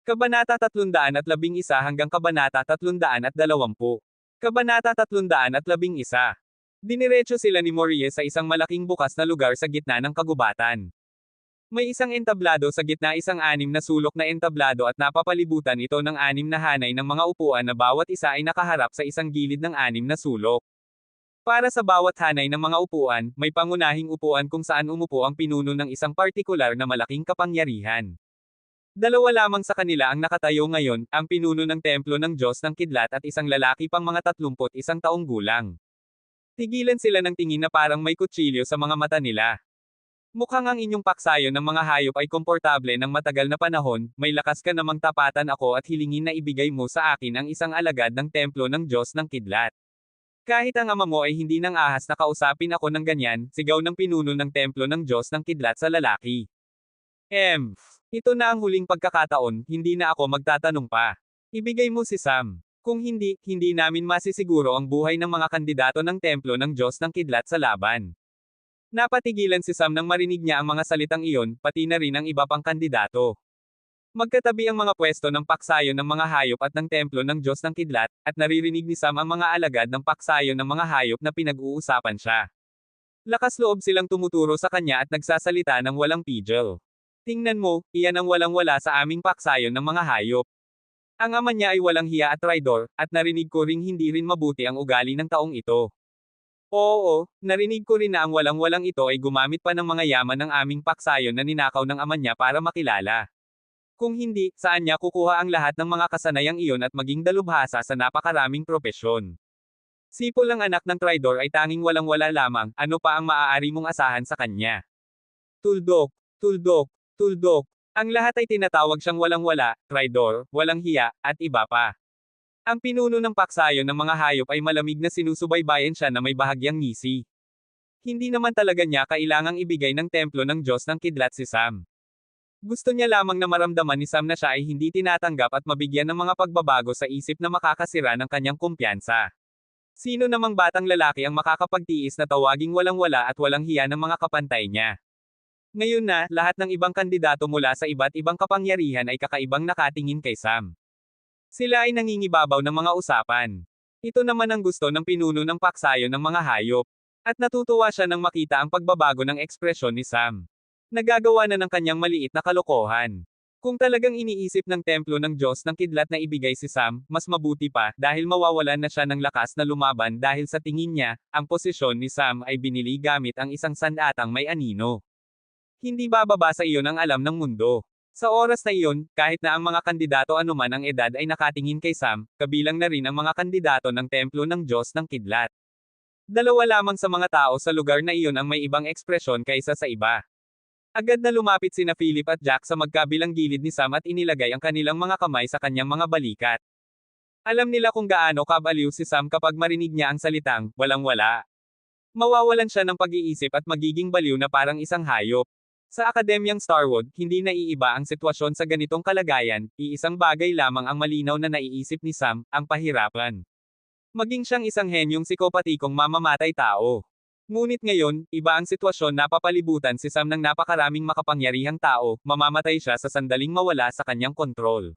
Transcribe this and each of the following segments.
Kabanata 311 hanggang Kabanata 320. Kabanata 311. Diniretso sila ni Morie sa isang malaking bukas na lugar sa gitna ng kagubatan. May isang entablado sa gitna, isang anim na sulok na entablado, at napapalibutan ito ng anim na hanay ng mga upuan na bawat isa ay nakaharap sa isang gilid ng anim na sulok. Para sa bawat hanay ng mga upuan, may pangunahing upuan kung saan umupo ang pinuno ng isang partikular na malaking kapangyarihan. Dalawa lamang sa kanila ang nakatayo ngayon, ang pinuno ng templo ng Diyos ng Kidlat at isang lalaki pang mga 31 taong gulang. Tigilan sila ng tingin na parang may kutsilyo sa mga mata nila. Mukhang ang inyong paksayo ng mga hayop ay komportable ng matagal na panahon, may lakas ka namang tapatan ako at hilingin na ibigay mo sa akin ang isang alagad ng templo ng Diyos ng Kidlat. Kahit ang ama mo ay hindi nang ahas na kausapin ako ng ganyan, sigaw ng pinuno ng templo ng Diyos ng Kidlat sa lalaki. Ito na ang huling pagkakataon, hindi na ako magtatanong pa. Ibigay mo si Sam. Kung hindi, hindi namin masisiguro ang buhay ng mga kandidato ng templo ng Diyos ng Kidlat sa laban. Napatigilan si Sam nang marinig niya ang mga salitang iyon, pati na rin ang iba pang kandidato. Magkatabi ang mga pwesto ng paksayo ng mga hayop at ng templo ng Diyos ng Kidlat, at naririnig ni Sam ang mga alagad ng paksayo ng mga hayop na pinag-uusapan siya. Lakas loob silang tumuturo sa kanya at nagsasalita ng walang pigil. Tingnan mo, iyan ang walang-wala sa aming paksayon ng mga hayop. Ang ama niya ay walang hiya at traidor, at narinig ko ring hindi rin mabuti ang ugali ng taong ito. Oo, narinig ko rin na ang walang-walang ito ay gumamit pa ng mga yaman ng aming paksayon na ninakaw ng ama niya para makilala. Kung hindi, saan niya kukuha ang lahat ng mga kasanayang iyon at maging dalubhasa sa napakaraming propesyon? Sipol ang anak ng traidor ay tanging walang-wala lamang, ano pa ang maaari mong asahan sa kanya? Tuldok, tuldok, tuldok. Ang lahat ay tinatawag siyang walang-wala, traidor, walang hiya, at iba pa. Ang pinuno ng paksayo ng mga hayop ay malamig na sinusubaybayan siya na may bahagyang ngisi. Hindi naman talaga niya kailangang ibigay ng templo ng Diyos ng Kidlat si Sam. Gusto niya lamang na maramdaman ni Sam na siya ay hindi tinatanggap at mabigyan ng mga pagbabago sa isip na makakasira ng kanyang kumpiyansa. Sino namang batang lalaki ang makakapagtiis na tawaging walang-wala at walang hiya ng mga kapantay niya? Ngayon na, lahat ng ibang kandidato mula sa iba't ibang kapangyarihan ay kakaibang nakatingin kay Sam. Sila ay nangingibabaw ng mga usapan. Ito naman ang gusto ng pinuno ng paksayo ng mga hayop. At natutuwa siya nang makita ang pagbabago ng ekspresyon ni Sam. Nagagawa na ng kanyang maliit na kalokohan. Kung talagang iniisip ng templo ng Diyos ng Kidlat na ibigay si Sam, mas mabuti pa, dahil mawawalan na siya ng lakas na lumaban dahil sa tingin niya, ang posisyon ni Sam ay binili gamit ang isang sandatang may anino. Hindi bababa sa iyon ang alam ng mundo. Sa oras na iyon, kahit na ang mga kandidato anuman ang edad ay nakatingin kay Sam, kabilang na rin ang mga kandidato ng templo ng Diyos ng Kidlat. Dalawa lamang sa mga tao sa lugar na iyon ang may ibang ekspresyon kaysa sa iba. Agad na lumapit sina Philip at Jack sa magkabilang gilid ni Sam at inilagay ang kanilang mga kamay sa kanyang mga balikat. Alam nila kung gaano kabaliw si Sam kapag marinig niya ang salitang, walang-wala. Mawawalan siya ng pag-iisip at magiging baliw na parang isang hayop. Sa Akademyang Starwood, hindi naiiba ang sitwasyon sa ganitong kalagayan, iisang bagay lamang ang malinaw na naiisip ni Sam, ang pahirapan. Maging siyang isang henyong psikopatikong mamamatay tao. Ngunit ngayon, iba ang sitwasyon, napapalibutan si Sam ng napakaraming makapangyarihang tao, mamamatay siya sa sandaling mawala sa kanyang kontrol.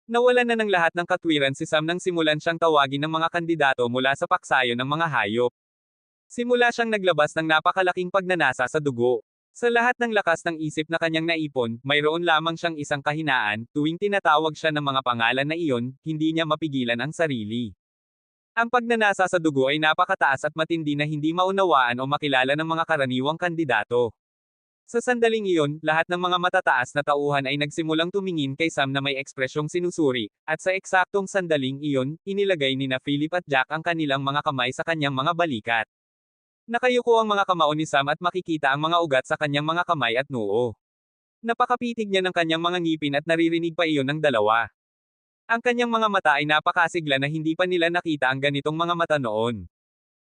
Nawalan na ng lahat ng katwiran si Sam nang simulan siyang tawagin ng mga kandidato mula sa paksayo ng mga hayop. Simula siyang naglabas ng napakalaking pagnanasa sa dugo. Sa lahat ng lakas ng isip na kanyang naipon, mayroon lamang siyang isang kahinaan, tuwing tinatawag siya ng mga pangalan na iyon, hindi niya mapigilan ang sarili. Ang pagnanasa sa dugo ay napakataas at matindi na hindi maunawaan o makilala ng mga karaniwang kandidato. Sa sandaling iyon, lahat ng mga matataas na tauhan ay nagsimulang tumingin kay Sam na may ekspresyong sinusuri, at sa eksaktong sandaling iyon, inilagay ni na Philip at Jack ang kanilang mga kamay sa kanyang mga balikat. Nakayuko ang mga kamao ni Sam at makikita ang mga ugat sa kanyang mga kamay at noo. Napakapitig niya ng kanyang mga ngipin at naririnig pa iyon ng dalawa. Ang kanyang mga mata ay napakasigla na hindi pa nila nakita ang ganitong mga mata noon.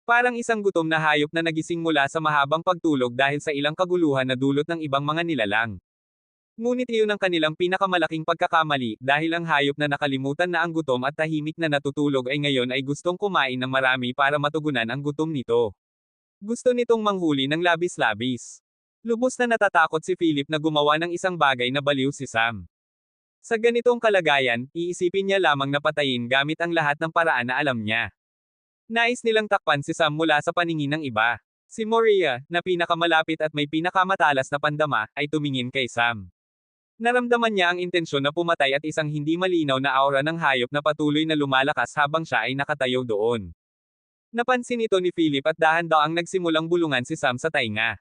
Parang isang gutom na hayop na nagising mula sa mahabang pagtulog dahil sa ilang kaguluhan na dulot ng ibang mga nilalang. Ngunit iyon ang kanilang pinakamalaking pagkakamali, dahil ang hayop na nakalimutan na ang gutom at tahimik na natutulog ay ngayon ay gustong kumain ng marami para matugunan ang gutom nito. Gusto nitong manghuli ng labis-labis. Lubos na natatakot si Philip na gumawa ng isang bagay na baliw si Sam. Sa ganitong kalagayan, iisipin niya lamang na patayin gamit ang lahat ng paraan na alam niya. Nais nilang takpan si Sam mula sa paningin ng iba. Si Moria, na pinakamalapit at may pinakamatalas na pandama, ay tumingin kay Sam. Naramdaman niya ang intensyon na pumatay at isang hindi malinaw na aura ng hayop na patuloy na lumalakas habang siya ay nakatayo doon. Napansin ito ni Philip at dahan-daang nagsimulang bulungan si Sam sa tainga.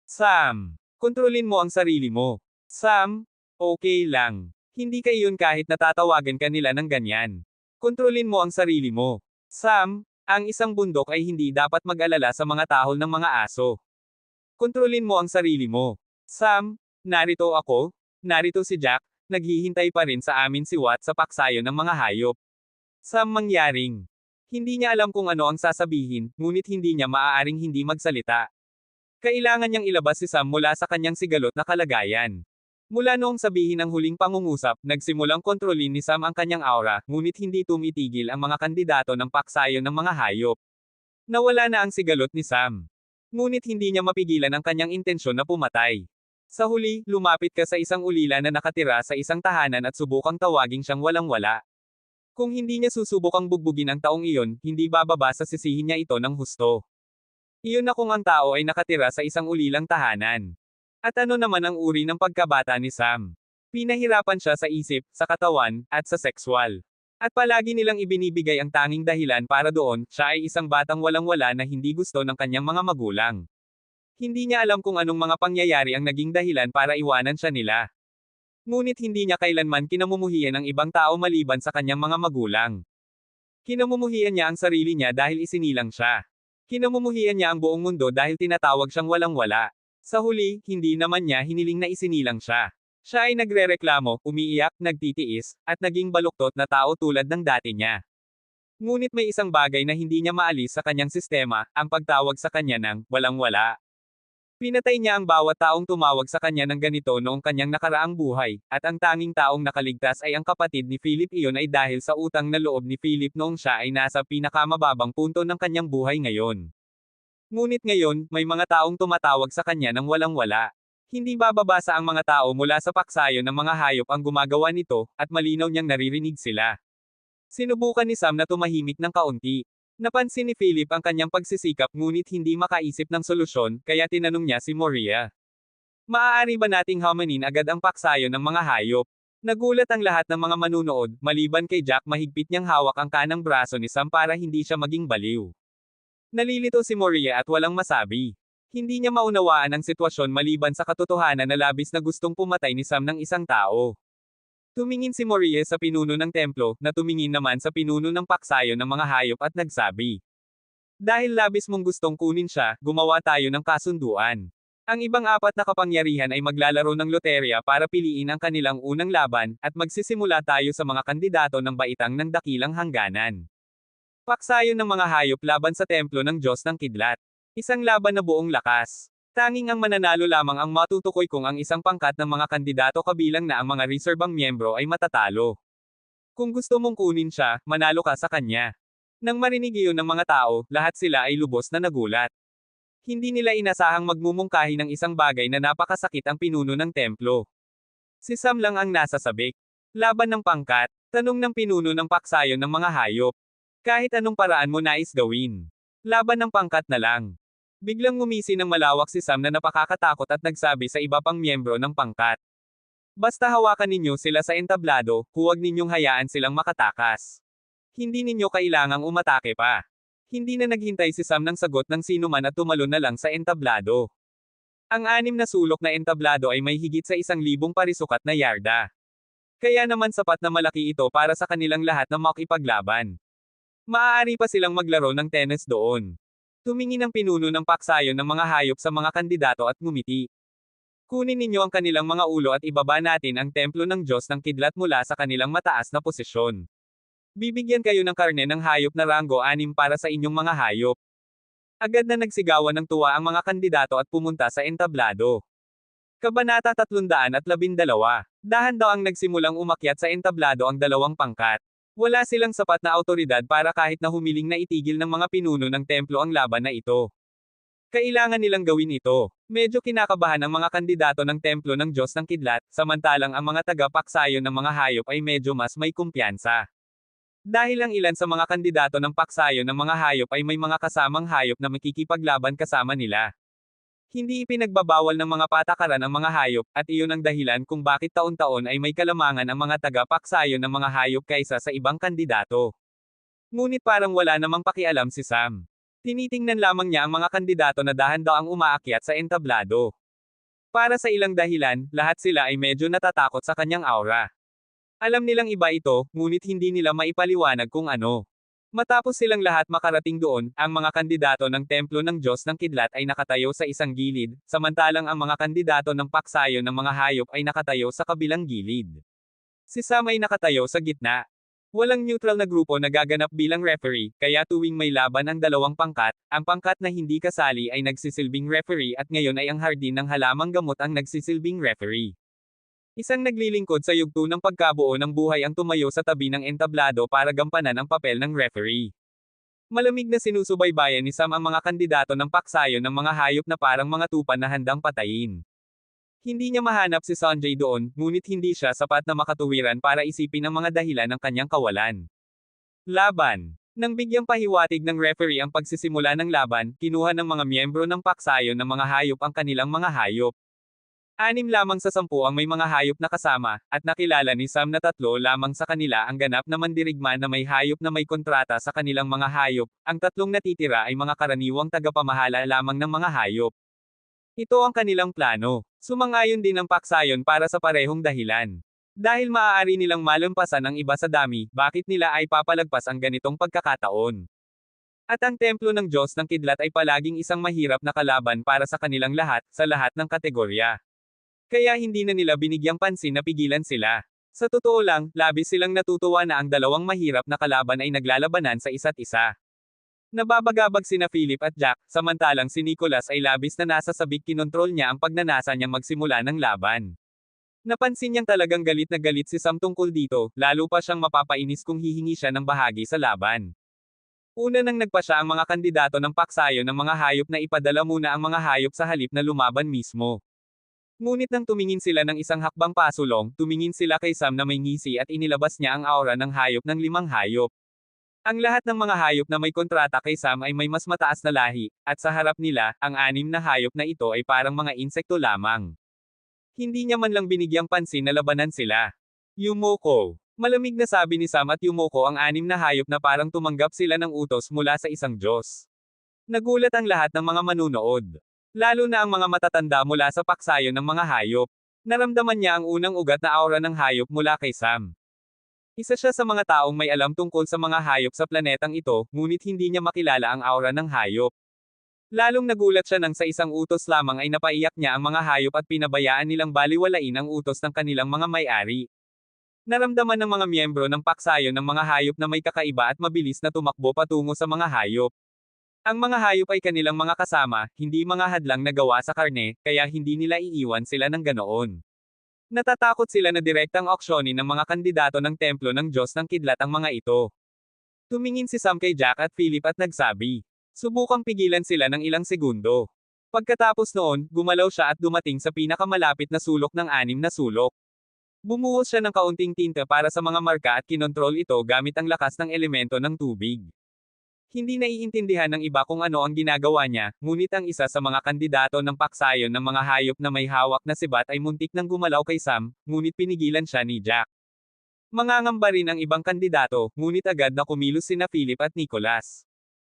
Sam, kontrolin mo ang sarili mo. Sam, okay lang. Hindi ka iyon kahit natatawagan ka nila ng ganyan. Kontrolin mo ang sarili mo. Sam, ang isang bundok ay hindi dapat mag-alala sa mga tahol ng mga aso. Kontrolin mo ang sarili mo. Sam, narito ako, narito si Jack, naghihintay pa rin sa amin si Watt sa paksayo ng mga hayop. Sam mangyaring. Hindi niya alam kung ano ang sasabihin, ngunit hindi niya maaaring hindi magsalita. Kailangan niyang ilabas si Sam mula sa kanyang sigalot na kalagayan. Mula noong sabihin ang huling pangungusap, nagsimulang kontrolin ni Sam ang kanyang aura, ngunit hindi tumitigil ang mga kandidato ng paksayo ng mga hayop. Nawala na ang sigalot ni Sam. Ngunit hindi niya mapigilan ang kanyang intensyon na pumatay. Sa huli, lumapit ka sa isang ulila na nakatira sa isang tahanan at subukang tawaging siyang walang-wala. Kung hindi niya susubukang bugbugin ang taong iyon, hindi bababa sa sisihin niya ito ng husto. Iyon na kung ang tao ay nakatira sa isang ulilang tahanan. At ano naman ang uri ng pagkabata ni Sam? Pinahirapan siya sa isip, sa katawan, at sa sexual. At palagi nilang ibinibigay ang tanging dahilan para doon, siya ay isang batang walang-wala na hindi gusto ng kanyang mga magulang. Hindi niya alam kung anong mga pangyayari ang naging dahilan para iwanan siya nila. Ngunit hindi niya kailanman kinamumuhian ng ibang tao maliban sa kanyang mga magulang. Kinamumuhian niya ang sarili niya dahil isinilang siya. Kinamumuhian niya ang buong mundo dahil tinatawag siyang walang-wala. Sa huli, hindi naman niya hiniling na isinilang siya. Siya ay nagrereklamo, umiiyak, nagtitiis, at naging baluktot na tao tulad ng dati niya. Ngunit may isang bagay na hindi niya maalis sa kanyang sistema, ang pagtawag sa kanya ng walang-wala. Pinatay niya ang bawat taong tumawag sa kanya ng ganito noong kanyang nakaraang buhay, at ang tanging taong nakaligtas ay ang kapatid ni Philip. Iyon ay dahil sa utang na loob ni Philip noong siya ay nasa pinakamababang punto ng kanyang buhay ngayon. Ngunit ngayon, may mga taong tumatawag sa kanya ng walang-wala. Hindi bababasa ang mga tao mula sa paksayo ng mga hayop ang gumagawa nito, at malinaw niyang naririnig sila. Sinubukan ni Sam na tumahimik ng kaunti. Napansin ni Philip ang kanyang pagsisikap ngunit hindi makaisip ng solusyon, kaya tinanong niya si Moria. Maaari ba nating hamanin agad ang paksayo ng mga hayop? Nagulat ang lahat ng mga manunood, maliban kay Jack. Mahigpit niyang hawak ang kanang braso ni Sam para hindi siya maging baliw. Nalilito si Moria at walang masabi. Hindi niya maunawaan ang sitwasyon maliban sa katotohanan na labis na gustong pumatay ni Sam ng isang tao. Tumingin si Moria sa pinuno ng templo, na tumingin naman sa pinuno ng paksayo ng mga hayop at nagsabi. Dahil labis mong gustong kunin siya, gumawa tayo ng kasunduan. Ang ibang apat na kapangyarihan ay maglalaro ng loterya para piliin ang kanilang unang laban, at magsisimula tayo sa mga kandidato ng baitang ng dakilang hangganan. Paksayo ng mga hayop laban sa templo ng Diyos ng Kidlat. Isang laban na buong lakas. Tanging ang mananalo lamang ang matutukoy kung ang isang pangkat ng mga kandidato kabilang na ang mga reserbang miyembro ay matatalo. Kung gusto mong kunin siya, manalo ka sa kanya. Nang marinig iyon ng mga tao, lahat sila ay lubos na nagulat. Hindi nila inasahang magmumungkahi ng isang bagay na napakasakit ang pinuno ng templo. Si Sam lang ang nasa sabik. Laban ng pangkat, tanong ng pinuno ng paksayo ng mga hayop. Kahit anong paraan mo nais gawin. Laban ng pangkat na lang. Biglang ngumisi ng malawak si Sam na napakakatakot at nagsabi sa iba pang miyembro ng pangkat. Basta hawakan ninyo sila sa entablado, huwag ninyong hayaan silang makatakas. Hindi ninyo kailangang umatake pa. Hindi na naghintay si Sam ng sagot ng sinuman at tumalon na lang sa entablado. Ang 6 na sulok na entablado ay may higit sa 1,000 parisukat na yarda. Kaya naman sapat na malaki ito para sa kanilang lahat na makipaglaban. Maaari pa silang maglaro ng tennis doon. Tumingin ang pinuno ng paksayo ng mga hayop sa mga kandidato at ngumiti. Kunin ninyo ang kanilang mga ulo at ibaba natin ang templo ng Diyos ng Kidlat mula sa kanilang mataas na posisyon. Bibigyan kayo ng karne ng hayop na rango 6 para sa inyong mga hayop. Agad na nagsigawan ng tuwa ang mga kandidato at pumunta sa entablado. Kabanata 312. Dahan-daang nagsimulang umakyat sa entablado ang dalawang pangkat. Wala silang sapat na awtoridad para kahit na humiling na itigil ng mga pinuno ng templo ang laban na ito. Kailangan nilang gawin ito. Medyo kinakabahan ang mga kandidato ng templo ng Diyos ng Kidlat, samantalang ang mga tagapaksayon ng mga hayop ay medyo mas may kumpiyansa. Dahil ang ilan sa mga kandidato ng paksayon ng mga hayop ay may mga kasamang hayop na makikipaglaban kasama nila. Hindi ipinagbabawal ng mga patakaran ang mga hayop, at iyon ang dahilan kung bakit taon-taon ay may kalamangan ang mga tagapaksayon ng mga hayop kaysa sa ibang kandidato. Ngunit parang wala namang pakialam si Sam. Tinitingnan lamang niya ang mga kandidato na dahan-daang umaakyat sa entablado. Para sa ilang dahilan, lahat sila ay medyo natatakot sa kanyang aura. Alam nilang iba ito, ngunit hindi nila maipaliwanag kung ano. Matapos silang lahat makarating doon, ang mga kandidato ng templo ng Diyos ng Kidlat ay nakatayo sa isang gilid, samantalang ang mga kandidato ng paksayon ng mga hayop ay nakatayo sa kabilang gilid. Si Sam ay nakatayo sa gitna. Walang neutral na grupo na gaganap bilang referee, kaya tuwing may laban ang dalawang pangkat, ang pangkat na hindi kasali ay nagsisilbing referee at ngayon ay ang hardin ng halamang gamot ang nagsisilbing referee. Isang naglilingkod sa yugto ng pagkabuo ng buhay ang tumayo sa tabi ng entablado para gampanan ang papel ng referee. Malamig na sinusubaybayan ni Sam ang mga kandidato ng paksayon ng mga hayop na parang mga tupa na handang patayin. Hindi niya mahanap si Sanjay doon, ngunit hindi siya sapat na makatuwiran para isipin ang mga dahilan ng kanyang kawalan. Laban. Nang bigyang pahiwatig ng referee ang pagsisimula ng laban, kinuha ng mga miyembro ng paksayon ng mga hayop ang kanilang mga hayop. 6 lamang sa 10 ang may mga hayop na kasama, at nakilala ni Sam na 3 lamang sa kanila ang ganap na mandirigma na may hayop na may kontrata sa kanilang mga hayop, ang 3 natitira ay mga karaniwang tagapamahala lamang ng mga hayop. Ito ang kanilang plano. Sumangayon din ang paksayon para sa parehong dahilan. Dahil maaari nilang malampasan ang iba sa dami, bakit nila ay papalagpas ang ganitong pagkakataon? At ang templo ng Diyos ng Kidlat ay palaging isang mahirap na kalaban para sa kanilang lahat, sa lahat ng kategorya. Kaya hindi na nila binigyang pansin na pigilan sila. Sa totoo lang, labis silang natutuwa na ang dalawang mahirap na kalaban ay naglalabanan sa isa't isa. Nababagabag sina Philip at Jack, samantalang si Nicholas ay labis na nasa sabik kinontrol niya ang pagnanasa niyang magsimula ng laban. Napansin niyang talagang galit na galit si Sam tungkol dito, lalo pa siyang mapapainis kung hihingi siya ng bahagi sa laban. Una nang nagpa siya ang mga kandidato ng paksayo ng mga hayop na ipadala muna ang mga hayop sa halip na lumaban mismo. Ngunit nang tumingin sila ng isang hakbang pasulong, tumingin sila kay Sam na may ngisi at inilabas niya ang aura ng hayop ng 5 hayop. Ang lahat ng mga hayop na may kontrata kay Sam ay may mas mataas na lahi, at sa harap nila, ang 6 na hayop na ito ay parang mga insekto lamang. Hindi niya man lang binigyang pansin na labanan sila. Yumoko. Malamig na sabi ni Sam at Yumoko ang 6 na hayop na parang tumanggap sila ng utos mula sa isang Diyos. Nagulat ang lahat ng mga manunood. Lalo na ang mga matatanda mula sa paksayon ng mga hayop. Naramdaman niya ang unang ugat na aura ng hayop mula kay Sam. Isa siya sa mga taong may alam tungkol sa mga hayop sa planetang ito, ngunit hindi niya makilala ang aura ng hayop. Lalong nagulat siya nang sa isang utos lamang ay napaiyak niya ang mga hayop at pinabayaan nilang baliwalain ang utos ng kanilang mga may-ari. Naramdaman ng mga miyembro ng paksayon ng mga hayop na may kakaiba at mabilis na tumakbo patungo sa mga hayop. Ang mga hayop ay kanilang mga kasama, hindi mga hadlang na gawa sa karne, kaya hindi nila iiwan sila ng ganoon. Natatakot sila na direktang auksyonin ng mga kandidato ng templo ng Diyos ng Kidlat ang mga ito. Tumingin si Sam kay Jack at Philip at nagsabi. Subukang pigilan sila ng ilang segundo. Pagkatapos noon, gumalaw siya at dumating sa pinakamalapit na sulok ng 6 na sulok. Bumuhos siya ng kaunting tinta para sa mga marka at kinontrol ito gamit ang lakas ng elemento ng tubig. Hindi naiintindihan ng iba kung ano ang ginagawa niya, ngunit ang isa sa mga kandidato ng paksayon ng mga hayop na may hawak na sibat ay muntik nang gumalaw kay Sam, ngunit pinigilan siya ni Jack. Mangangamba rin ang ibang kandidato, ngunit agad na kumilos sina Philip at Nicholas.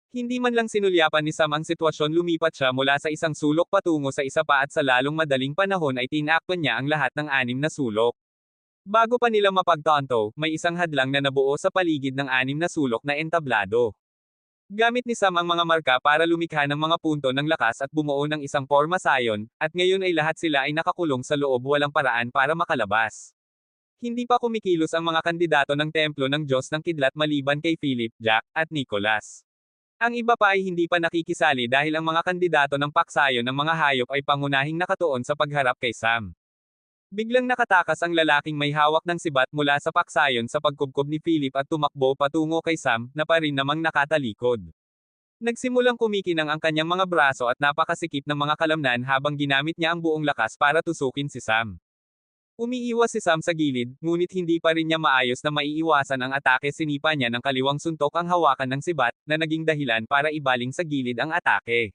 Hindi man lang sinulyapan ni Sam ang sitwasyon, lumipat siya mula sa isang sulok patungo sa isa pa at sa lalong madaling panahon ay tinakpan niya ang lahat ng 6 na sulok. Bago pa nila mapagtanto, may isang hadlang na nabuo sa paligid ng 6 na sulok na entablado. Gamit ni Sam ang mga marka para lumikha ng mga punto ng lakas at bumuo ng isang formasayon, at ngayon ay lahat sila ay nakakulong sa loob, walang paraan para makalabas. Hindi pa kumikilos ang mga kandidato ng templo ng Diyos ng Kidlat maliban kay Philip, Jack, at Nicholas. Ang iba pa ay hindi pa nakikisali dahil ang mga kandidato ng paksayon ng mga hayop ay pangunahing nakatuon sa pagharap kay Sam. Biglang nakatakas ang lalaking may hawak ng sibat mula sa paksayon sa pagkubkob ni Philip at tumakbo patungo kay Sam, na pa rin namang nakatalikod. Nagsimulang kumikinang ang kanyang mga braso at napakasikip ng mga kalamnan habang ginamit niya ang buong lakas para tusukin si Sam. Umiiwas si Sam sa gilid, ngunit hindi pa rin niya maayos na maiiwasan ang atake. Sinipa niya ng kaliwang suntok ang hawakan ng sibat, na naging dahilan para ibaling sa gilid ang atake.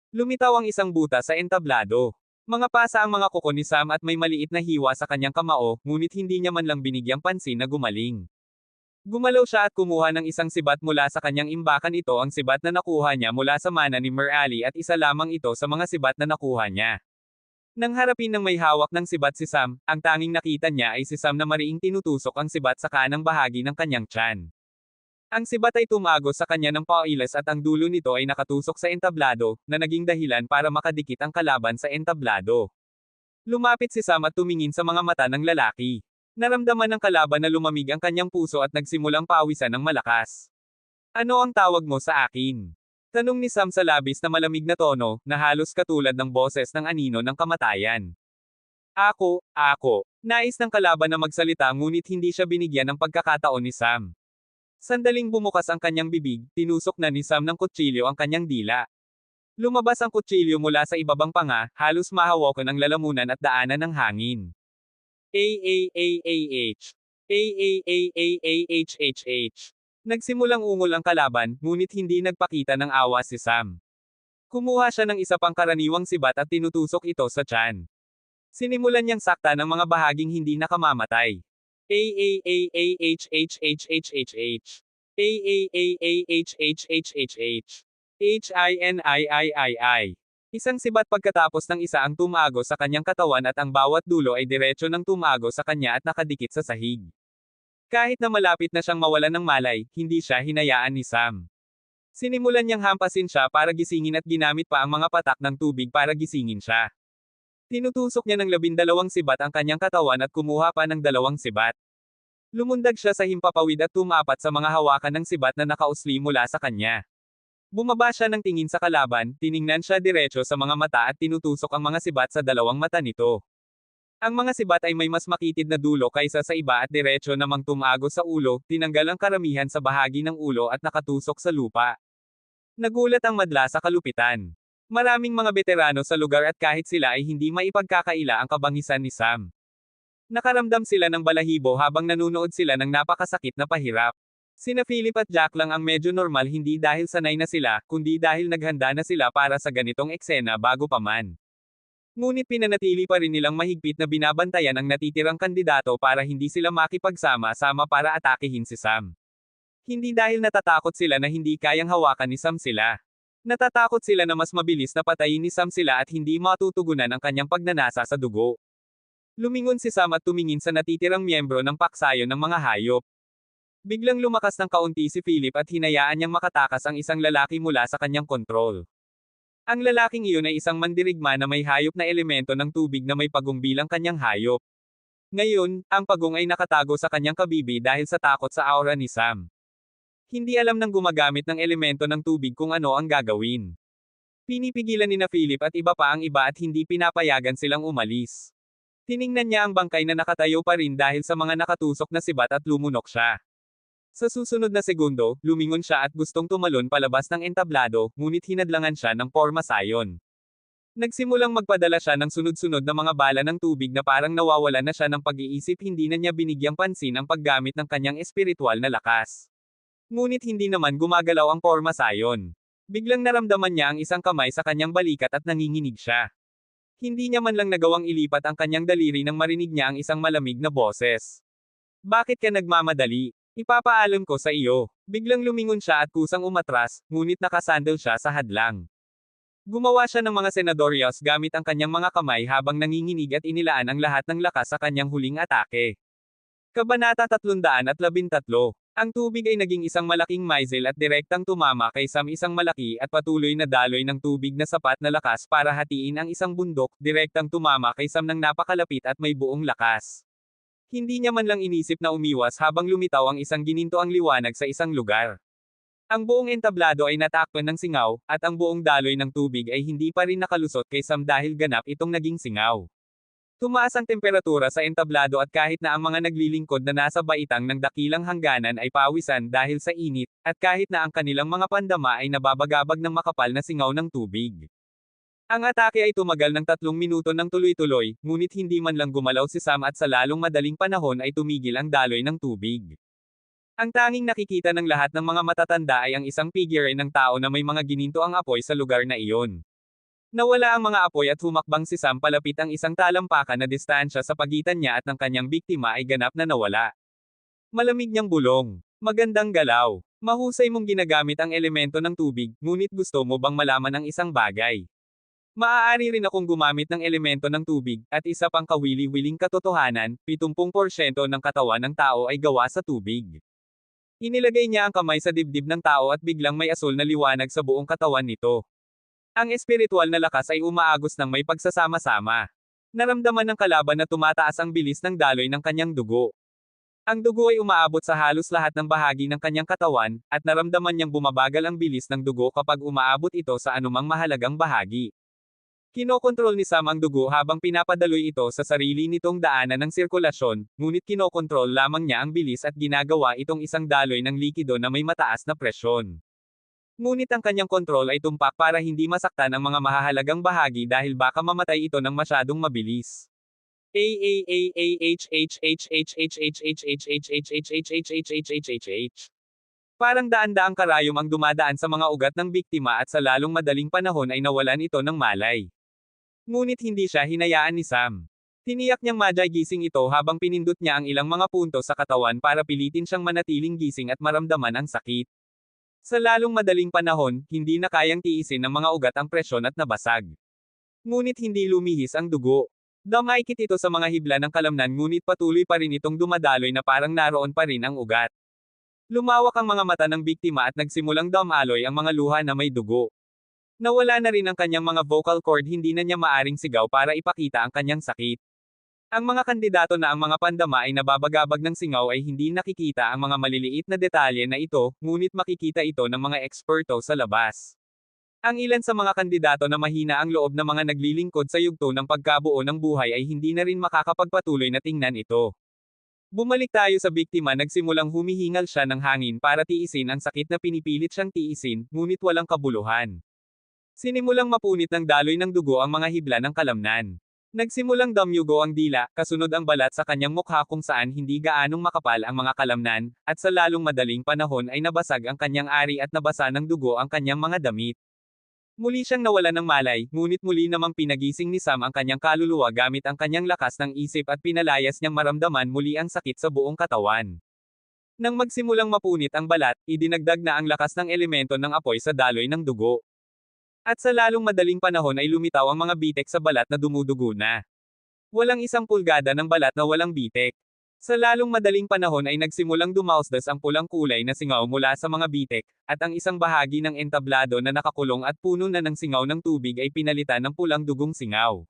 Lumitaw ang isang buta sa entablado. Mga pasa ang mga kuko ni Sam at may maliit na hiwa sa kanyang kamao, ngunit hindi niya man lang binigyang pansin na gumaling. Gumalaw siya at kumuha ng isang sibat mula sa kanyang imbakan. Ito ang sibat na nakuha niya mula sa mana ni Mer Ali at isa lamang ito sa mga sibat na nakuha niya. Nang harapin ng may hawak ng sibat si Sam, ang tanging nakita niya ay si Sam na mariing tinutusok ang sibat sa kanang bahagi ng kanyang tiyan. Ang sibat ay tumagos sa kanya ng pauilas at ang dulo nito ay nakatusok sa entablado, na naging dahilan para makadikit ang kalaban sa entablado. Lumapit si Sam at tumingin sa mga mata ng lalaki. Naramdaman ng kalaban na lumamig ang kanyang puso at nagsimulang pawisan ng malakas. Ano ang tawag mo sa akin? Tanong ni Sam sa labis na malamig na tono, na halos katulad ng boses ng anino ng kamatayan. Ako. Nais ng kalaban na magsalita ngunit hindi siya binigyan ng pagkakataon ni Sam. Sandaling bumukas ang kanyang bibig, tinusok na ni Sam ng kutsilyo ang kanyang dila. Lumabas ang kutsilyo mula sa ibabang panga, halos mahawakan ang lalamunan at daanan ng hangin. AAAAH. Nagsimulang ungol ang kalaban, ngunit hindi nagpakita ng awa si Sam. Kumuha siya ng isa pang karaniwang sibat at tinutusok ito sa tiyan. Sinimulan niyang sakta ng mga bahaging hindi nakamamatay. AAAAHHHHH. AAAAHHHHH. HINIIII. Isang sibat pagkatapos ng isa ang tumago sa kanyang katawan at ang bawat dulo ay diretso ng tumago sa kanya at nakadikit sa sahig. Kahit na malapit na siyang mawalan ng malay, hindi siya hinayaan ni Sam. Sinimulan niyang hampasin siya para gisingin at ginamit pa ang mga patak ng tubig para gisingin siya. Tinutusok niya ng 12 sibat ang kanyang katawan at kumuha pa ng 2 sibat. Lumundag siya sa himpapawid at tumapat sa mga hawakan ng sibat na nakausli mula sa kanya. Bumaba siya ng tingin sa kalaban, tiningnan siya diretso sa mga mata at tinutusok ang mga sibat sa 2 mata nito. Ang mga sibat ay may mas makitid na dulo kaysa sa iba at diretso namang tumago sa ulo, tinanggal ang karamihan sa bahagi ng ulo at nakatusok sa lupa. Nagulat ang madla sa kalupitan. Maraming mga veterano sa lugar at kahit sila ay hindi maipagkakaila ang kabangisan ni Sam. Nakaramdam sila ng balahibo habang nanunood sila ng napakasakit na pahirap. Sina Philip at Jack lang ang medyo normal, hindi dahil sanay na sila, kundi dahil naghanda na sila para sa ganitong eksena bago pa man. Ngunit pinanatili pa rin nilang mahigpit na binabantayan ang natitirang kandidato para hindi sila makipagsama-sama para atakehin si Sam. Hindi dahil natatakot sila na hindi kayang hawakan ni Sam sila. Natatakot sila na mas mabilis na patayin ni Sam sila at hindi matutugunan ang kanyang pagnanasa sa dugo. Lumingon si Sam at tumingin sa natitirang miyembro ng paksayon ng mga hayop. Biglang lumakas ng kaunti si Philip at hinayaan niyang makatakas ang isang lalaki mula sa kanyang kontrol. Ang lalaking iyon ay isang mandirigma na may hayop na elemento ng tubig na may pagong bilang kanyang hayop. Ngayon, ang pagong ay nakatago sa kanyang kabibi dahil sa takot sa aura ni Sam. Hindi alam ng gumagamit ng elemento ng tubig kung ano ang gagawin. Pinipigilan ni na Philip at iba pa ang iba at hindi pinapayagan silang umalis. Tiningnan niya ang bangkay na nakatayo pa rin dahil sa mga nakatusok na sibat at lumunok siya. Sa susunod na segundo, lumingon siya at gustong tumalon palabas ng entablado, ngunit hinadlangan siya ng porma sayon. Nagsimulang magpadala siya ng sunod-sunod na mga bala ng tubig na parang nawawalan na siya ng pag-iisip. Hindi na niya binigyang pansin ang paggamit ng kanyang espiritual na lakas. Ngunit hindi naman gumagalaw ang porma sayon. Biglang naramdaman niya ang isang kamay sa kanyang balikat at nanginginig siya. Hindi niya man lang nagawang ilipat ang kanyang daliri nang marinig niya ang isang malamig na boses. Bakit ka nagmamadali? Ipapaalam ko sa iyo. Biglang lumingon siya at kusang umatras, ngunit nakasandal siya sa hadlang. Gumawa siya ng mga senadorios gamit ang kanyang mga kamay habang nanginginig at inilaan ang lahat ng lakas sa kanyang huling atake. Kabanata 313. Ang tubig ay naging isang malaking missile at direktang tumama kay Sam. Isang malaki at patuloy na daloy ng tubig na sapat na lakas para hatiin ang isang bundok, direktang tumama kay Sam ng napakalapit at may buong lakas. Hindi niya man lang inisip na umiwas habang lumitaw ang isang ginintoang liwanag sa isang lugar. Ang buong entablado ay natakpan ng singaw, at ang buong daloy ng tubig ay hindi pa rin nakalusot kay Sam dahil ganap itong naging singaw. Tumaas ang temperatura sa entablado at kahit na ang mga naglilingkod na nasa baitang ng dakilang hangganan ay pawisan dahil sa init, at kahit na ang kanilang mga pandama ay nababagabag ng makapal na singaw ng tubig. Ang atake ay tumagal ng 3 minuto ng tuloy-tuloy, ngunit hindi man lang gumalaw si Sam at sa lalong madaling panahon ay tumigil ang daloy ng tubig. Ang tanging nakikita ng lahat ng mga matatanda ay ang isang figure ng tao na may mga gininto ang apoy sa lugar na iyon. Nawala ang mga apoy at humakbang si Sam palapit ang isang talampakan na distansya sa pagitan niya at ng kanyang biktima ay ganap na nawala. Malamig niyang bulong. Magandang galaw. Mahusay mong ginagamit ang elemento ng tubig, ngunit gusto mo bang malaman ang isang bagay? Maaari rin akong gumamit ng elemento ng tubig, at isa pang kawili-wiling katotohanan, 70% ng katawan ng tao ay gawa sa tubig. Inilagay niya ang kamay sa dibdib ng tao at biglang may asul na liwanag sa buong katawan nito. Ang espiritual na lakas ay umaagos ng may pagsasama-sama. Naramdaman ng kalaban na tumataas ang bilis ng daloy ng kanyang dugo. Ang dugo ay umaabot sa halos lahat ng bahagi ng kanyang katawan, at naramdaman niyang bumabagal ang bilis ng dugo kapag umaabot ito sa anumang mahalagang bahagi. Kinokontrol ni Sam ang dugo habang pinapadaloy ito sa sarili nitong daanan ng sirkulasyon, ngunit kinokontrol lamang niya ang bilis at ginagawa itong isang daloy ng likido na may mataas na presyon. Ngunit ang kanyang kontrol ay tumpak para hindi masaktan ang mga mahahalagang bahagi dahil baka mamatay ito ng masyadong mabilis. Parang daan-daang karayom ang dumadaan sa mga ugat ng biktima at sa lalong madaling panahon ay nawalan ito ng malay. Ngunit hindi siya hinayaan ni Sam. Tiniyak niyang magigising ito habang pinindot niya ang ilang mga punto sa katawan para pilitin siyang manatiling gising at maramdaman ang sakit. Sa lalong madaling panahon, hindi na kayang tiisin ng mga ugat ang presyon at nabasag. Ngunit hindi lumihis ang dugo. Dumaikit ito sa mga hibla ng kalamnan ngunit patuloy pa rin itong dumadaloy na parang naroon pa rin ang ugat. Lumawak ang mga mata ng biktima at nagsimulang dumaloy ang mga luha na may dugo. Nawala na rin ang kanyang mga vocal cord, hindi na niya maaring sigaw para ipakita ang kanyang sakit. Ang mga kandidato na ang mga pandama ay nababagabag ng singaw ay hindi nakikita ang mga maliliit na detalye na ito, ngunit makikita ito ng mga eksperto sa labas. Ang ilan sa mga kandidato na mahina ang loob na mga naglilingkod sa yugto ng pagkabuo ng buhay ay hindi na rin makakapagpatuloy na tingnan ito. Bumalik tayo sa biktima, nagsimulang humihingal siya ng hangin para tiisin ang sakit na pinipilit siyang tiisin, ngunit walang kabuluhan. Sinimulang mapunit ng daloy ng dugo ang mga hibla ng kalamnan. Nagsimulang damyugo ang dila, kasunod ang balat sa kanyang mukha kung saan hindi gaanong makapal ang mga kalamnan, at sa lalong madaling panahon ay nabasag ang kanyang ari at nabasa ng dugo ang kanyang mga damit. Muli siyang nawalan ng malay, ngunit muli namang pinagising ni Sam ang kanyang kaluluwa gamit ang kanyang lakas ng isip at pinalayas niyang maramdaman muli ang sakit sa buong katawan. Nang magsimulang mapunit ang balat, idinagdag na ang lakas ng elemento ng apoy sa daloy ng dugo. At sa lalong madaling panahon ay lumitaw ang mga bitek sa balat na dumudugo na. Walang 1 pulgada ng balat na walang bitek. Sa lalong madaling panahon ay nagsimulang dumausdas ang pulang kulay na singaw mula sa mga bitek, at ang isang bahagi ng entablado na nakakulong at puno na ng singaw ng tubig ay pinalitan ng pulang dugong singaw.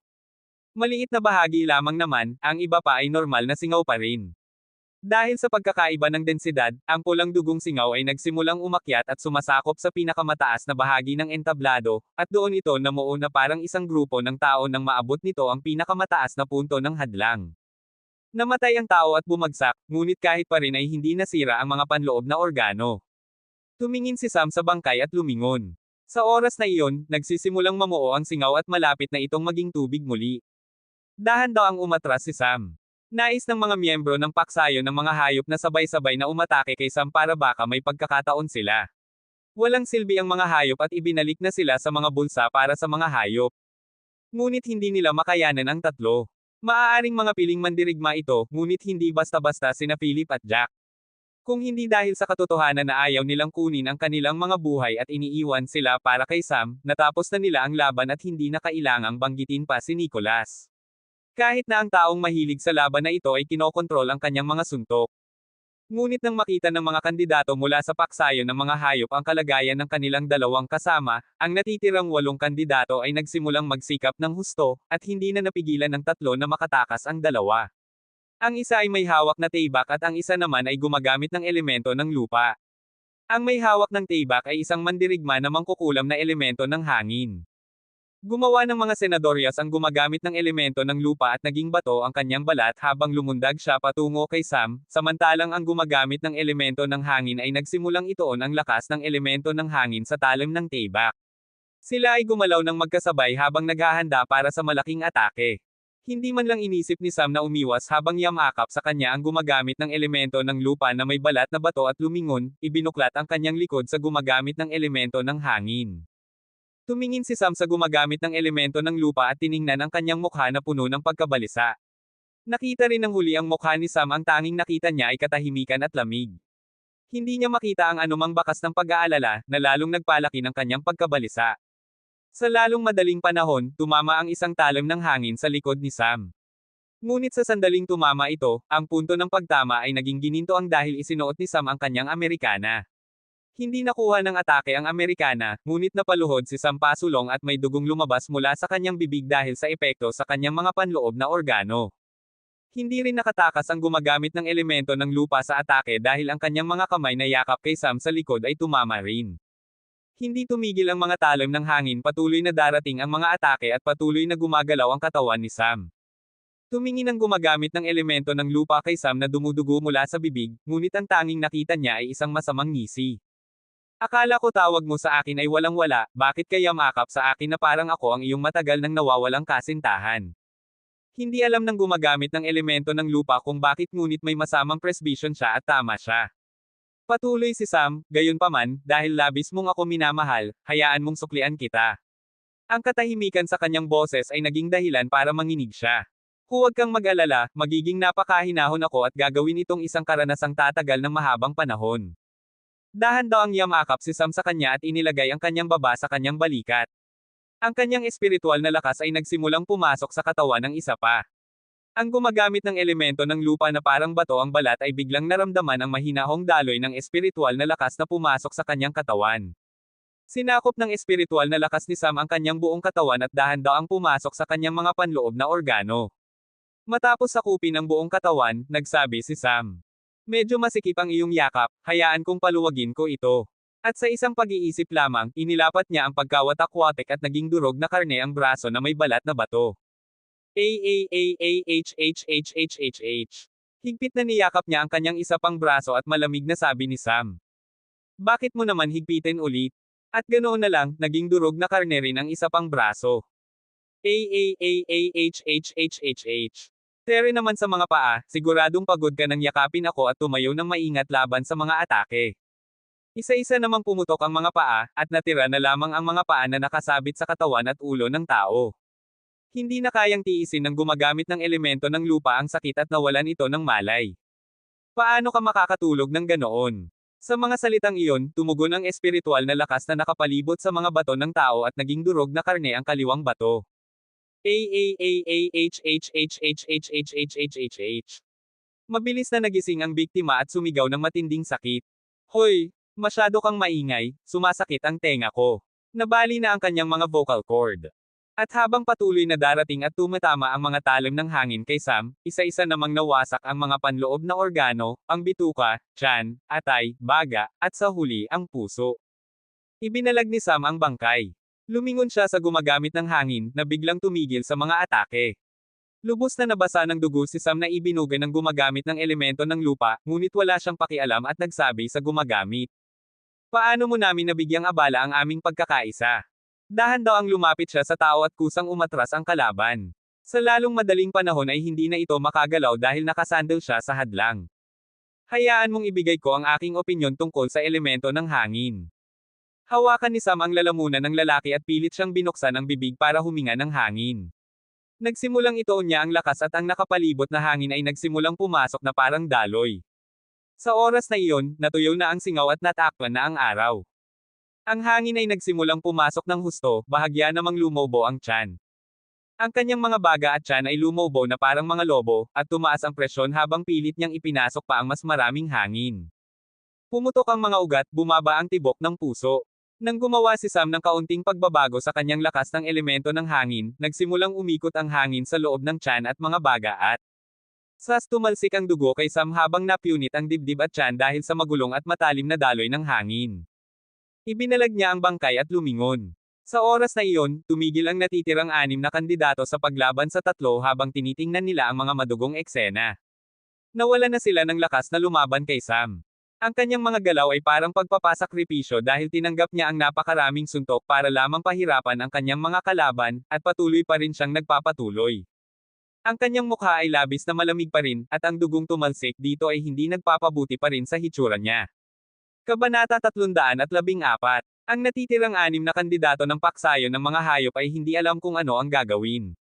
Maliit na bahagi lamang naman, ang iba pa ay normal na singaw pa rin. Dahil sa pagkakaiba ng densidad, ang pulang dugong singaw ay nagsimulang umakyat at sumasakop sa pinakamataas na bahagi ng entablado, at doon ito namuo na parang isang grupo ng tao nang maabot nito ang pinakamataas na punto ng hadlang. Namatay ang tao at bumagsak, ngunit kahit pa rin ay hindi nasira ang mga panloob na organo. Tumingin si Sam sa bangkay at lumingon. Sa oras na iyon, nagsisimulang mamuo ang singaw at malapit na itong maging tubig muli. Dahan daw ang umatras si Sam. Nais ng mga miyembro ng paksayo ng mga hayop na sabay-sabay na umatake kay Sam para baka may pagkakataon sila. Walang silbi ang mga hayop at ibinalik na sila sa mga bulsa para sa mga hayop. Ngunit hindi nila makayanan ang tatlo. Maaaring mga piling mandirigma ito, ngunit hindi basta-basta sina Philip at Jack. Kung hindi dahil sa katotohanan na ayaw nilang kunin ang kanilang mga buhay at iniiwan sila para kay Sam, natapos na nila ang laban at hindi na kailangang banggitin pa si Nicholas. Kahit na ang taong mahilig sa laban na ito ay kinokontrol ang kanyang mga suntok. Ngunit nang makita ng mga kandidato mula sa paksayo ng mga hayop ang kalagayan ng kanilang dalawang kasama, ang natitirang 8 kandidato ay nagsimulang magsikap ng husto, at hindi na napigilan ng tatlo na makatakas ang dalawa. Ang isa ay may hawak na taybak at ang isa naman ay gumagamit ng elemento ng lupa. Ang may hawak ng taybak ay isang mandirigma na mangkukulam na elemento ng hangin. Gumawa ng mga senadoryas ang gumagamit ng elemento ng lupa at naging bato ang kanyang balat habang lumundag siya patungo kay Sam, samantalang ang gumagamit ng elemento ng hangin ay nagsimulang ituon ang lakas ng elemento ng hangin sa talim ng tibak. Sila ay gumalaw ng magkasabay habang naghahanda para sa malaking atake. Hindi man lang inisip ni Sam na umiwas habang yamakap sa kanya ang gumagamit ng elemento ng lupa na may balat na bato at lumingon, ibinuklat ang kanyang likod sa gumagamit ng elemento ng hangin. Tumingin si Sam sa gumagamit ng elemento ng lupa at tiningnan ang kanyang mukha na puno ng pagkabalisa. Nakita rin ng huli ang mukha ni Sam, ang tanging nakita niya ay katahimikan at lamig. Hindi niya makita ang anumang bakas ng pag-aalala, na lalong nagpalaki ng kanyang pagkabalisa. Sa lalong madaling panahon, tumama ang isang talim ng hangin sa likod ni Sam. Ngunit sa sandaling tumama ito, ang punto ng pagtama ay naging gininto dahil isinuot ni Sam ang kanyang Amerikana. Hindi nakuha ng atake ang Amerikana, ngunit napaluhod si Sam pasulong at may dugong lumabas mula sa kanyang bibig dahil sa epekto sa kanyang mga panloob na organo. Hindi rin nakatakas ang gumagamit ng elemento ng lupa sa atake dahil ang kanyang mga kamay na yakap kay Sam sa likod ay tumama rin. Hindi tumigil ang mga talim ng hangin, patuloy na darating ang mga atake at patuloy na gumagalaw ang katawan ni Sam. Tumingin ang gumagamit ng elemento ng lupa kay Sam na dumudugo mula sa bibig, ngunit ang tanging nakita niya ay isang masamang ngisi. Akala ko tawag mo sa akin ay walang-wala, bakit kaya makap sa akin na parang ako ang iyong matagal nang nawawalang kasintahan? Hindi alam ng gumagamit ng elemento ng lupa kung bakit, ngunit may masamang presbyosyon siya at tama siya. Patuloy si Sam, gayunpaman, dahil labis mong ako minamahal, hayaan mong suklian kita. Ang katahimikan sa kanyang boses ay naging dahilan para manginig siya. Huwag kang mag-alala, magiging napakahinahon ako at gagawin itong isang karanasang tatagal ng mahabang panahon. Dahan-dahang yamakap si Sam sa kanya at inilagay ang kanyang baba sa kanyang balikat. Ang kanyang espiritual na lakas ay nagsimulang pumasok sa katawan ng isa pa. Ang gumagamit ng elemento ng lupa na parang bato ang balat ay biglang naramdaman ang mahinahong daloy ng espiritual na lakas na pumasok sa kanyang katawan. Sinakop ng espiritual na lakas ni Sam ang kanyang buong katawan at dahan-dahang pumasok sa kanyang mga panloob na organo. Matapos sakupin ang buong katawan, nagsabi si Sam. Medyo masikip ang iyong yakap, hayaan kong paluwagin ko ito. At sa isang pag-iisip lamang, inilapat niya ang pagkawatak-watek at naging durog na karne ang braso na may balat na bato. Hhhhhhhhh. Higpit na niyakap niya ang kanyang isa pang braso at malamig na sabi ni Sam. Bakit mo naman higpitin ulit? At ganoon na lang, naging durog na karne rin ang isa pang braso. Hhhhhhhh. Tere naman sa mga paa, siguradong pagod ka nang yakapin ako at tumayo ng maingat laban sa mga atake. Isa-isa namang pumutok ang mga paa, at natira na lamang ang mga paa na nakasabit sa katawan at ulo ng tao. Hindi na kayang tiisin ng gumagamit ng elemento ng lupa ang sakit at nawalan ito ng malay. Paano ka makakatulog ng ganoon? Sa mga salitang iyon, tumugon ang espiritual na lakas na nakapalibot sa mga bato ng tao at naging durog na karne ang kaliwang bato. Mabilis na nagising ang biktima at sumigaw ng matinding sakit. Hoy! Masyado kang maingay, sumasakit ang tenga ko. Nabali na ang kanyang mga vocal cord. At habang patuloy na darating at tumatama ang mga talim ng hangin kay Sam, isa-isa namang nawasak ang mga panloob na organo, ang bituka, tiyan, atay, baga, at sa huli, ang puso. Ibinalag ni Sam ang bangkay. Lumingon siya sa gumagamit ng hangin, na biglang tumigil sa mga atake. Lubos na nabasa ng dugo si Sam na ibinuga ng gumagamit ng elemento ng lupa, ngunit wala siyang pakialam at nagsabi sa gumagamit. Paano mo namin nabigyang abala ang aming pagkakaisa? Dahan-dahang lumapit siya sa tao at kusang umatras ang kalaban. Sa lalong madaling panahon ay hindi na ito makagalaw dahil nakasandal siya sa hadlang. Hayaan mong ibigay ko ang aking opinyon tungkol sa elemento ng hangin. Hawakan ni Sam ang lalamunan ng lalaki at pilit siyang binuksan ang bibig para huminga ng hangin. Nagsimulang itoon niya ang lakas at ang nakapalibot na hangin ay nagsimulang pumasok na parang daloy. Sa oras na iyon, natuyo na ang singaw at natakpan na ang araw. Ang hangin ay nagsimulang pumasok ng husto, bahagya namang lumobo ang tiyan. Ang kanyang mga baga at tiyan ay lumobo na parang mga lobo, at tumaas ang presyon habang pilit niyang ipinasok pa ang mas maraming hangin. Pumutok ang mga ugat, bumaba ang tibok ng puso. Nang gumawa si Sam ng kaunting pagbabago sa kanyang lakas ng elemento ng hangin, nagsimulang umikot ang hangin sa loob ng tiyan at mga baga at sas tumalsik ang dugo kay Sam habang napiunit ang dibdib at tiyan dahil sa magulong at matalim na daloy ng hangin. Ibinalag niya ang bangkay at lumingon. Sa oras na iyon, tumigil ang natitirang 6 na kandidato sa paglaban sa tatlo habang tinitingnan nila ang mga madugong eksena. Nawala na sila ng lakas na lumaban kay Sam. Ang kanyang mga galaw ay parang pagpapasakripisyo dahil tinanggap niya ang napakaraming suntok para lamang pahirapan ang kanyang mga kalaban, at patuloy pa rin siyang nagpapatuloy. Ang kanyang mukha ay labis na malamig pa rin, at ang dugong tumalsik dito ay hindi nagpapabuti pa rin sa hitsura niya. Kabanata 314. Ang natitirang 6 na kandidato ng paksayon ng mga hayop ay hindi alam kung ano ang gagawin.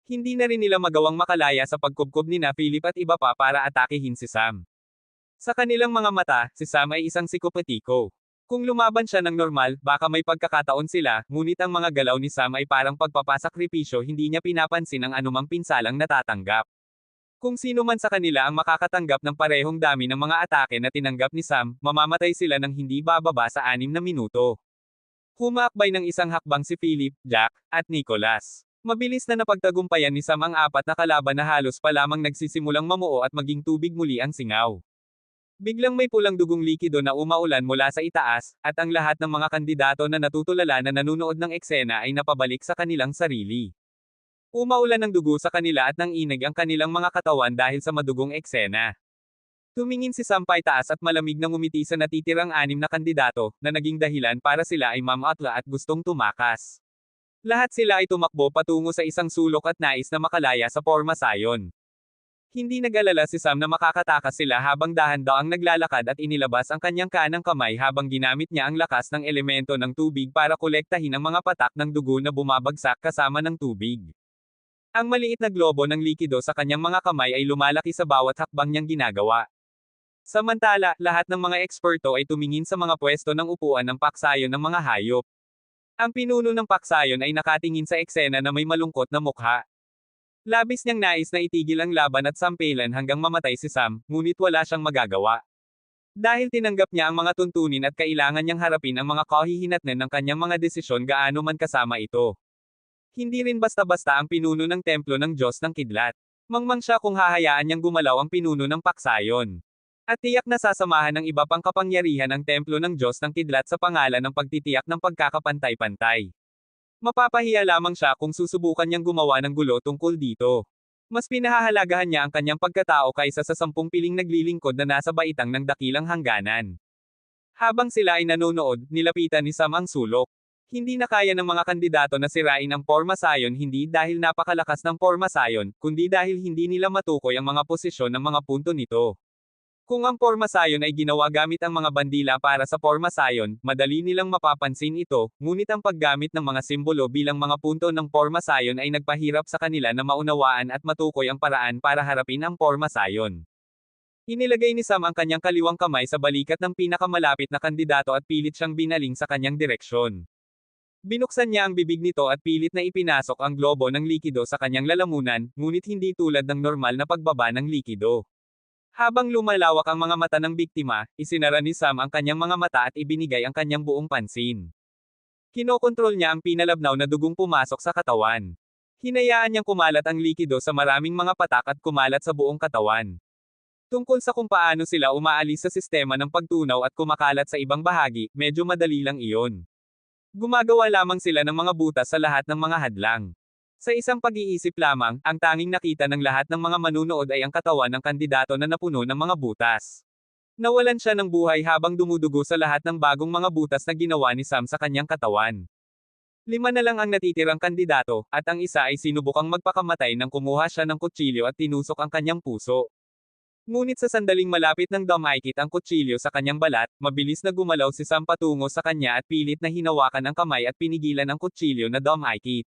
Hindi na rin nila magawang makalaya sa pagkubkob ni na Philip at iba pa para atakehin si Sam. Sa kanilang mga mata, si Sam ay isang psikopatiko. Kung lumaban siya ng normal, baka may pagkakataon sila, ngunit ang mga galaw ni Sam ay parang pagpapasakripisyo, hindi niya pinapansin ang anumang pinsalang natatanggap. Kung sino man sa kanila ang makakatanggap ng parehong dami ng mga atake na tinanggap ni Sam, mamamatay sila ng hindi bababa sa 6 na minuto. Humakbay ng isang hakbang si Philip, Jack, at Nicholas. Mabilis na napagtagumpayan ni Sam ang 4 na kalaban na halos pa lamang nagsisimulang mamuo at maging tubig muli ang singaw. Biglang may pulang dugong likido na umaulan mula sa itaas, at ang lahat ng mga kandidato na natutulala na nanunood ng eksena ay napabalik sa kanilang sarili. Umaulan ng dugo sa kanila at nang inig ang kanilang mga katawan dahil sa madugong eksena. Tumingin si Sam paitaas at malamig na ngumiti sa natitirang 6 na kandidato, na naging dahilan para sila ay mamatla at gustong tumakas. Lahat sila ay tumakbo patungo sa isang sulok at nais na makalaya sa pormasayon. Hindi nag-alala si Sam na makakatakas sila habang dahan-daang naglalakad at inilabas ang kanyang kanang kamay habang ginamit niya ang lakas ng elemento ng tubig para kolektahin ang mga patak ng dugo na bumabagsak kasama ng tubig. Ang maliit na globo ng likido sa kanyang mga kamay ay lumalaki sa bawat hakbang niyang ginagawa. Samantala, lahat ng mga eksperto ay tumingin sa mga pwesto ng upuan ng paksayon ng mga hayop. Ang pinuno ng paksayon ay nakatingin sa eksena na may malungkot na mukha. Labis niyang nais na itigil ang laban at sampelan hanggang mamatay si Sam, ngunit wala siyang magagawa. Dahil tinanggap niya ang mga tuntunin at kailangan niyang harapin ang mga kahihinatnan ng kanyang mga desisyon gaano man kasama ito. Hindi rin basta-basta ang pinuno ng templo ng Diyos ng Kidlat. Mangmang siya kung hahayaan niyang gumalaw ang pinuno ng paksayon. At tiyak na sasamahan ng iba pang kapangyarihan ang templo ng Diyos ng Kidlat sa pangalan ng pagtitiyak ng pagkakapantay-pantay. Mapapahiya lamang siya kung susubukan niyang gumawa ng gulo tungkol dito. Mas pinahahalagahan niya ang kanyang pagkatao kaysa sa 10 piling naglilingkod na nasa baitang ng dakilang hangganan. Habang sila ay nanonood, nilapitan ni Sam ang sulok. Hindi na kaya ng mga kandidato na sirain ang pormasayon hindi dahil napakalakas ng pormasayon, kundi dahil hindi nila matukoy ang mga posisyon ng mga punto nito. Kung ang pormasayon ay ginawa gamit ang mga bandila para sa pormasayon, madali nilang mapapansin ito, ngunit ang paggamit ng mga simbolo bilang mga punto ng pormasayon ay nagpahirap sa kanila na maunawaan at matukoy ang paraan para harapin ang pormasayon. Inilagay ni Sam ang kanyang kaliwang kamay sa balikat ng pinakamalapit na kandidato at pilit siyang binaling sa kanyang direksyon. Binuksan niya ang bibig nito at pilit na ipinasok ang globo ng likido sa kanyang lalamunan, ngunit hindi tulad ng normal na pagbaba ng likido. Habang lumalawak ang mga mata ng biktima, isinara ni Sam ang kanyang mga mata at ibinigay ang kanyang buong pansin. Kinokontrol niya ang pinalabnaw na dugong pumasok sa katawan. Hinayaan niyang kumalat ang likido sa maraming mga patak at kumalat sa buong katawan. Tungkol sa kung paano sila umaalis sa sistema ng pagtunaw at kumakalat sa ibang bahagi, medyo madali lang iyon. Gumagawa lamang sila ng mga butas sa lahat ng mga hadlang. Sa isang pag-iisip lamang, ang tanging nakita ng lahat ng mga manunood ay ang katawan ng kandidato na napuno ng mga butas. Nawalan siya ng buhay habang dumudugo sa lahat ng bagong mga butas na ginawa ni Sam sa kanyang katawan. 5 na lang ang natitirang kandidato, at ang isa ay sinubukang magpakamatay nang kumuha siya ng kutsilyo at tinusok ang kanyang puso. Ngunit sa sandaling malapit ng dumaikit ang kutsilyo sa kanyang balat, mabilis na gumalaw si Sam patungo sa kanya at pilit na hinawakan ang kamay at pinigilan ang kutsilyo na dumaikit.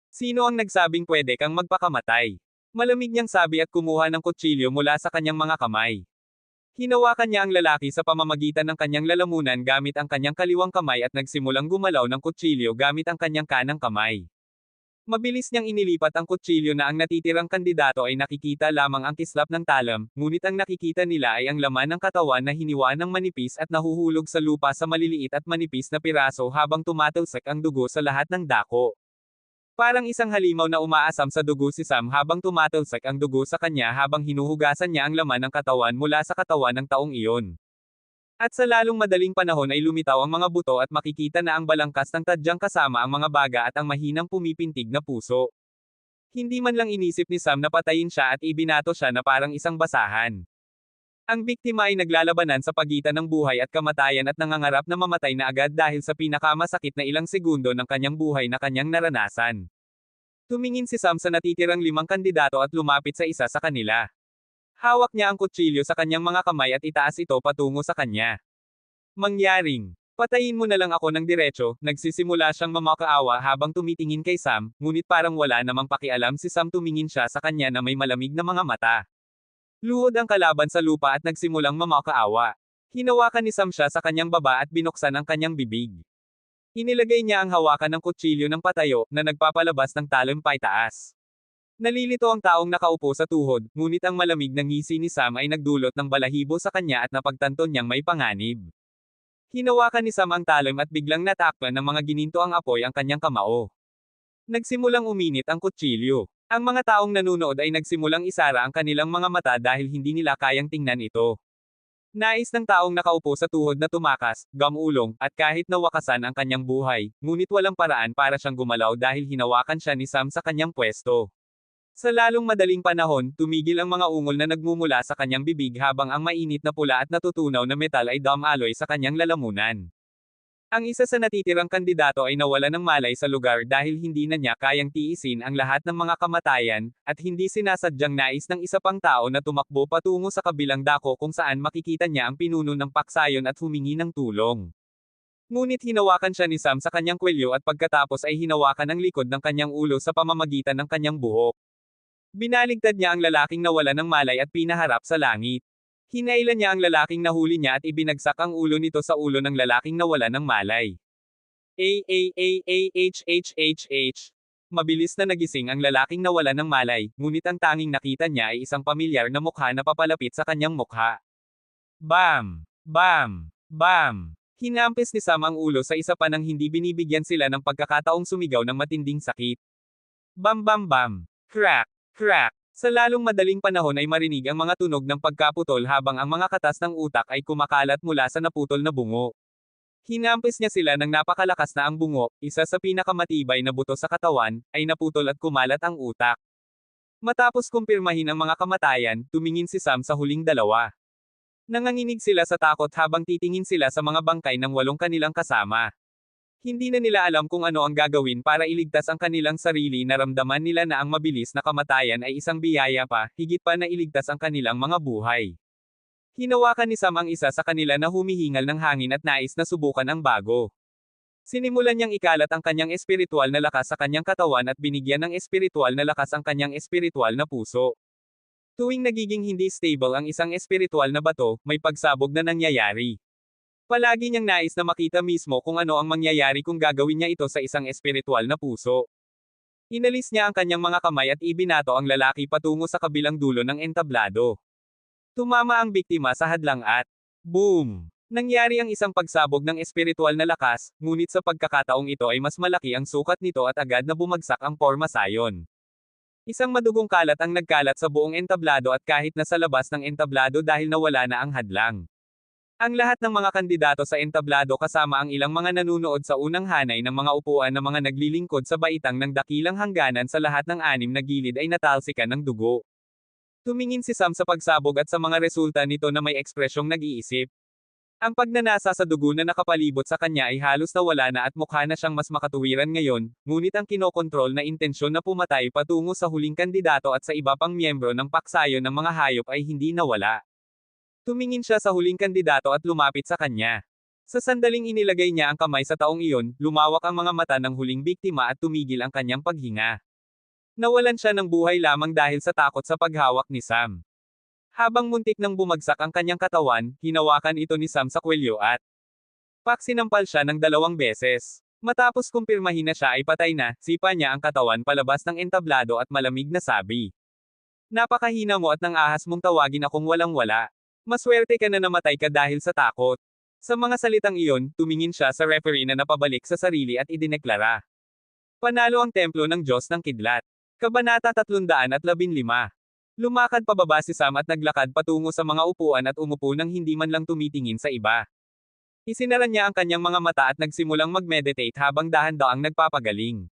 Sino ang nagsabing pwede kang magpakamatay? Malamig niyang sabi at kumuha ng kutsilyo mula sa kanyang mga kamay. Hinawakan niya ang lalaki sa pamamagitan ng kanyang lalamunan gamit ang kanyang kaliwang kamay at nagsimulang gumalaw ng kutsilyo gamit ang kanyang kanang kamay. Mabilis niyang inilipat ang kutsilyo na ang natitirang kandidato ay nakikita lamang ang kislap ng talam, ngunit ang nakikita nila ay ang laman ng katawan na hiniwa ng manipis at nahuhulog sa lupa sa maliliit at manipis na piraso habang tumatalsik ang dugo sa lahat ng dako. Parang isang halimaw na umaasam sa dugo si Sam habang tumatalsik ang dugo sa kanya habang hinuhugasan niya ang laman ng katawan mula sa katawan ng taong iyon. At sa lalong madaling panahon ay lumitaw ang mga buto at makikita na ang balangkas ng tadyang kasama ang mga baga at ang mahinang pumipintig na puso. Hindi man lang inisip ni Sam na patayin siya at ibinato siya na parang isang basahan. Ang biktima ay naglalabanan sa pagitan ng buhay at kamatayan at nangangarap na mamatay na agad dahil sa pinakamasakit na ilang segundo ng kanyang buhay na kanyang naranasan. Tumingin si Sam sa natitirang 5 kandidato at lumapit sa isa sa kanila. Hawak niya ang kutsilyo sa kanyang mga kamay at itaas ito patungo sa kanya. Mangyaring, patayin mo na lang ako ng diretso, nagsisimula siyang mamakaawa habang tumitingin kay Sam, ngunit parang wala namang pakialam si Sam tumingin siya sa kanya na may malamig na mga mata. Luhod ang kalaban sa lupa at nagsimulang mamakaawa. Hinawakan ni Sam siya sa kanyang baba at binuksan ang kanyang bibig. Inilagay niya ang hawakan ng kutsilyo ng patayo, na nagpapalabas ng talumpay taas. Nalilito ang taong nakaupo sa tuhod, ngunit ang malamig na ngisi ni Sam ay nagdulot ng balahibo sa kanya at napagtanto niyang may panganib. Hinawakan ni Sam ang talon at biglang natakpan ng mga gininto ang apoy ang kanyang kamao. Nagsimulang uminit ang kutsilyo. Ang mga taong nanunood ay nagsimulang isara ang kanilang mga mata dahil hindi nila kayang tingnan ito. Nais ng taong nakaupo sa tuhod na tumakas, gamulong, at kahit nawakasan ang kanyang buhay, ngunit walang paraan para siyang gumalaw dahil hinawakan siya ni Sam sa kanyang pwesto. Sa lalong madaling panahon, tumigil ang mga ungol na nagmumula sa kanyang bibig habang ang mainit na pula at natutunaw na metal ay dumaloy sa kanyang lalamunan. Ang isa sa natitirang kandidato ay nawala ng malay sa lugar dahil hindi na niya kayang tiisin ang lahat ng mga kamatayan, at hindi sinasadyang nais ng isa pang tao na tumakbo patungo sa kabilang dako kung saan makikita niya ang pinuno ng paksayon at humingi ng tulong. Ngunit hinawakan siya ni Sam sa kanyang kwelyo at pagkatapos ay hinawakan ang likod ng kanyang ulo sa pamamagitan ng kanyang buhok. Binaligtad niya ang lalaking nawala ng malay at pinaharap sa langit. Hinailan niya ang lalaking nahuli niya at ibinagsak ang ulo nito sa ulo ng lalaking nawala ng malay. H. Mabilis na nagising ang lalaking nawala ng malay, ngunit ang tanging nakita niya ay isang pamilyar na mukha na papalapit sa kanyang mukha. Bam! Bam! Bam! Hinampis ni Sam ang ulo sa isa pa nang hindi binibigyan sila ng pagkakataong sumigaw ng matinding sakit. Bam bam bam! Crack! Crack! Sa lalong madaling panahon ay marinig ang mga tunog ng pagkaputol habang ang mga katas ng utak ay kumakalat mula sa naputol na bungo. Hinampis niya sila ng napakalakas na ang bungo, isa sa pinakamatibay na buto sa katawan, ay naputol at kumalat ang utak. Matapos kumpirmahin ang mga kamatayan, tumingin si Sam sa huling dalawa. Nanganginig sila sa takot habang titingin sila sa mga bangkay ng 8 kanilang kasama. Hindi na nila alam kung ano ang gagawin para iligtas ang kanilang sarili. Naramdaman nila na ang mabilis na kamatayan ay isang biyaya pa, higit pa na iligtas ang kanilang mga buhay. Hinawakan ni Sam ang isa sa kanila na humihingal ng hangin at nais na subukan ang bago. Sinimulan niyang ikalat ang kanyang espiritual na lakas sa kanyang katawan at binigyan ng espiritual na lakas ang kanyang espiritual na puso. Tuwing nagiging hindi stable ang isang espiritual na bato, may pagsabog na nangyayari. Palagi niyang nais na makita mismo kung ano ang mangyayari kung gagawin niya ito sa isang espiritual na puso. Inalis niya ang kanyang mga kamay at ibinato ang lalaki patungo sa kabilang dulo ng entablado. Tumama ang biktima sa hadlang at boom! Nangyari ang isang pagsabog ng espiritual na lakas, ngunit sa pagkakataong ito ay mas malaki ang sukat nito at agad na bumagsak ang porma sayon. Isang madugong kalat ang nagkalat sa buong entablado at kahit nasa labas ng entablado dahil nawala na ang hadlang. Ang lahat ng mga kandidato sa entablado kasama ang ilang mga nanunood sa unang hanay ng mga upuan na mga naglilingkod sa baitang ng dakilang hangganan sa lahat ng 6 na gilid ay natalsikan ng dugo. Tumingin si Sam sa pagsabog at sa mga resulta nito na may ekspresyong nag-iisip. Ang pagnanasa sa dugo na nakapalibot sa kanya ay halos nawala na at mukha na siyang mas makatuwiran ngayon, ngunit ang kinokontrol na intensyon na pumatay patungo sa huling kandidato at sa iba pang miyembro ng paksayon ng mga hayop ay hindi nawala. Tumingin siya sa huling kandidato at lumapit sa kanya. Sa sandaling inilagay niya ang kamay sa taong iyon, lumawak ang mga mata ng huling biktima at tumigil ang kanyang paghinga. Nawalan siya ng buhay lamang dahil sa takot sa paghawak ni Sam. Habang muntik nang bumagsak ang kanyang katawan, hinawakan ito ni Sam sa kwelyo at sinampal siya ng 2 beses. Matapos kumpirmahin na siya ay patay na, sipa niya ang katawan palabas ng entablado at malamig na sabi. Napakahina mo at nang ahas mong tawagin akong walang-wala. Maswerte ka na namatay ka dahil sa takot. Sa mga salitang iyon, tumingin siya sa referee na napabalik sa sarili at idineklara. Panalo ang templo ng Diyos ng Kidlat. Kabanata 315. Lumakad pababa si Sam at naglakad patungo sa mga upuan at umupo nang hindi man lang tumitingin sa iba. Isinara niya ang kanyang mga mata at nagsimulang mag-meditate habang dahan-daang nagpapagaling.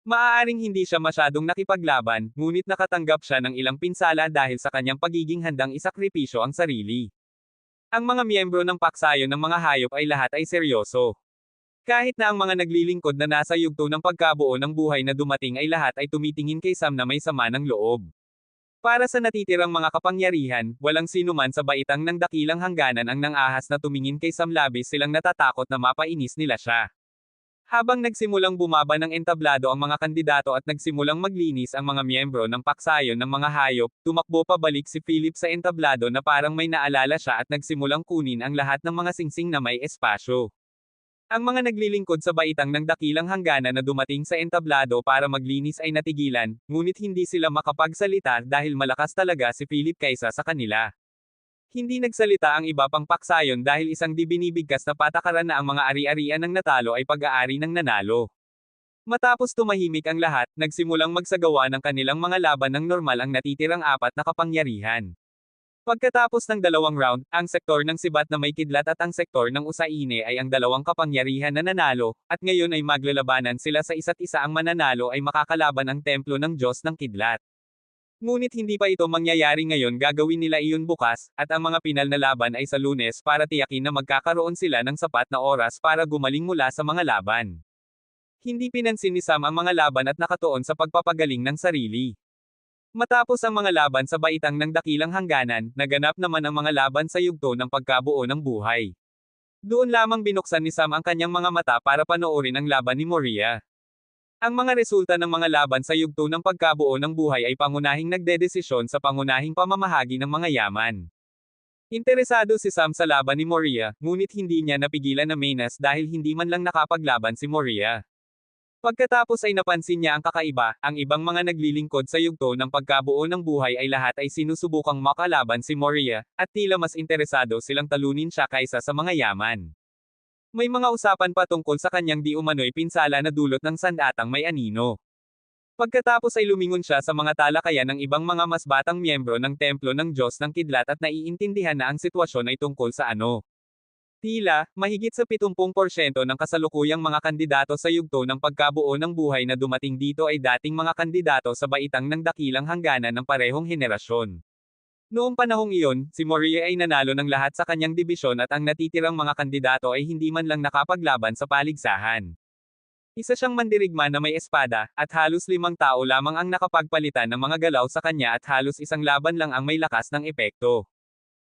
Maaaring hindi siya masyadong nakipaglaban, ngunit nakatanggap siya ng ilang pinsala dahil sa kanyang pagiging handang isakripisyo ang sarili. Ang mga miyembro ng paksayon ng mga hayop ay lahat ay seryoso. Kahit na ang mga naglilingkod na nasa yugto ng pagkabuo ng buhay na dumating ay lahat ay tumitingin kay Sam na may sama ng loob. Para sa natitirang mga kapangyarihan, walang sinuman sa baitang ng dakilang hangganan ang nang-ahas na tumingin kay Sam, labis silang natatakot na mapainis nila siya. Habang nagsimulang bumaba ng entablado ang mga kandidato at nagsimulang maglinis ang mga miyembro ng paksayon ng mga hayop, tumakbo pabalik si Philip sa entablado na parang may naalala siya at nagsimulang kunin ang lahat ng mga singsing na may espasyo. Ang mga naglilingkod sa baitang ng dakilang hangganan na dumating sa entablado para maglinis ay natigilan, ngunit hindi sila makapagsalita dahil malakas talaga si Philip kaysa sa kanila. Hindi nagsalita ang iba pang paksayon dahil isang di binibigkas na patakaran na ang mga ari-arian ng natalo ay pag-aari ng nanalo. Matapos tumahimik ang lahat, nagsimulang magsagawa ng kanilang mga laban ng normal ang natitirang apat na kapangyarihan. Pagkatapos ng dalawang round, ang sektor ng Sibat na may kidlat at ang sektor ng Usaine ay ang dalawang kapangyarihan na nanalo, at ngayon ay maglalabanan sila sa isa't isa. Ang mananalo ay makakalaban ang templo ng Diyos ng Kidlat. Ngunit hindi pa ito mangyayari ngayon, gagawin nila iyon bukas, at ang mga pinal na laban ay sa Lunes para tiyakin na magkakaroon sila ng sapat na oras para gumaling mula sa mga laban. Hindi pinansin ni Sam ang mga laban at nakatuon sa pagpapagaling ng sarili. Matapos ang mga laban sa baitang ng dakilang hangganan, naganap naman ang mga laban sa yugto ng pagkabuo ng buhay. Doon lamang binuksan ni Sam ang kanyang mga mata para panoorin ang laban ni Moria. Ang mga resulta ng mga laban sa yugto ng pagkabuo ng buhay ay pangunahing nagdedesisyon sa pangunahing pamamahagi ng mga yaman. Interesado si Sam sa laban ni Moria, ngunit hindi niya napigilan na mainas dahil hindi man lang nakapaglaban si Moria. Pagkatapos ay napansin niya ang kakaiba, ang ibang mga naglilingkod sa yugto ng pagkabuo ng buhay ay lahat ay sinusubukang makalaban si Moria, at tila mas interesado silang talunin siya kaysa sa mga yaman. May mga usapan pa tungkol sa kanyang di umano'y pinsala na dulot ng sandatang may anino. Pagkatapos ay lumingon siya sa mga talakayan ng ibang mga mas batang miyembro ng templo ng Diyos ng Kidlat at naiintindihan na ang sitwasyon ay tungkol sa ano. Tila, mahigit sa 70% ng kasalukuyang mga kandidato sa yugto ng pagkabuo ng buhay na dumating dito ay dating mga kandidato sa baitang ng dakilang hangganan ng parehong henerasyon. Noong panahong iyon, si Moria ay nanalo ng lahat sa kanyang dibisyon at ang natitirang mga kandidato ay hindi man lang nakapaglaban sa paligsahan. Isa siyang mandirigma na may espada, at halos 5 tao lamang ang nakapagpalitan ng mga galaw sa kanya at halos isang laban lang ang may lakas ng epekto.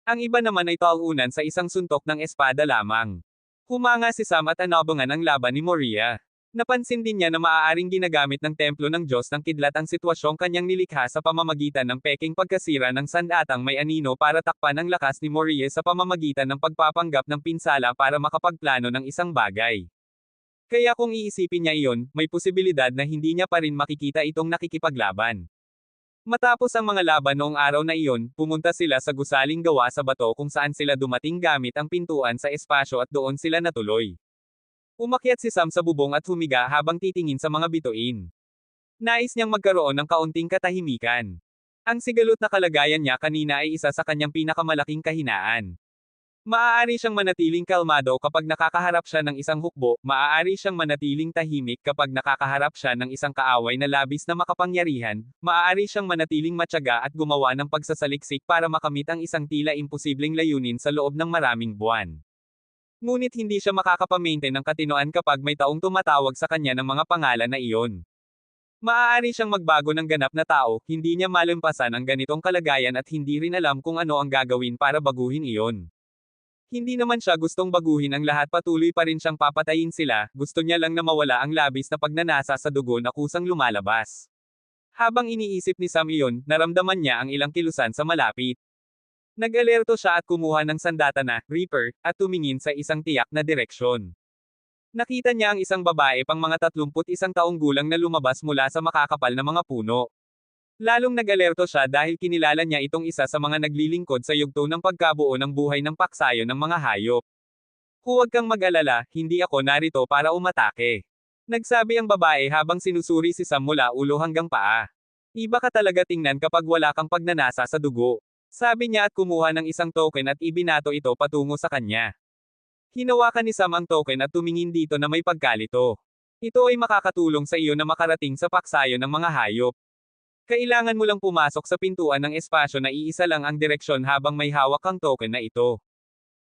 Ang iba naman ay talunan sa isang suntok ng espada lamang. Humanga si Sam at anabangan ang laban ni Moria. Napansin din niya na maaaring ginagamit ng templo ng Diyos ng Kidlat ang sitwasyong kanyang nilikha sa pamamagitan ng peking pagkasira ng sandatang may anino para takpan ang lakas ni Moria sa pamamagitan ng pagpapanggap ng pinsala para makapagplano ng isang bagay. Kaya kung iisipin niya iyon, may posibilidad na hindi niya pa rin makikita itong nakikipaglaban. Matapos ang mga laban noong araw na iyon, pumunta sila sa gusaling gawa sa bato kung saan sila dumating gamit ang pintuan sa espasyo at doon sila natuloy. Umakyat si Sam sa bubong at humiga habang titingin sa mga bituin. Nais niyang magkaroon ng kaunting katahimikan. Ang sigalot na kalagayan niya kanina ay isa sa kanyang pinakamalaking kahinaan. Maaari siyang manatiling kalmado kapag nakakaharap siya ng isang hukbo, maaari siyang manatiling tahimik kapag nakakaharap siya ng isang kaaway na labis na makapangyarihan, maaari siyang manatiling matyaga at gumawa ng pagsasaliksik para makamit ang isang tila imposibleng layunin sa loob ng maraming buwan. Ngunit hindi siya makakapamaintain ng katinoan kapag may taong tumatawag sa kanya ng mga pangalan na iyon. Maaari siyang magbago ng ganap na tao, hindi niya malampasan ang ganitong kalagayan at hindi rin alam kung ano ang gagawin para baguhin iyon. Hindi naman siya gustong baguhin ang lahat, patuloy pa rin siyang papatayin sila, gusto niya lang na mawala ang labis na pagnanasa sa dugo na kusang lumalabas. Habang iniisip ni Sam iyon, naramdaman niya ang ilang kilusan sa malapit. Nag-alerto siya at kumuha ng sandata na Reaper, at tumingin sa isang tiyak na direksyon. Nakita niya ang isang babae pang mga 31 taong gulang na lumabas mula sa makakapal na mga puno. Lalong nag-alerto siya dahil kinilala niya itong isa sa mga naglilingkod sa yugto ng pagkabuo ng buhay ng paksayo ng mga hayop. Huwag kang mag-alala, hindi ako narito para umatake. Nagsabi ang babae habang sinusuri si Sam mula ulo hanggang paa. Iba ka talaga tingnan kapag wala kang pagnanasa sa dugo. Sabi niya at kumuha ng isang token at ibinato ito patungo sa kanya. Hinawakan ni Sam ang token at tumingin dito na may pagkalito. Ito ay makakatulong sa iyo na makarating sa paksayo ng mga hayop. Kailangan mo lang pumasok sa pintuan ng espasyo na iisa lang ang direksyon habang may hawak kang token na ito.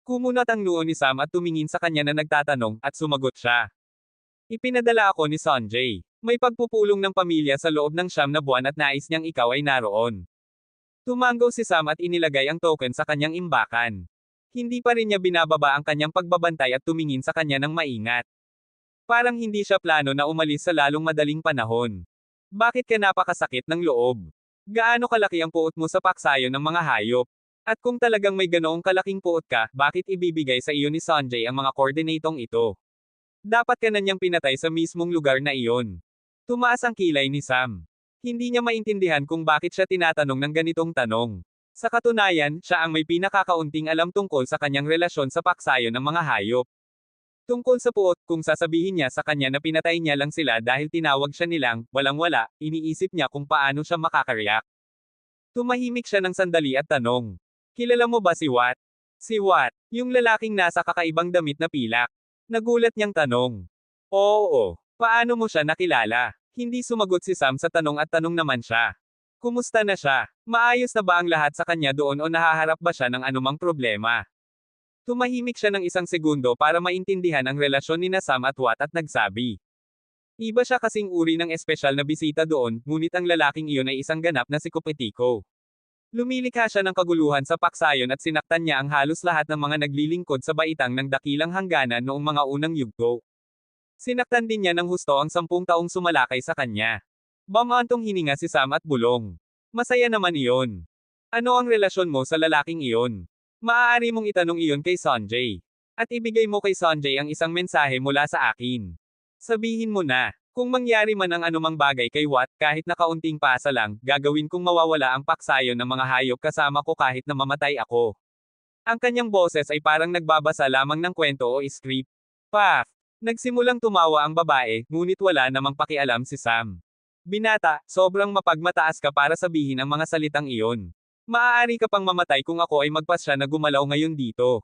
Kumunat ang noo ni Sam at tumingin sa kanya na nagtatanong, at sumagot siya. Ipinadala ako ni Sanjay. May pagpupulong ng pamilya sa loob ng 9 na buwan at nais niyang ikaw ay naroon. Tumango si Sam at inilagay ang token sa kanyang imbakan. Hindi pa rin niya binababa ang kanyang pagbabantay at tumingin sa kanya ng maingat. Parang hindi siya plano na umalis sa lalong madaling panahon. Bakit ka napakasakit ng loob? Gaano kalaki ang puot mo sa paksayo ng mga hayop? At kung talagang may ganoong kalaking puot ka, bakit ibibigay sa iyo ni Sanjay ang mga koordinatong ito? Dapat ka na niyang pinatay sa mismong lugar na iyon. Tumaas ang kilay ni Sam. Hindi niya maintindihan kung bakit siya tinatanong ng ganitong tanong. Sa katunayan, siya ang may pinakakaunting alam tungkol sa kanyang relasyon sa paksayo ng mga hayop. Tungkol sa puot, kung sasabihin niya sa kanya na pinatay niya lang sila dahil tinawag siya nilang, walang-wala, iniisip niya kung paano siya makakareact. Tumahimik siya ng sandali at tanong. Kilala mo ba si Watt? Si Watt, yung lalaking nasa kakaibang damit na pilak. Nagulat niyang tanong. Oo. Paano mo siya nakilala? Hindi sumagot si Sam sa tanong at tanong naman siya. Kumusta na siya? Maayos na ba ang lahat sa kanya doon o nahaharap ba siya ng anumang problema? Tumahimik siya ng isang segundo para maintindihan ang relasyon ni Sam at Watt at nagsabi. Iba siya kasing uri ng espesyal na bisita doon, ngunit ang lalaking iyon ay isang ganap na psikopatiko. Lumilikha siya ng kaguluhan sa paksayon at sinaktan niya ang halos lahat ng mga naglilingkod sa baitang ng dakilang hangganan noong mga unang yugto. Sinaktan din niya ng husto ang 10 taong sumalakay sa kanya. Bamantong hininga si Sam at bulong. Masaya naman iyon. Ano ang relasyon mo sa lalaking iyon? Maaari mong itanong iyon kay Sanjay. At ibigay mo kay Sanjay ang isang mensahe mula sa akin. Sabihin mo na, kung mangyari man ang anumang bagay kay Watt, kahit na kaunting pasa lang, gagawin kong mawawala ang paksayo ng mga hayop kasama ko kahit na mamatay ako. Ang kanyang boses ay parang nagbabasa lamang ng kwento o script. Paf! Nagsimulang tumawa ang babae, ngunit wala namang pakialam si Sam. Binata, sobrang mapagmataas ka para sabihin ang mga salitang iyon. Maaari ka pang mamatay kung ako ay magpasya na gumalaw ngayon dito.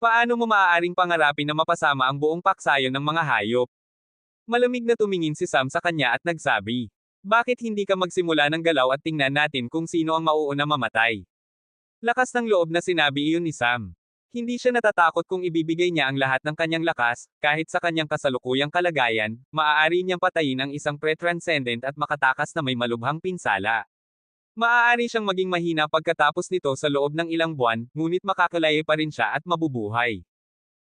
Paano mo maaaring pangarapin na mapasama ang buong paksayo ng mga hayop? Malamig na tumingin si Sam sa kanya at nagsabi. Bakit hindi ka magsimula ng galaw at tingnan natin kung sino ang mauuna mamatay? Lakas ng loob na sinabi iyon ni Sam. Hindi siya natatakot kung ibibigay niya ang lahat ng kanyang lakas, kahit sa kanyang kasalukuyang kalagayan, maaari niyang patayin ang isang pre-transcendent at makatakas na may malubhang pinsala. Maaari siyang maging mahina pagkatapos nito sa loob ng ilang buwan, ngunit makakalaya pa rin siya at mabubuhay.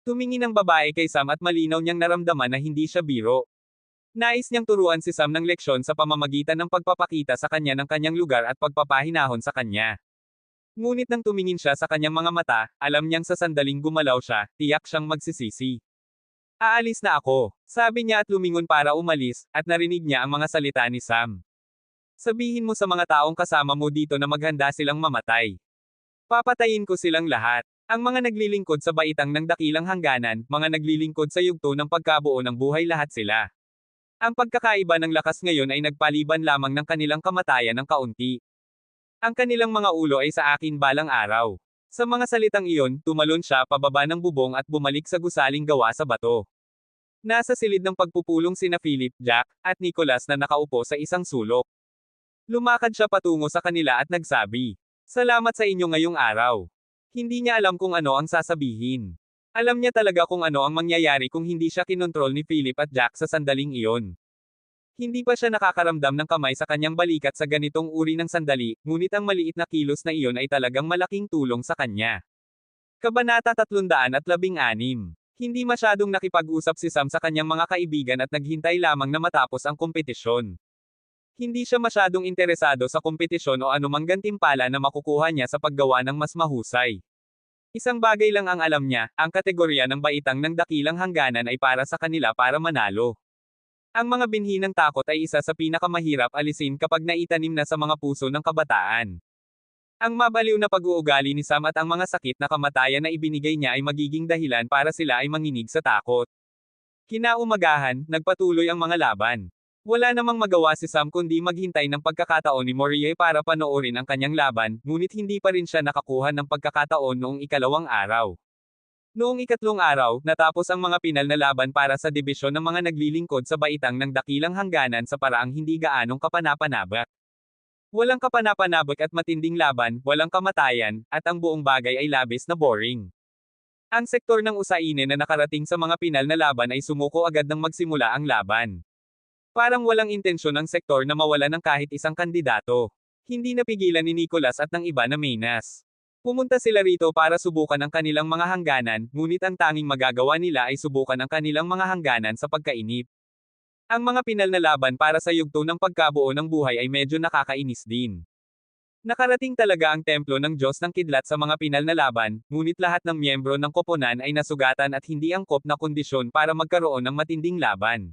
Tumingin ang babae kay Sam at malinaw niyang naramdaman na hindi siya biro. Nais niyang turuan si Sam ng leksyon sa pamamagitan ng pagpapakita sa kanya ng kanyang lugar at pagpapahinahon sa kanya. Ngunit nang tumingin siya sa kanyang mga mata, alam niyang sa sandaling gumalaw siya, tiyak siyang magsisisi. Aalis na ako, sabi niya at lumingon para umalis, at narinig niya ang mga salita ni Sam. Sabihin mo sa mga taong kasama mo dito na maghanda silang mamatay. Papatayin ko silang lahat. Ang mga naglilingkod sa baitang ng dakilang hangganan, mga naglilingkod sa yugto ng pagkabuo ng buhay lahat sila. Ang pagkakaiba ng lakas ngayon ay nagpaliban lamang ng kanilang kamatayan ng kaunti. Ang kanilang mga ulo ay sa akin balang araw. Sa mga salitang iyon, tumalon siya pababa ng bubong at bumalik sa gusaling gawa sa bato. Nasa silid ng pagpupulong sina Philip, Jack, at Nicholas na nakaupo sa isang sulok. Lumakad siya patungo sa kanila at nagsabi, "Salamat sa inyo ngayong araw." Hindi niya alam kung ano ang sasabihin. Alam niya talaga kung ano ang mangyayari kung hindi siya kinontrol ni Philip at Jack sa sandaling iyon. Hindi pa siya nakakaramdam ng kamay sa kanyang balikat sa ganitong uri ng sandali, ngunit ang maliit na kilos na iyon ay talagang malaking tulong sa kanya. Kabanata 316. Hindi masyadong nakipag-usap si Sam sa kanyang mga kaibigan at naghintay lamang na matapos ang kompetisyon. Hindi siya masyadong interesado sa kompetisyon o anumang gantimpala na makukuha niya sa paggawa ng mas mahusay. Isang bagay lang ang alam niya, ang kategorya ng baitang ng dakilang hangganan ay para sa kanila para manalo. Ang mga binhi ng takot ay isa sa pinakamahirap alisin kapag naitanim na sa mga puso ng kabataan. Ang mabaliw na pag-uugali ni Sam at ang mga sakit na kamatayan na ibinigay niya ay magiging dahilan para sila ay manginig sa takot. Kinaumagahan, nagpatuloy ang mga laban. Wala namang magawa si Sam kundi maghintay ng pagkakataon ni Morier para panoorin ang kanyang laban, ngunit hindi pa rin siya nakakuha ng pagkakataon noong ikalawang araw. Noong ikatlong araw, natapos ang mga pinal na laban para sa dibisyon ng mga naglilingkod sa baitang ng dakilang hangganan sa paraang hindi gaanong kapanapanabak. Walang kapanapanabak at matinding laban, walang kamatayan, at ang buong bagay ay labis na boring. Ang sektor ng Usaine na nakarating sa mga pinal na laban ay sumuko agad nang magsimula ang laban. Parang walang intensyon ang sektor na mawala ng kahit isang kandidato. Hindi napigilan ni Nicolas at ng iba na Minas. Pumunta sila rito para subukan ang kanilang mga hangganan, ngunit ang tanging magagawa nila ay subukan ang kanilang mga hangganan sa pagkainip. Ang mga pinal na laban para sa yugto ng pagkabuo ng buhay ay medyo nakakainis din. Nakarating talaga ang templo ng Diyos ng Kidlat sa mga pinal na laban, ngunit lahat ng miyembro ng koponan ay nasugatan at hindi angkop na kondisyon para magkaroon ng matinding laban.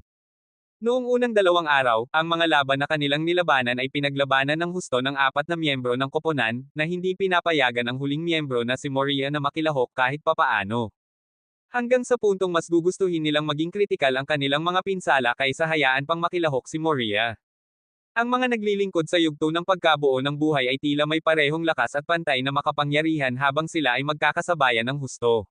Noong unang 2 araw, ang mga laban na kanilang nilabanan ay pinaglabanan ng husto ng 4 na miyembro ng koponan, na hindi pinapayagan ang huling miyembro na si Moria na makilahok kahit papaano. Hanggang sa puntong mas gugustuhin nilang maging kritikal ang kanilang mga pinsala kaysa hayaan pang makilahok si Moria. Ang mga naglilingkod sa yugto ng pagkabuo ng buhay ay tila may parehong lakas at pantay na makapangyarihan habang sila ay magkakasabayan ng husto.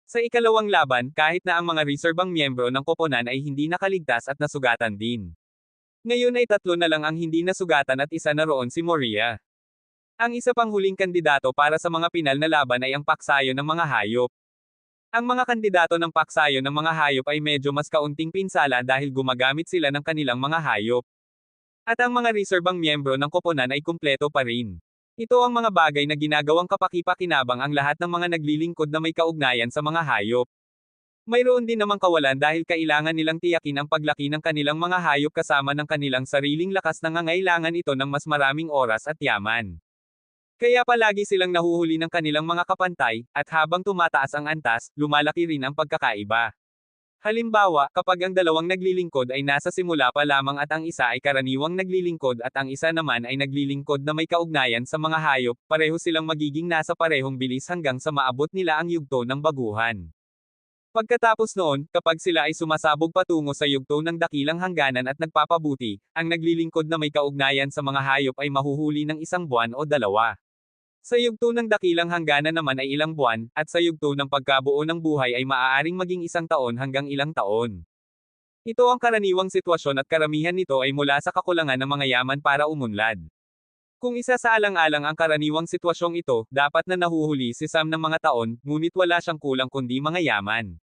Sa ikalawang laban, kahit na ang mga reserbang miyembro ng koponan ay hindi nakaligtas at nasugatan din. Ngayon ay 3 na lang ang hindi nasugatan at isa na roon si Moria. Ang isa pang huling kandidato para sa mga pinal na laban ay ang paksayo ng mga hayop. Ang mga kandidato ng paksayo ng mga hayop ay medyo mas kaunting pinsala dahil gumagamit sila ng kanilang mga hayop. At ang mga reserbang miyembro ng koponan ay kumpleto pa rin. Ito ang mga bagay na ginagawang kapaki-pakinabang ang lahat ng mga naglilingkod na may kaugnayan sa mga hayop. Mayroon din namang kawalan dahil kailangan nilang tiyakin ang paglaki ng kanilang mga hayop kasama ng kanilang sariling lakas na ngangailangan ito ng mas maraming oras at yaman. Kaya palagi silang nahuhuli ng kanilang mga kapantay, at habang tumataas ang antas, lumalaki rin ang pagkakaiba. Halimbawa, kapag ang dalawang naglilingkod ay nasa simula pa lamang at ang isa ay karaniwang naglilingkod at ang isa naman ay naglilingkod na may kaugnayan sa mga hayop, pareho silang magiging nasa parehong bilis hanggang sa maabot nila ang yugto ng baguhan. Pagkatapos noon, kapag sila ay sumasabog patungo sa yugto ng dakilang hangganan at nagpapabuti, ang naglilingkod na may kaugnayan sa mga hayop ay mahuhuli ng 1 buwan o 2. Sa yugto ng dakilang hangganan naman ay ilang buwan, at sa yugto ng pagkabuo ng buhay ay maaaring maging 1 taon hanggang ilang taon. Ito ang karaniwang sitwasyon at karamihan nito ay mula sa kakulangan ng mga yaman para umunlad. Kung isa sa alang-alang ang karaniwang sitwasyong ito, dapat na nahuhuli si Sam ng mga taon, ngunit wala siyang kulang kundi mga yaman.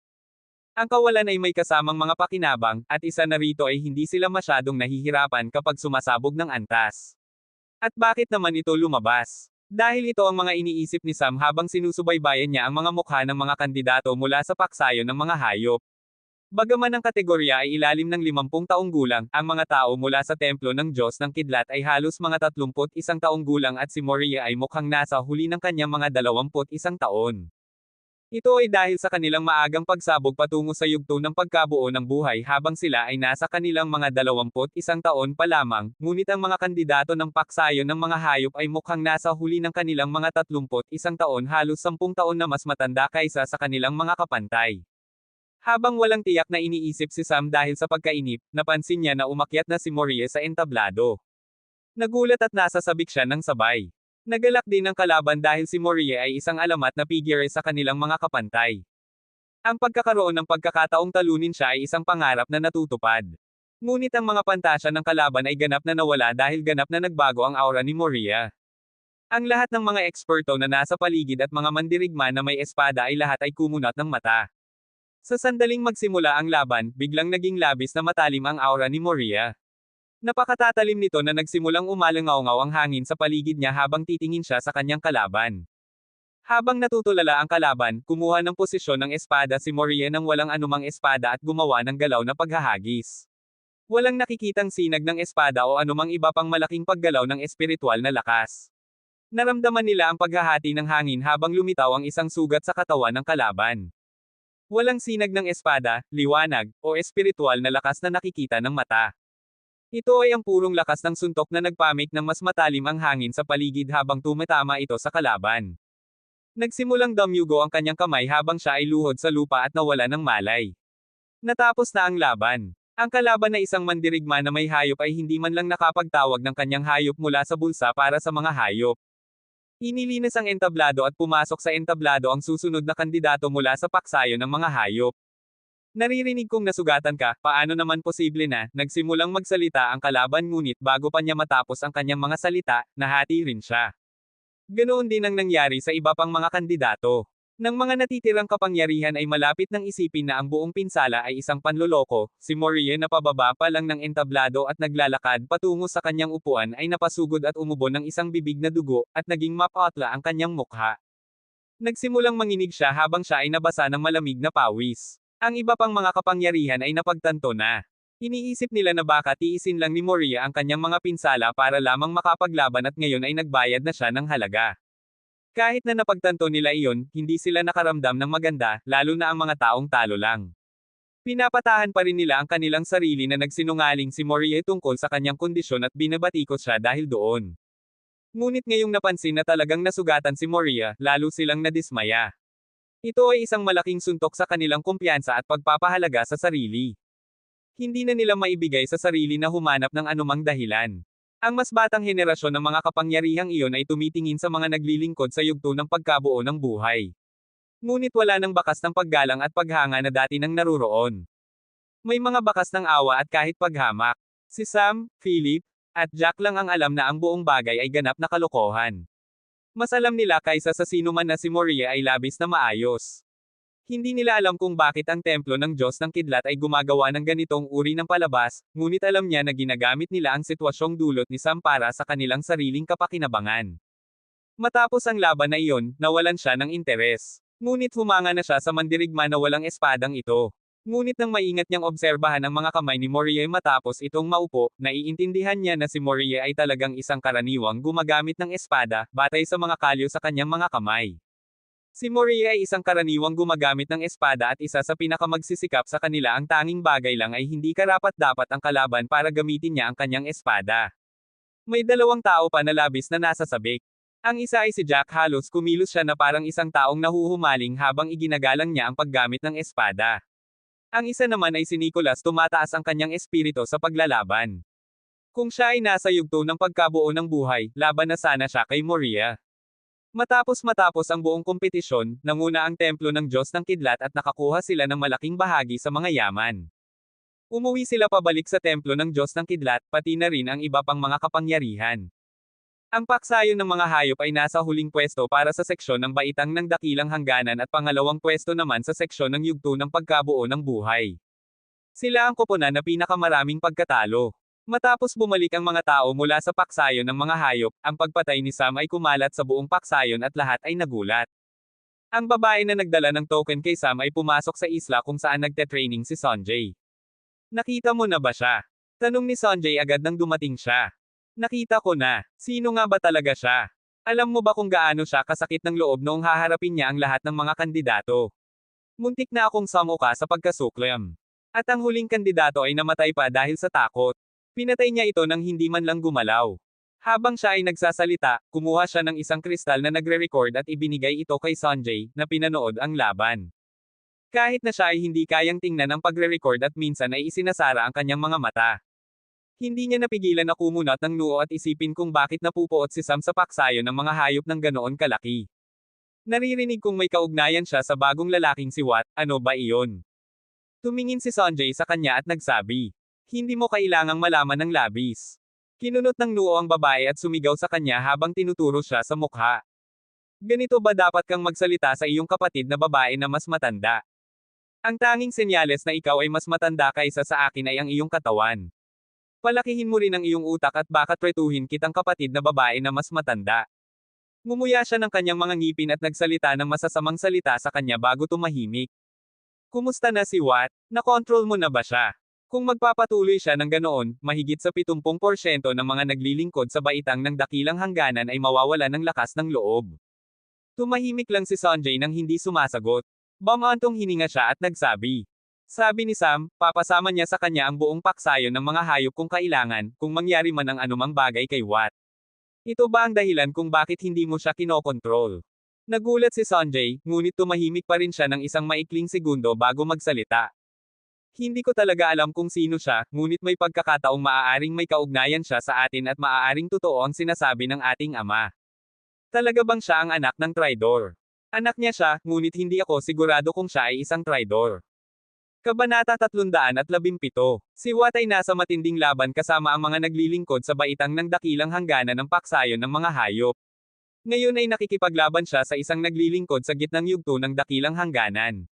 Ang kawalan ay may kasamang mga pakinabang, at isa na rito ay hindi sila masyadong nahihirapan kapag sumasabog ng antas. At bakit naman ito lumabas? Dahil ito ang mga iniisip ni Sam habang sinusubaybayan niya ang mga mukha ng mga kandidato mula sa paksayo ng mga hayop. Bagaman ang kategorya ay ilalim ng 50 taong gulang, ang mga tao mula sa templo ng Diyos ng Kidlat ay halos mga 31 taong gulang at si Moria ay mukhang nasa huli ng kanyang mga 21 taon. Ito ay dahil sa kanilang maagang pagsabog patungo sa yugto ng pagkabuo ng buhay habang sila ay nasa kanilang mga 21 taon pa lamang, ngunit ang mga kandidato ng paksayo ng mga hayop ay mukhang nasa huli ng kanilang mga 31 taon, halos 10 taon na mas matanda kaysa sa kanilang mga kapantay. Habang walang tiyak na iniisip si Sam dahil sa pagkainip, napansin niya na umakyat na si Moria sa entablado. Nagulat at nasasabik siya ng sabay. Nagalak din ang kalaban dahil si Moria ay isang alamat na figure sa kanilang mga kapantay. Ang pagkakaroon ng pagkakataong talunin siya ay isang pangarap na natutupad. Ngunit ang mga pantasya ng kalaban ay ganap na nawala dahil ganap na nagbago ang aura ni Moria. Ang lahat ng mga eksperto na nasa paligid at mga mandirigma na may espada ay lahat ay kumunat ng mata. Sa sandaling magsimula ang laban, biglang naging labis na matalim ang aura ni Moria. Napakatatalim nito na nagsimulang umalangaw-ngaw ang hangin sa paligid niya habang titingin siya sa kanyang kalaban. Habang natutulala ang kalaban, kumuha ng posisyon ng espada si Moria nang walang anumang espada at gumawa ng galaw na paghahagis. Walang nakikitang sinag ng espada o anumang iba pang malaking paggalaw ng espiritual na lakas. Naramdaman nila ang paghahati ng hangin habang lumitaw ang isang sugat sa katawan ng kalaban. Walang sinag ng espada, liwanag, o espiritual na lakas na nakikita ng mata. Ito ay ang purong lakas ng suntok na nagpamik ng mas matalim ang hangin sa paligid habang tumatama ito sa kalaban. Nagsimulang damyugo ang kanyang kamay habang siya ay luhod sa lupa at nawala ng malay. Natapos na ang laban. Ang kalaban na isang mandirigma na may hayop ay hindi man lang nakapagtawag ng kanyang hayop mula sa bulsa para sa mga hayop. Inilinis ang entablado at pumasok sa entablado ang susunod na kandidato mula sa paksayo ng mga hayop. Naririnig kong nasugatan ka, paano naman posible na, nagsimulang magsalita ang kalaban ngunit bago pa niya matapos ang kanyang mga salita, nahati rin siya. Ganoon din ang nangyari sa iba pang mga kandidato. Nang mga natitirang kapangyarihan ay malapit nang isipin na ang buong pinsala ay isang panloloko, si Morie na pababa pa lang ng entablado at naglalakad patungo sa kanyang upuan ay napasugod at umubo ng isang bibig na dugo, at naging mapatla ang kanyang mukha. Nagsimulang manginig siya habang siya ay nabasa ng malamig na pawis. Ang iba pang mga kapangyarihan ay napagtanto na. Iniisip nila na baka tiisin lang ni Morie ang kanyang mga pinsala para lamang makapaglaban at ngayon ay nagbayad na siya ng halaga. Kahit na napagtanto nila iyon, hindi sila nakaramdam ng maganda, lalo na ang mga taong talo lang. Pinapatahan pa rin nila ang kanilang sarili na nagsinungaling si Morie tungkol sa kanyang kondisyon at binabatikos siya dahil doon. Ngunit ngayong napansin na talagang nasugatan si Morie, lalo silang nadismaya. Ito ay isang malaking suntok sa kanilang kumpiyansa at pagpapahalaga sa sarili. Hindi na nila maibigay sa sarili na humanap ng anumang dahilan. Ang mas batang henerasyon ng mga kapangyarihang iyon ay tumitingin sa mga naglilingkod sa yugto ng pagkabuo ng buhay. Ngunit wala ng bakas ng paggalang at paghanga na dati nang naruroon. May mga bakas ng awa at kahit paghamak. Si Sam, Philip, at Jack lang ang alam na ang buong bagay ay ganap na kalokohan. Mas alam nila kaysa sa sino man na si Morie ay labis na maayos. Hindi nila alam kung bakit ang templo ng Diyos ng Kidlat ay gumagawa ng ganitong uri ng palabas, ngunit alam niya na ginagamit nila ang sitwasyong dulot ni Sam para sa kanilang sariling kapakinabangan. Matapos ang laban na iyon, nawalan siya ng interes. Ngunit humanga na siya sa mandirigma na walang espadang ito. Ngunit nang maingat niyang obserbahan ang mga kamay ni Morie matapos itong maupo, naiintindihan niya na si Morie ay talagang isang karaniwang gumagamit ng espada, batay sa mga kalyo sa kanyang mga kamay. Si Morie ay isang karaniwang gumagamit ng espada at isa sa pinakamagsisikap sa kanila, ang tanging bagay lang ay hindi karapat-dapat ang kalaban para gamitin niya ang kanyang espada. May dalawang tao pa na labis na nasa sabik. Ang isa ay si Jack, halos kumilos siya na parang isang taong nahuhumaling habang iginagalang niya ang paggamit ng espada. Ang isa naman ay si Nicholas, tumataas ang kanyang espiritu sa paglalaban. Kung siya ay nasa yugto ng pagkabuo ng buhay, laban na sana siya kay Morie. Matapos ang buong kompetisyon, nanguna ang templo ng Diyos ng Kidlat at nakakuha sila ng malaking bahagi sa mga yaman. Umuwi sila pabalik sa templo ng Diyos ng Kidlat, pati na rin ang iba pang mga kapangyarihan. Ang paksayon ng mga hayop ay nasa huling pwesto para sa seksyon ng baitang ng dakilang hangganan at pangalawang pwesto naman sa seksyon ng yugto ng pagkabuo ng buhay. Sila ang koponan na pinakamaraming pagkatalo. Matapos bumalik ang mga tao mula sa paksayon ng mga hayop, ang pagpatay ni Sam ay kumalat sa buong paksayon at lahat ay nagulat. Ang babae na nagdala ng token kay Sam ay pumasok sa isla kung saan nagte-training si Sanjay. Nakita mo na ba siya? Tanong ni Sanjay agad nang dumating siya. Nakita ko na. Sino nga ba talaga siya? Alam mo ba kung gaano siya kasakit ng loob noong haharapin niya ang lahat ng mga kandidato? Muntik na akong samuka sa pagkasuklam. At ang huling kandidato ay namatay pa dahil sa takot. Pinatay niya ito nang hindi man lang gumalaw. Habang siya ay nagsasalita, kumuha siya ng isang kristal na nagre-record at ibinigay ito kay Sanjay, na pinanood ang laban. Kahit na siya ay hindi kayang tingnan ang pagre-record at minsan ay isinasara ang kanyang mga mata. Hindi niya napigilan na kumunat ng noo at isipin kung bakit napupuot si Sam sa paksayo ng mga hayop ng ganoon kalaki. Naririnig kong may kaugnayan siya sa bagong lalaking si Watt, ano ba iyon? Tumingin si Sanjay sa kanya at nagsabi. Hindi mo kailangang malaman ng labis. Kinunot ng noo ang babae at sumigaw sa kanya habang tinuturo siya sa mukha. Ganito ba dapat kang magsalita sa iyong kapatid na babae na mas matanda? Ang tanging senyales na ikaw ay mas matanda kaysa sa akin ay ang iyong katawan. Palakihin mo rin ang iyong utak at baka tretuhin kitang kapatid na babae na mas matanda. Ngumuya siya ng kanyang mga ngipin at nagsalita ng masasamang salita sa kanya bago tumahimik. Kumusta na si Watt? Nakontrol mo na ba siya? Kung magpapatuloy siya ng ganoon, mahigit sa 70% ng mga naglilingkod sa baitang ng dakilang hangganan ay mawawalan ng lakas ng loob. Tumahimik lang si Sanjay nang hindi sumasagot. Bamantong hininga siya at nagsabi. Sabi ni Sam, papasama niya sa kanya ang buong paksayon ng mga hayop kung kailangan, kung mangyari man ang anumang bagay kay Watt. Ito ba ang dahilan kung bakit hindi mo siya kinokontrol? Nagulat si Sanjay, ngunit tumahimik pa rin siya ng isang maikling segundo bago magsalita. Hindi ko talaga alam kung sino siya, ngunit may pagkakataong maaaring may kaugnayan siya sa atin at maaaring totoo ang sinasabi ng ating ama. Talaga bang siya ang anak ng traidor? Anak niya siya, ngunit hindi ako sigurado kung siya ay isang traidor. Kabanata 317. Si Wat ay nasa matinding laban kasama ang mga naglilingkod sa baitang ng dakilang hangganan ng paksayon ng mga hayop. Ngayon ay nakikipaglaban siya sa isang naglilingkod sa gitnang yugto ng dakilang hangganan.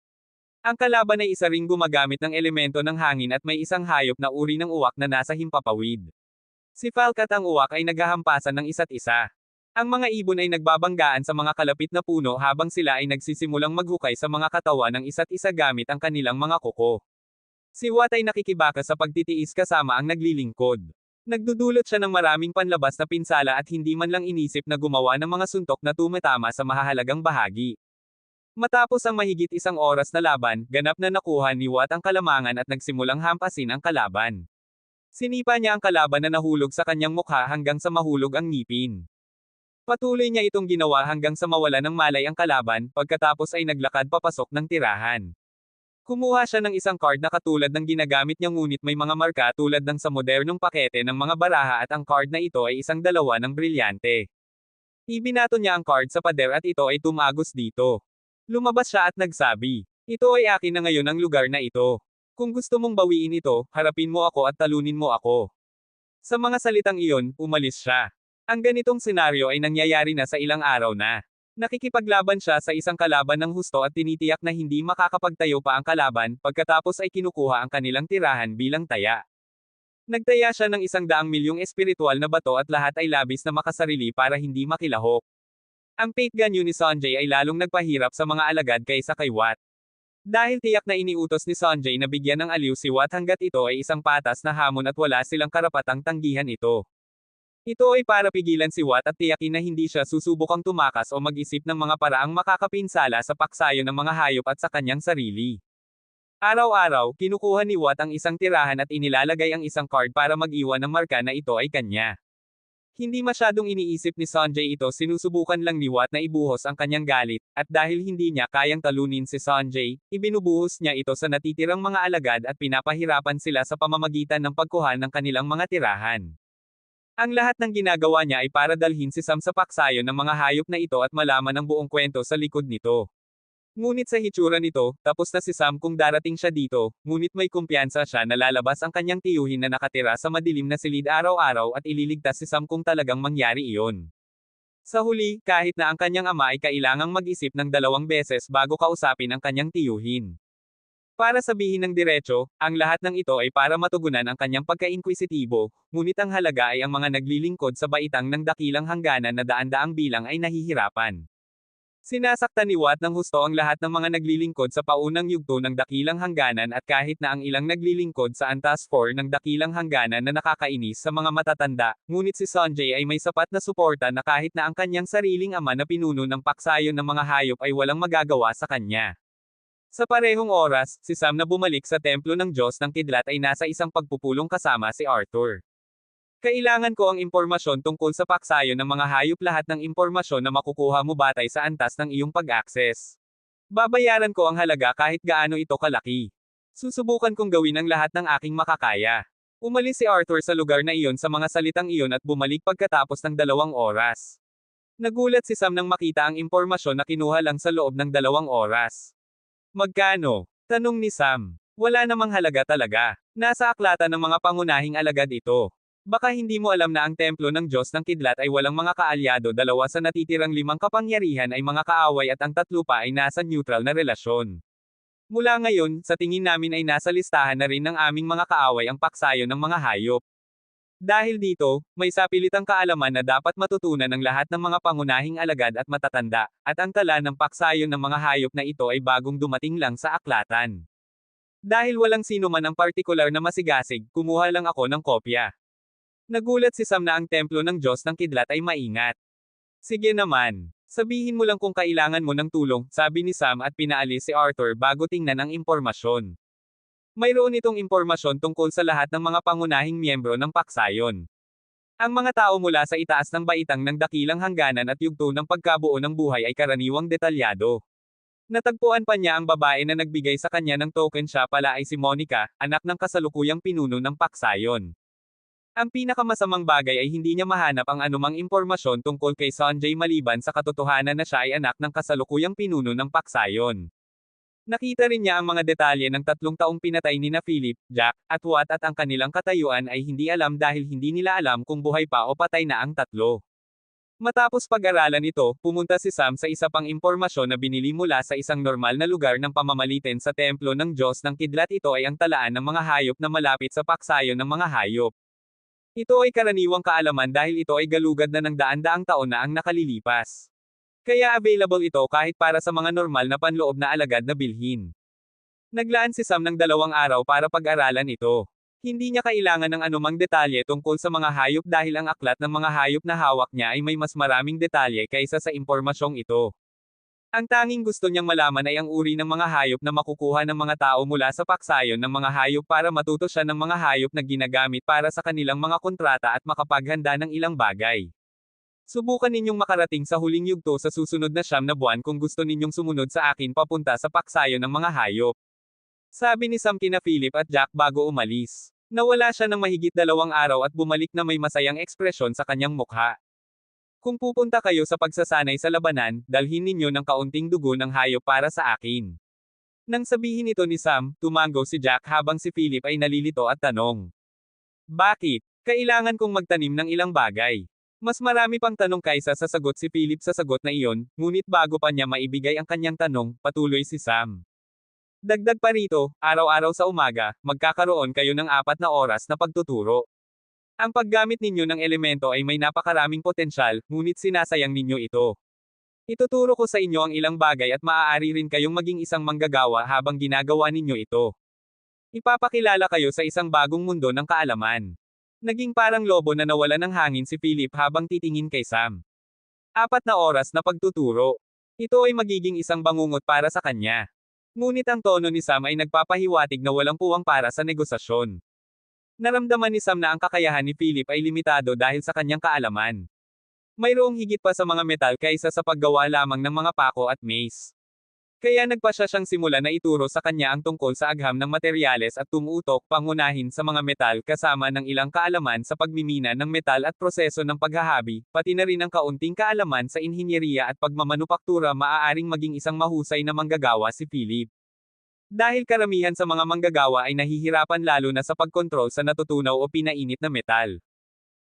Ang kalaban ay isa ring gumagamit ng elemento ng hangin at may isang hayop na uri ng uwak na nasa himpapawid. Si Falk at ang uwak ay naghahampasan ng isa't isa. Ang mga ibon ay nagbabanggaan sa mga kalapit na puno habang sila ay nagsisimulang maghukay sa mga katawan ng isa't isa gamit ang kanilang mga kuko. Si Wat ay nakikibaka sa pagtitiis kasama ang naglilingkod. Nagdudulot siya ng maraming panlabas na pinsala at hindi man lang inisip na gumawa ng mga suntok na tumatama sa mahahalagang bahagi. Matapos ang mahigit isang oras na laban, ganap na nakuha ni Wat ang kalamangan at nagsimulang hampasin ang kalaban. Sinipa niya ang kalaban na nahulog sa kanyang mukha hanggang sa mahulog ang ngipin. Patuloy niya itong ginawa hanggang sa mawala ng malay ang kalaban, pagkatapos ay naglakad papasok ng tirahan. Kumuha siya ng isang card na katulad ng ginagamit niya ngunit may mga marka tulad ng sa modernong pakete ng mga baraha at ang card na ito ay isang dalawa ng brilyante. Ibinato niya ang card sa pader at ito ay tumagos dito. Lumabas siya at nagsabi, "Ito ay akin na ngayon ang lugar na ito. Kung gusto mong bawiin ito, harapin mo ako at talunin mo ako." Sa mga salitang iyon, umalis siya. Ang ganitong senaryo ay nangyayari na sa ilang araw na. Nakikipaglaban siya sa isang kalaban ng husto at tinitiyak na hindi makakapagtayo pa ang kalaban, pagkatapos ay kinukuha ang kanilang tirahan bilang taya. Nagtaya siya ng 100 milyong espiritual na bato at lahat ay labis na makasarili para hindi makilahok. Ang paint ganyo ni Sanjay ay lalong nagpahirap sa mga alagad kaysa kay Wat. Dahil tiyak na iniutos ni Sanjay na bigyan ng aliw si Wat hanggat ito ay isang patas na hamon at wala silang karapatang tanggihan ito. Ito ay para pigilan si Wat at tiyakin na hindi siya susubukang tumakas o mag-isip ng mga paraang makakapinsala sa paksayo ng mga hayop at sa kanyang sarili. Araw-araw, kinukuha ni Wat ang isang tirahan at inilalagay ang isang card para mag-iwan ng marka na ito ay kanya. Hindi masyadong iniisip ni Sanjay ito, sinusubukan lang ni Wat na ibuhos ang kanyang galit, at dahil hindi niya kayang talunin si Sanjay, ibinubuhos niya ito sa natitirang mga alagad at pinapahirapan sila sa pamamagitan ng pagkuha ng kanilang mga tirahan. Ang lahat ng ginagawa niya ay para dalhin si Sam sa paksayon ng mga hayop na ito at malaman ang buong kwento sa likod nito. Ngunit sa hitsura nito, tapos na si Sam kung darating siya dito, ngunit may kumpiyansa siya na lalabas ang kanyang tiyuhin na nakatira sa madilim na silid araw-araw at ililigtas si Sam kung talagang mangyari iyon. Sa huli, kahit na ang kanyang ama ay kailangang mag-isip ng 2 beses bago kausapin ang kanyang tiyuhin. Para sabihin ng diretso, ang lahat ng ito ay para matugunan ang kanyang pagka-inquisitibo, ngunit ang halaga ay ang mga naglilingkod sa baitang ng dakilang hangganan na daan-daang bilang ay nahihirapan. Sinasaktan ni Wat ng husto ang lahat ng mga naglilingkod sa paunang yugto ng dakilang hangganan at kahit na ang ilang naglilingkod sa Antas 4 ng dakilang hangganan na nakakainis sa mga matatanda, ngunit si Sanjay ay may sapat na suporta na kahit na ang kanyang sariling ama na pinuno ng paksayon ng mga hayop ay walang magagawa sa kanya. Sa parehong oras, si Sam na bumalik sa templo ng Diyos ng Kidlat ay nasa isang pagpupulong kasama si Arthur. Kailangan ko ang impormasyon tungkol sa paksayon ng mga hayop, lahat ng impormasyon na makukuha mo batay sa antas ng iyong pag-access. Babayaran ko ang halaga kahit gaano ito kalaki. Susubukan kong gawin ang lahat ng aking makakaya. Umalis si Arthur sa lugar na iyon sa mga salitang iyon at bumalik pagkatapos ng 2 oras. Nagulat si Sam nang makita ang impormasyon na kinuha lang sa loob ng 2 oras. Magkano? Tanong ni Sam. Wala namang halaga talaga. Nasa aklatan ng mga pangunahing alagad ito. Baka hindi mo alam na ang templo ng Diyos ng Kidlat ay walang mga kaalyado, 2 sa natitirang 5 kapangyarihan ay mga kaaway at ang 3 pa ay nasa neutral na relasyon. Mula ngayon, sa tingin namin ay nasa listahan na rin ng aming mga kaaway ang paksayo ng mga hayop. Dahil dito, may sapilitang kaalaman na dapat matutunan ng lahat ng mga pangunahing alagad at matatanda, at ang tala ng paksayon ng mga hayop na ito ay bagong dumating lang sa aklatan. Dahil walang sino man ang partikular na masigasig, kumuha lang ako ng kopya. Nagulat si Sam na ang templo ng Diyos ng Kidlat ay maingat. Sige naman. Sabihin mo lang kung kailangan mo ng tulong, sabi ni Sam at pinaalis si Arthur bago tingnan ang impormasyon. Mayroon itong impormasyon tungkol sa lahat ng mga pangunahing miyembro ng paksayon. Ang mga tao mula sa itaas ng baitang ng dakilang hangganan at yugto ng pagkabuo ng buhay ay karaniwang detalyado. Natagpuan pa niya ang babae na nagbigay sa kanya ng token, siya pala ay si Monica, anak ng kasalukuyang pinuno ng Paksayon. Ang pinakamasamang bagay ay hindi niya mahanap ang anumang impormasyon tungkol kay Sanjay maliban sa katotohanan na siya ay anak ng kasalukuyang pinuno ng Paksayon. Nakita rin niya ang mga detalye ng 3 taong pinatay ni na Philip, Jack, at Watt, at ang kanilang katayuan ay hindi alam dahil hindi nila alam kung buhay pa o patay na ang tatlo. Matapos pag-aralan ito, pumunta si Sam sa isa pang impormasyon na binili mula sa isang normal na lugar ng pamamalitin sa templo ng Diyos ng Kidlat. Ito ay ang talaan ng mga hayop na malapit sa paksayon ng mga hayop. Ito ay karaniwang kaalaman dahil ito ay galugad na ng daan-daang taon na ang nakalilipas. Kaya available ito kahit para sa mga normal na panloob na alagad na bilhin. Naglaan si Sam ng 2 araw para pag-aralan ito. Hindi niya kailangan ng anumang detalye tungkol sa mga hayop dahil ang aklat ng mga hayop na hawak niya ay may mas maraming detalye kaysa sa impormasyong ito. Ang tanging gusto niyang malaman ay ang uri ng mga hayop na makukuha ng mga tao mula sa paksayon ng mga hayop para matuto siya ng mga hayop na ginagamit para sa kanilang mga kontrata at makapaghanda ng ilang bagay. Subukan ninyong makarating sa huling yugto sa susunod na 9 na buwan kung gusto ninyong sumunod sa akin papunta sa paksayon ng mga hayop. Sabi ni Sam kina Philip at Jack bago umalis. Nawala siya ng mahigit 2 araw at bumalik na may masayang ekspresyon sa kanyang mukha. Kung pupunta kayo sa pagsasanay sa labanan, dalhin ninyo ng kaunting dugo ng hayop para sa akin. Nang sabihin ito ni Sam, tumango si Jack habang si Philip ay nalilito at tanong. Bakit? Kailangan kong magtanim ng ilang bagay. Mas marami pang tanong kaysa sa sagot si Philip sa sagot na iyon, ngunit bago pa niya maibigay ang kanyang tanong, patuloy si Sam. Dagdag pa rito, araw-araw sa umaga, magkakaroon kayo ng 4 na oras na pagtuturo. Ang paggamit ninyo ng elemento ay may napakaraming potensyal, ngunit sinasayang ninyo ito. Ituturo ko sa inyo ang ilang bagay at maaari rin kayong maging isang manggagawa habang ginagawa ninyo ito. Ipapakilala kayo sa isang bagong mundo ng kaalaman. Naging parang lobo na nawala ng hangin si Philip habang titingin kay Sam. 4 na oras na pagtuturo. Ito ay magiging isang bangungot para sa kanya. Ngunit ang tono ni Sam ay nagpapahiwatig na walang puwang para sa negosasyon. Naramdaman ni Sam na ang kakayahan ni Philip ay limitado dahil sa kanyang kaalaman. Mayroong higit pa sa mga metal kaysa sa paggawa lamang ng mga pako at mace. Kaya nagpasya siyang simulan na ituro sa kanya ang tungkol sa agham ng materyales at tumutok pangunahin sa mga metal kasama ng ilang kaalaman sa pagmimina ng metal at proseso ng paghahabi, pati na rin ang kaunting kaalaman sa inhinyeriya at pagmamanupaktura. Maaaring maging isang mahusay na manggagawa si Philip. Dahil karamihan sa mga manggagawa ay nahihirapan lalo na sa pagkontrol sa natutunaw o pinainit na metal.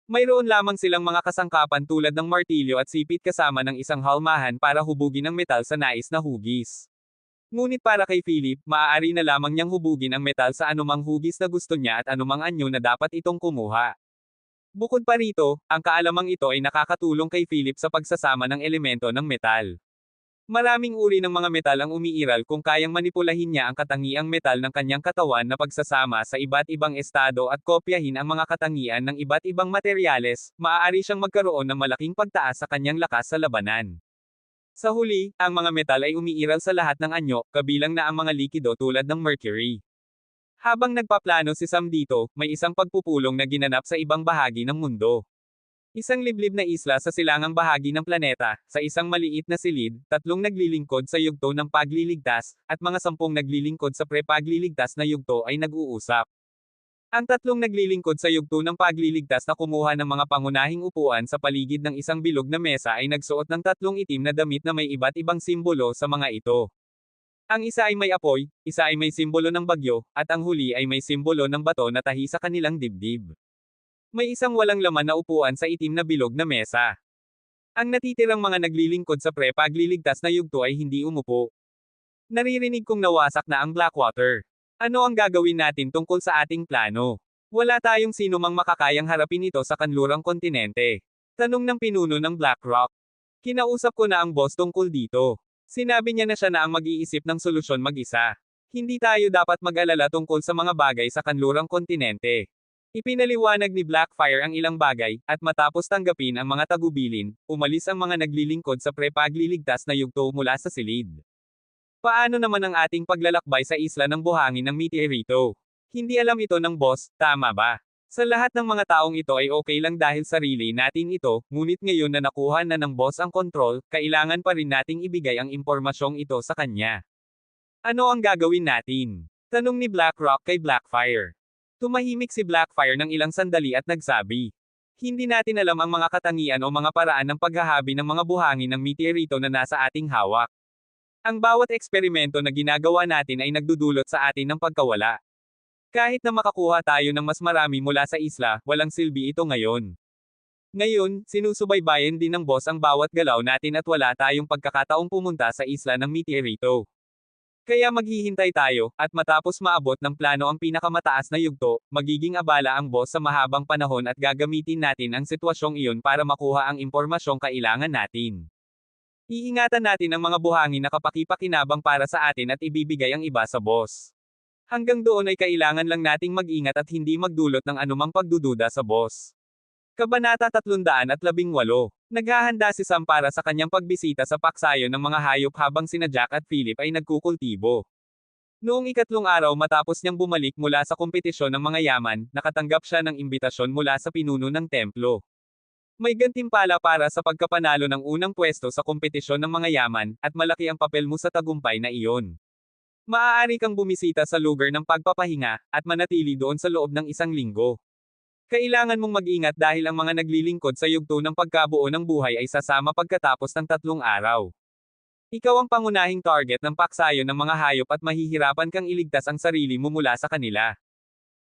Mayroon lamang silang mga kasangkapan tulad ng martilyo at sipit kasama ng isang halmahan para hubugin ang metal sa nais na hugis. Ngunit para kay Philip, maaari na lamang niyang hubugin ang metal sa anumang hugis na gusto niya at anumang anyo na dapat itong kumuha. Bukod pa rito, ang kaalamang ito ay nakakatulong kay Philip sa pagsasama ng elemento ng metal. Maraming uri ng mga metal ang umiiral kung kayang manipulahin niya ang katangiang metal ng kanyang katawan na pagsasama sa iba't ibang estado at kopyahin ang mga katangian ng iba't ibang materyales, maaari siyang magkaroon ng malaking pagtaas sa kanyang lakas sa labanan. Sa huli, ang mga metal ay umiiral sa lahat ng anyo, kabilang na ang mga likido tulad ng mercury. Habang nagpaplano si Sam dito, may isang pagpupulong na ginanap sa ibang bahagi ng mundo. Isang liblib na isla sa silangang bahagi ng planeta, sa isang maliit na silid, 3 naglilingkod sa yugto ng pagliligtas, at mga 10 naglilingkod sa pre-pagliligtas na yugto ay nag-uusap. Ang 3 naglilingkod sa yugto ng pagliligtas na kumuha ng mga pangunahing upuan sa paligid ng isang bilog na mesa ay nagsuot ng 3 itim na damit na may iba't ibang simbolo sa mga ito. Ang isa ay may apoy, isa ay may simbolo ng bagyo, at ang huli ay may simbolo ng bato na tahi sa kanilang dibdib. May isang walang laman na upuan sa itim na bilog na mesa. Ang natitirang mga naglilingkod sa pre-pagliligtas na yugto ay hindi umupo. Naririnig kong nawasak na ang Blackwater. Ano ang gagawin natin tungkol sa ating plano? Wala tayong sino mang makakayang harapin ito sa kanlurang kontinente. Tanong ng pinuno ng BlackRock. Kinausap ko na ang boss tungkol dito. Sinabi niya na siya na ang mag-iisip ng solusyon mag-isa. Hindi tayo dapat mag-alala tungkol sa mga bagay sa kanlurang kontinente. Ipinaliwanag ni Blackfire ang ilang bagay, at matapos tanggapin ang mga tagubilin, umalis ang mga naglilingkod sa pre-pagliligtas na yugto mula sa silid. Paano naman ang ating paglalakbay sa isla ng buhangin ng meteorito? Hindi alam ito ng boss, tama ba? Sa lahat ng mga taong ito ay okay lang dahil sarili natin ito, ngunit ngayon na nakuha na ng boss ang kontrol, kailangan pa rin nating ibigay ang impormasyong ito sa kanya. Ano ang gagawin natin? Tanong ni BlackRock kay Blackfire. Tumahimik si Blackfire ng ilang sandali at nagsabi. Hindi natin alam ang mga katangian o mga paraan ng paghahabi ng mga buhangin ng meteorito na nasa ating hawak. Ang bawat eksperimento na ginagawa natin ay nagdudulot sa atin ng pagkawala. Kahit na makakuha tayo ng mas marami mula sa isla, walang silbi ito ngayon. Ngayon, sinusubaybayan din ng boss ang bawat galaw natin at wala tayong pagkakataong pumunta sa isla ng meteorito. Kaya maghihintay tayo, at matapos maabot ng plano ang pinakamataas na yugto, magiging abala ang boss sa mahabang panahon at gagamitin natin ang sitwasyong iyon para makuha ang impormasyong kailangan natin. Iingatan natin ang mga buhangin na kapaki-pakinabang para sa atin at ibibigay ang iba sa boss. Hanggang doon ay kailangan lang nating mag-ingat at hindi magdulot ng anumang pagdududa sa boss. Kabanata 318. Naghahanda si Sam para sa kanyang pagbisita sa paksayon ng mga hayop habang sina Jack at Philip ay nagkukultibo. Noong ikatlong araw matapos niyang bumalik mula sa kompetisyon ng mga yaman, nakatanggap siya ng imbitasyon mula sa pinuno ng templo. May gantimpala para sa pagkapanalo ng unang pwesto sa kompetisyon ng mga yaman, at malaki ang papel mo sa tagumpay na iyon. Maaari kang bumisita sa lugar ng pagpapahinga, at manatili doon sa loob ng 1 linggo. Kailangan mong mag-ingat dahil ang mga naglilingkod sa yugto ng pagkabuo ng buhay ay sasama pagkatapos ng 3 araw. Ikaw ang pangunahing target ng paksayon ng mga hayop at mahihirapan kang iligtas ang sarili mo mula sa kanila.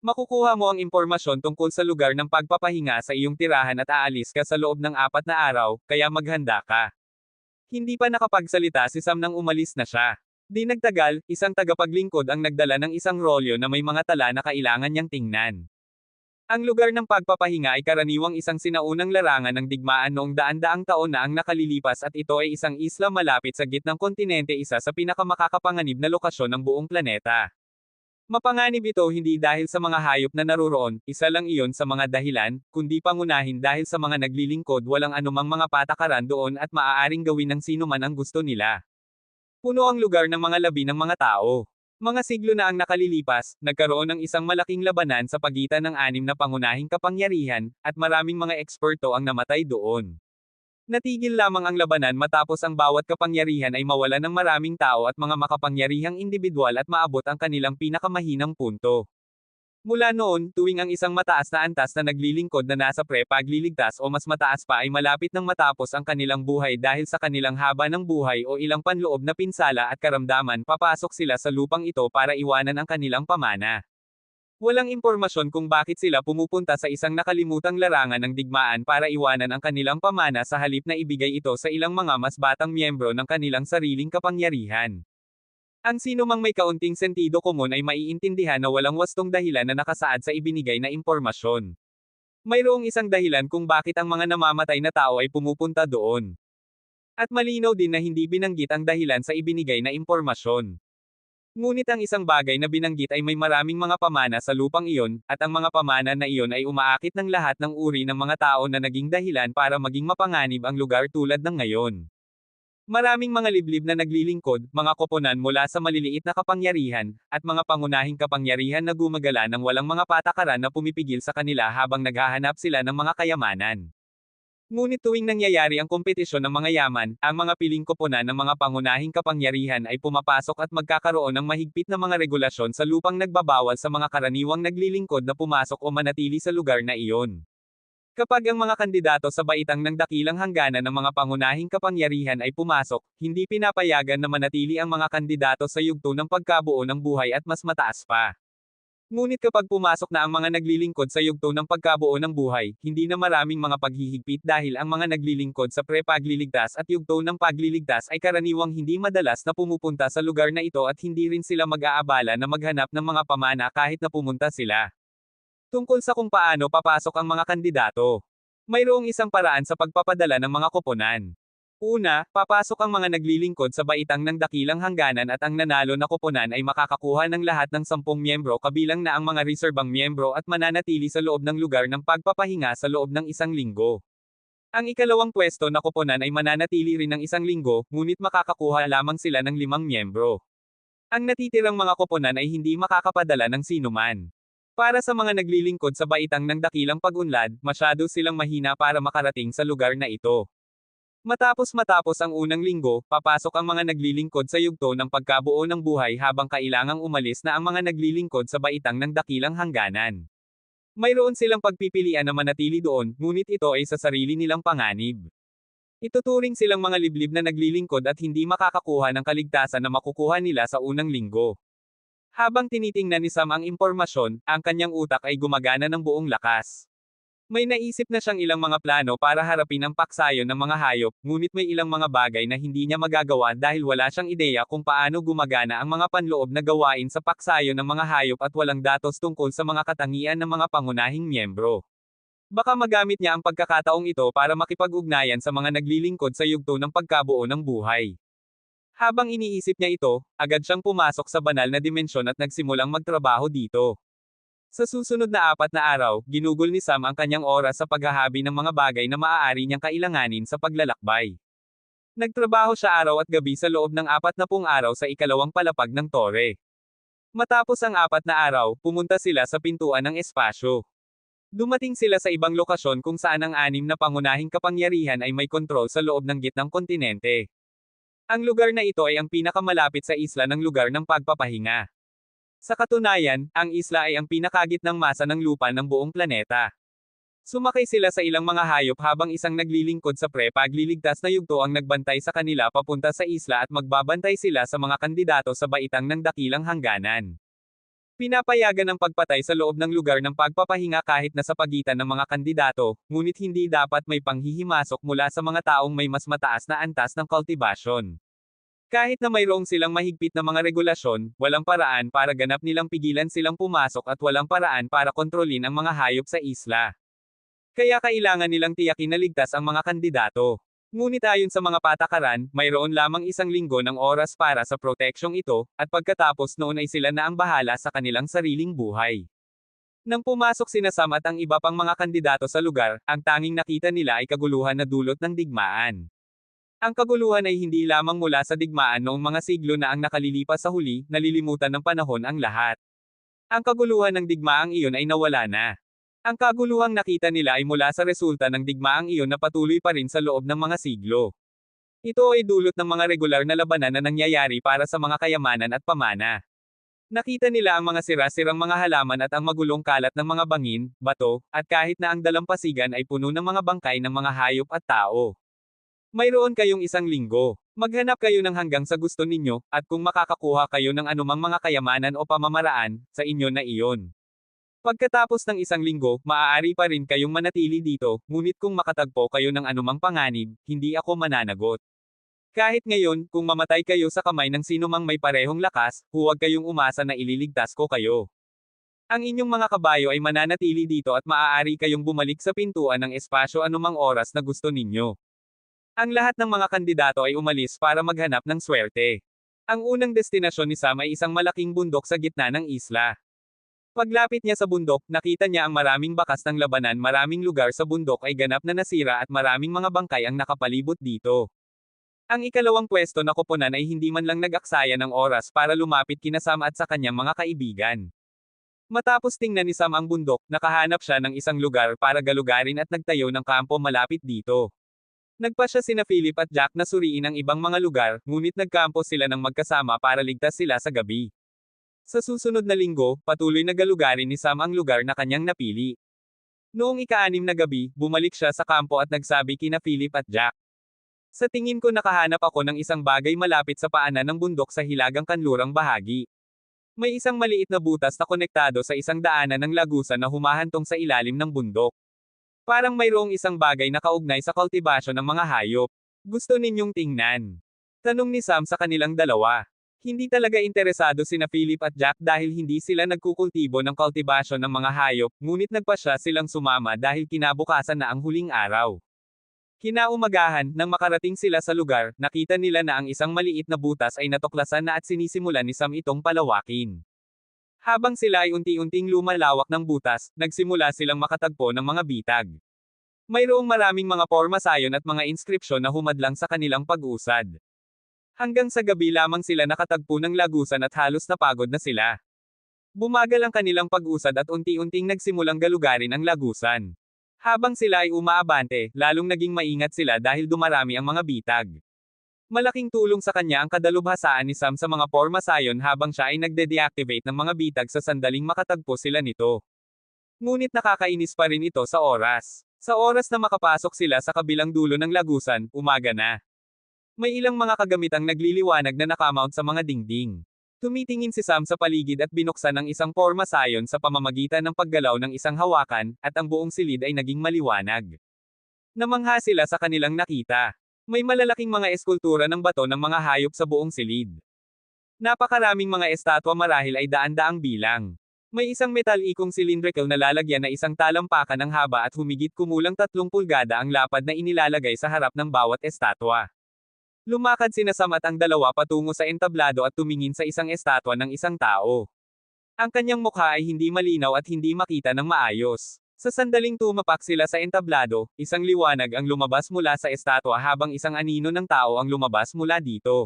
Makukuha mo ang impormasyon tungkol sa lugar ng pagpapahinga sa iyong tirahan at aalis ka sa loob ng 4 na araw, kaya maghanda ka. Hindi pa nakapagsalita si Sam nang umalis na siya. Di nagtagal, isang tagapaglingkod ang nagdala ng isang rolyo na may mga tala na kailangan niyang tingnan. Ang lugar ng pagpapahinga ay karaniwang isang sinaunang larangan ng digmaan noong daan-daang taon na ang nakalilipas at ito ay isang isla malapit sa gitnang kontinente, isa sa pinakamakakapanganib na lokasyon ng buong planeta. Mapanganib ito hindi dahil sa mga hayop na naruroon, isa lang iyon sa mga dahilan, kundi pangunahin dahil sa mga naglilingkod, walang anumang mga patakaran doon at maaaring gawin ng sino man ang gusto nila. Puno ang lugar ng mga labi ng mga tao. Mga siglo na ang nakalilipas, nagkaroon ng isang malaking labanan sa pagitan ng 6 na pangunahing kapangyarihan, at maraming mga eksperto ang namatay doon. Natigil lamang ang labanan matapos ang bawat kapangyarihan ay mawalan ng maraming tao at mga makapangyarihang individual at maabot ang kanilang pinakamahinang punto. Mula noon, tuwing ang isang mataas na antas na naglilingkod na nasa pre-pagliligtas o mas mataas pa ay malapit ng matapos ang kanilang buhay dahil sa kanilang haba ng buhay o ilang panloob na pinsala at karamdaman, papasok sila sa lupang ito para iwanan ang kanilang pamana. Walang impormasyon kung bakit sila pumupunta sa isang nakalimutang larangan ng digmaan para iwanan ang kanilang pamana sa halip na ibigay ito sa ilang mga mas batang miyembro ng kanilang sariling kapangyarihan. Ang sino mang may kaunting sentido komun ay maiintindihan na walang wastong dahilan na nakasaad sa ibinigay na impormasyon. Mayroong isang dahilan kung bakit ang mga namamatay na tao ay pumupunta doon. At malinaw din na hindi binanggit ang dahilan sa ibinigay na impormasyon. Ngunit ang isang bagay na binanggit ay may maraming mga pamana sa lupang iyon, at ang mga pamana na iyon ay umaakit ng lahat ng uri ng mga tao na naging dahilan para maging mapanganib ang lugar tulad ng ngayon. Maraming mga liblib na naglilingkod, mga koponan mula sa maliliit na kapangyarihan, at mga pangunahing kapangyarihan na gumagala ng walang mga patakaran na pumipigil sa kanila habang naghahanap sila ng mga kayamanan. Ngunit tuwing nangyayari ang kompetisyon ng mga yaman, ang mga piling koponan ng mga pangunahing kapangyarihan ay pumapasok at magkakaroon ng mahigpit na mga regulasyon sa lupang nagbabawal sa mga karaniwang naglilingkod na pumasok o manatili sa lugar na iyon. Kapag ang mga kandidato sa baitang ng dakilang hangganan ng mga pangunahing kapangyarihan ay pumasok, hindi pinapayagan na manatili ang mga kandidato sa yugto ng pagkabuo ng buhay at mas mataas pa. Ngunit kapag pumasok na ang mga naglilingkod sa yugto ng pagkabuo ng buhay, hindi na maraming mga paghihigpit dahil ang mga naglilingkod sa pre-pagliligtas at yugto ng pagliligtas ay karaniwang hindi madalas na pumupunta sa lugar na ito at hindi rin sila mag-aabala na maghanap ng mga pamana kahit na pumunta sila. Tungkol sa kung paano papasok ang mga kandidato. Mayroong isang paraan sa pagpapadala ng mga koponan. Una, papasok ang mga naglilingkod sa baitang ng dakilang hangganan at ang nanalo na koponan ay makakakuha ng lahat ng 10 miyembro kabilang na ang mga reserbang miyembro at mananatili sa loob ng lugar ng pagpapahinga sa loob ng 1 linggo. Ang ikalawang pwesto na koponan ay mananatili rin ng 1 linggo, ngunit makakakuha lamang sila ng 5 miyembro. Ang natitirang mga koponan ay hindi makakapadala ng sinuman. Para sa mga naglilingkod sa baitang ng dakilang pag-unlad, masyado silang mahina para makarating sa lugar na ito. Matapos ang unang linggo, papasok ang mga naglilingkod sa yugto ng pagkabuo ng buhay habang kailangang umalis na ang mga naglilingkod sa baitang ng dakilang hangganan. Mayroon silang pagpipilian na manatili doon, ngunit ito ay sa sarili nilang panganib. Ituturing silang mga liblib na naglilingkod at hindi makakakuha ng kaligtasan na makukuha nila sa unang linggo. Habang tinitingnan ni Sam ang impormasyon, ang kanyang utak ay gumagana ng buong lakas. May naisip na siyang ilang mga plano para harapin ang paksayon ng mga hayop, ngunit may ilang mga bagay na hindi niya magagawa dahil wala siyang ideya kung paano gumagana ang mga panloob na gawain sa paksayon ng mga hayop at walang datos tungkol sa mga katangian ng mga pangunahing miyembro. Baka magamit niya ang pagkakataong ito para makipag-ugnayan sa mga naglilingkod sa yugto ng pagkabuo ng buhay. Habang iniisip niya ito, agad siyang pumasok sa banal na dimensyon at nagsimulang magtrabaho dito. Sa susunod na 4 na araw, ginugol ni Sam ang kanyang oras sa paghahabi ng mga bagay na maaari niyang kailanganin sa paglalakbay. Nagtrabaho siya araw at gabi sa loob ng 40 araw sa ikalawang palapag ng tore. Matapos ang 4 na araw, pumunta sila sa pintuan ng espasyo. Dumating sila sa ibang lokasyon kung saan ang 6 na pangunahing kapangyarihan ay may kontrol sa loob ng gitnang kontinente. Ang lugar na ito ay ang pinakamalapit sa isla ng lugar ng pagpapahinga. Sa katunayan, ang isla ay ang pinakagitnang masa ng lupa ng buong planeta. Sumakay sila sa ilang mga hayop habang isang naglilingkod sa pagliligtas na yugto ang nagbantay sa kanila papunta sa isla at magbabantay sila sa mga kandidato sa baitang ng dakilang hangganan. Pinapayagan ang pagpatay sa loob ng lugar ng pagpapahinga kahit na sa pagitan ng mga kandidato, ngunit hindi dapat may panghihimasok mula sa mga taong may mas mataas na antas ng kultibasyon. Kahit na mayroong silang mahigpit na mga regulasyon, walang paraan para ganap nilang pigilan silang pumasok at walang paraan para kontrolin ang mga hayop sa isla. Kaya kailangan nilang tiyakin na ligtas ang mga kandidato. Ngunit ayon sa mga patakaran, mayroon lamang 1 linggo ng oras para sa proteksyong ito, at pagkatapos noon ay sila na ang bahala sa kanilang sariling buhay. Nang pumasok sina Sam at ang iba pang mga kandidato sa lugar, ang tanging nakita nila ay kaguluhan na dulot ng digmaan. Ang kaguluhan ay hindi lamang mula sa digmaan noong mga siglo na ang nakalilipas sa huli, nalilimutan ng panahon ang lahat. Ang kaguluhan ng digmaang iyon ay nawala na. Ang kaguluhang nakita nila ay mula sa resulta ng digmaang iyon na patuloy pa rin sa loob ng mga siglo. Ito ay dulot ng mga regular na labanan na nangyayari para sa mga kayamanan at pamana. Nakita nila ang mga sira-sirang mga halaman at ang magulong kalat ng mga bangin, bato, at kahit na ang dalampasigan ay puno ng mga bangkay ng mga hayop at tao. Mayroon kayong 1 linggo. Maghanap kayo ng hanggang sa gusto ninyo, at kung makakakuha kayo ng anumang mga kayamanan o pamamaraan, sa inyo na iyon. Pagkatapos ng 1 linggo, maaari pa rin kayong manatili dito, ngunit kung makatagpo kayo ng anumang panganib, hindi ako mananagot. Kahit ngayon, kung mamatay kayo sa kamay ng sinumang may parehong lakas, huwag kayong umasa na ililigtas ko kayo. Ang inyong mga kabayo ay mananatili dito at maaari kayong bumalik sa pintuan ng espasyo anumang oras na gusto ninyo. Ang lahat ng mga kandidato ay umalis para maghanap ng swerte. Ang unang destinasyon ni Sam ay isang malaking bundok sa gitna ng isla. Paglapit niya sa bundok, nakita niya ang maraming bakas ng labanan. Maraming lugar sa bundok ay ganap na nasira at maraming mga bangkay ang nakapalibot dito. Ang ikalawang pwesto na koponan ay hindi man lang nag-aksaya ng oras para lumapit kina Sam at sa kanyang mga kaibigan. Matapos tingnan ni Sam ang bundok, nakahanap siya ng isang lugar para galugarin at nagtayo ng kampo malapit dito. Nagpa siya sina Philip at Jack na suriin ang ibang mga lugar, ngunit nagkampo sila ng magkasama para ligtas sila sa gabi. Sa susunod na linggo, patuloy na galugarin ni Sam ang lugar na kanyang napili. Noong ika-6 na gabi, bumalik siya sa kampo at nagsabi kina Philip at Jack. Sa tingin ko nakahanap ako ng isang bagay malapit sa paanan ng bundok sa hilagang kanlurang bahagi. May isang maliit na butas na konektado sa isang daanan ng lagusan na humahantong sa ilalim ng bundok. Parang mayroong isang bagay na kaugnay sa kultibasyon ng mga hayop. Gusto ninyong tingnan? Tanong ni Sam sa kanilang dalawa. Hindi talaga interesado sina Philip at Jack dahil hindi sila nagkukultibo ng kultibasyon ng mga hayop, ngunit nagpa siya silang sumama dahil kinabukasan na ang huling araw. Kinaumagahan, nang makarating sila sa lugar, nakita nila na ang isang maliit na butas ay natuklasan na at sinisimulan ni Sam itong palawakin. Habang sila ay unti-unting lumalawak ng butas, nagsimula silang makatagpo ng mga bitag. Mayroong maraming mga pormasayon at mga inskripsyon na humadlang sa kanilang pag-usad. Hanggang sa gabi lamang sila nakatagpo ng lagusan at halos napagod na sila. Bumagal ang kanilang pag-usad at unti-unting nagsimulang galugarin ang lagusan. Habang sila ay umaabante, lalong naging maingat sila dahil dumarami ang mga bitag. Malaking tulong sa kanya ang kadalubhasaan ni Sam sa mga pormasayon habang siya ay nagde-deactivate ng mga bitag sa sandaling makatagpo sila nito. Ngunit nakakainis pa rin ito sa oras. Sa oras na makapasok sila sa kabilang dulo ng lagusan, umaga na. May ilang mga kagamitang nagliliwanag na nakamount sa mga dingding. Tumitingin si Sam sa paligid at binuksan ang isang pormasayon sa pamamagitan ng paggalaw ng isang hawakan, at ang buong silid ay naging maliwanag. Namangha sila sa kanilang nakita. May malalaking mga eskultura ng bato ng mga hayop sa buong silid. Napakaraming mga estatwa marahil ay daan-daang bilang. May isang metal-ikong cylindrical na lalagyan na isang talampakan ng haba at humigit kumulang 3 pulgada ang lapad na inilalagay sa harap ng bawat estatwa. Lumakad sina Sam at ang dalawa patungo sa entablado at tumingin sa isang estatwa ng isang tao. Ang kanyang mukha ay hindi malinaw at hindi makita ng maayos. Sa sandaling tumapak sila sa entablado, isang liwanag ang lumabas mula sa estatwa habang isang anino ng tao ang lumabas mula dito.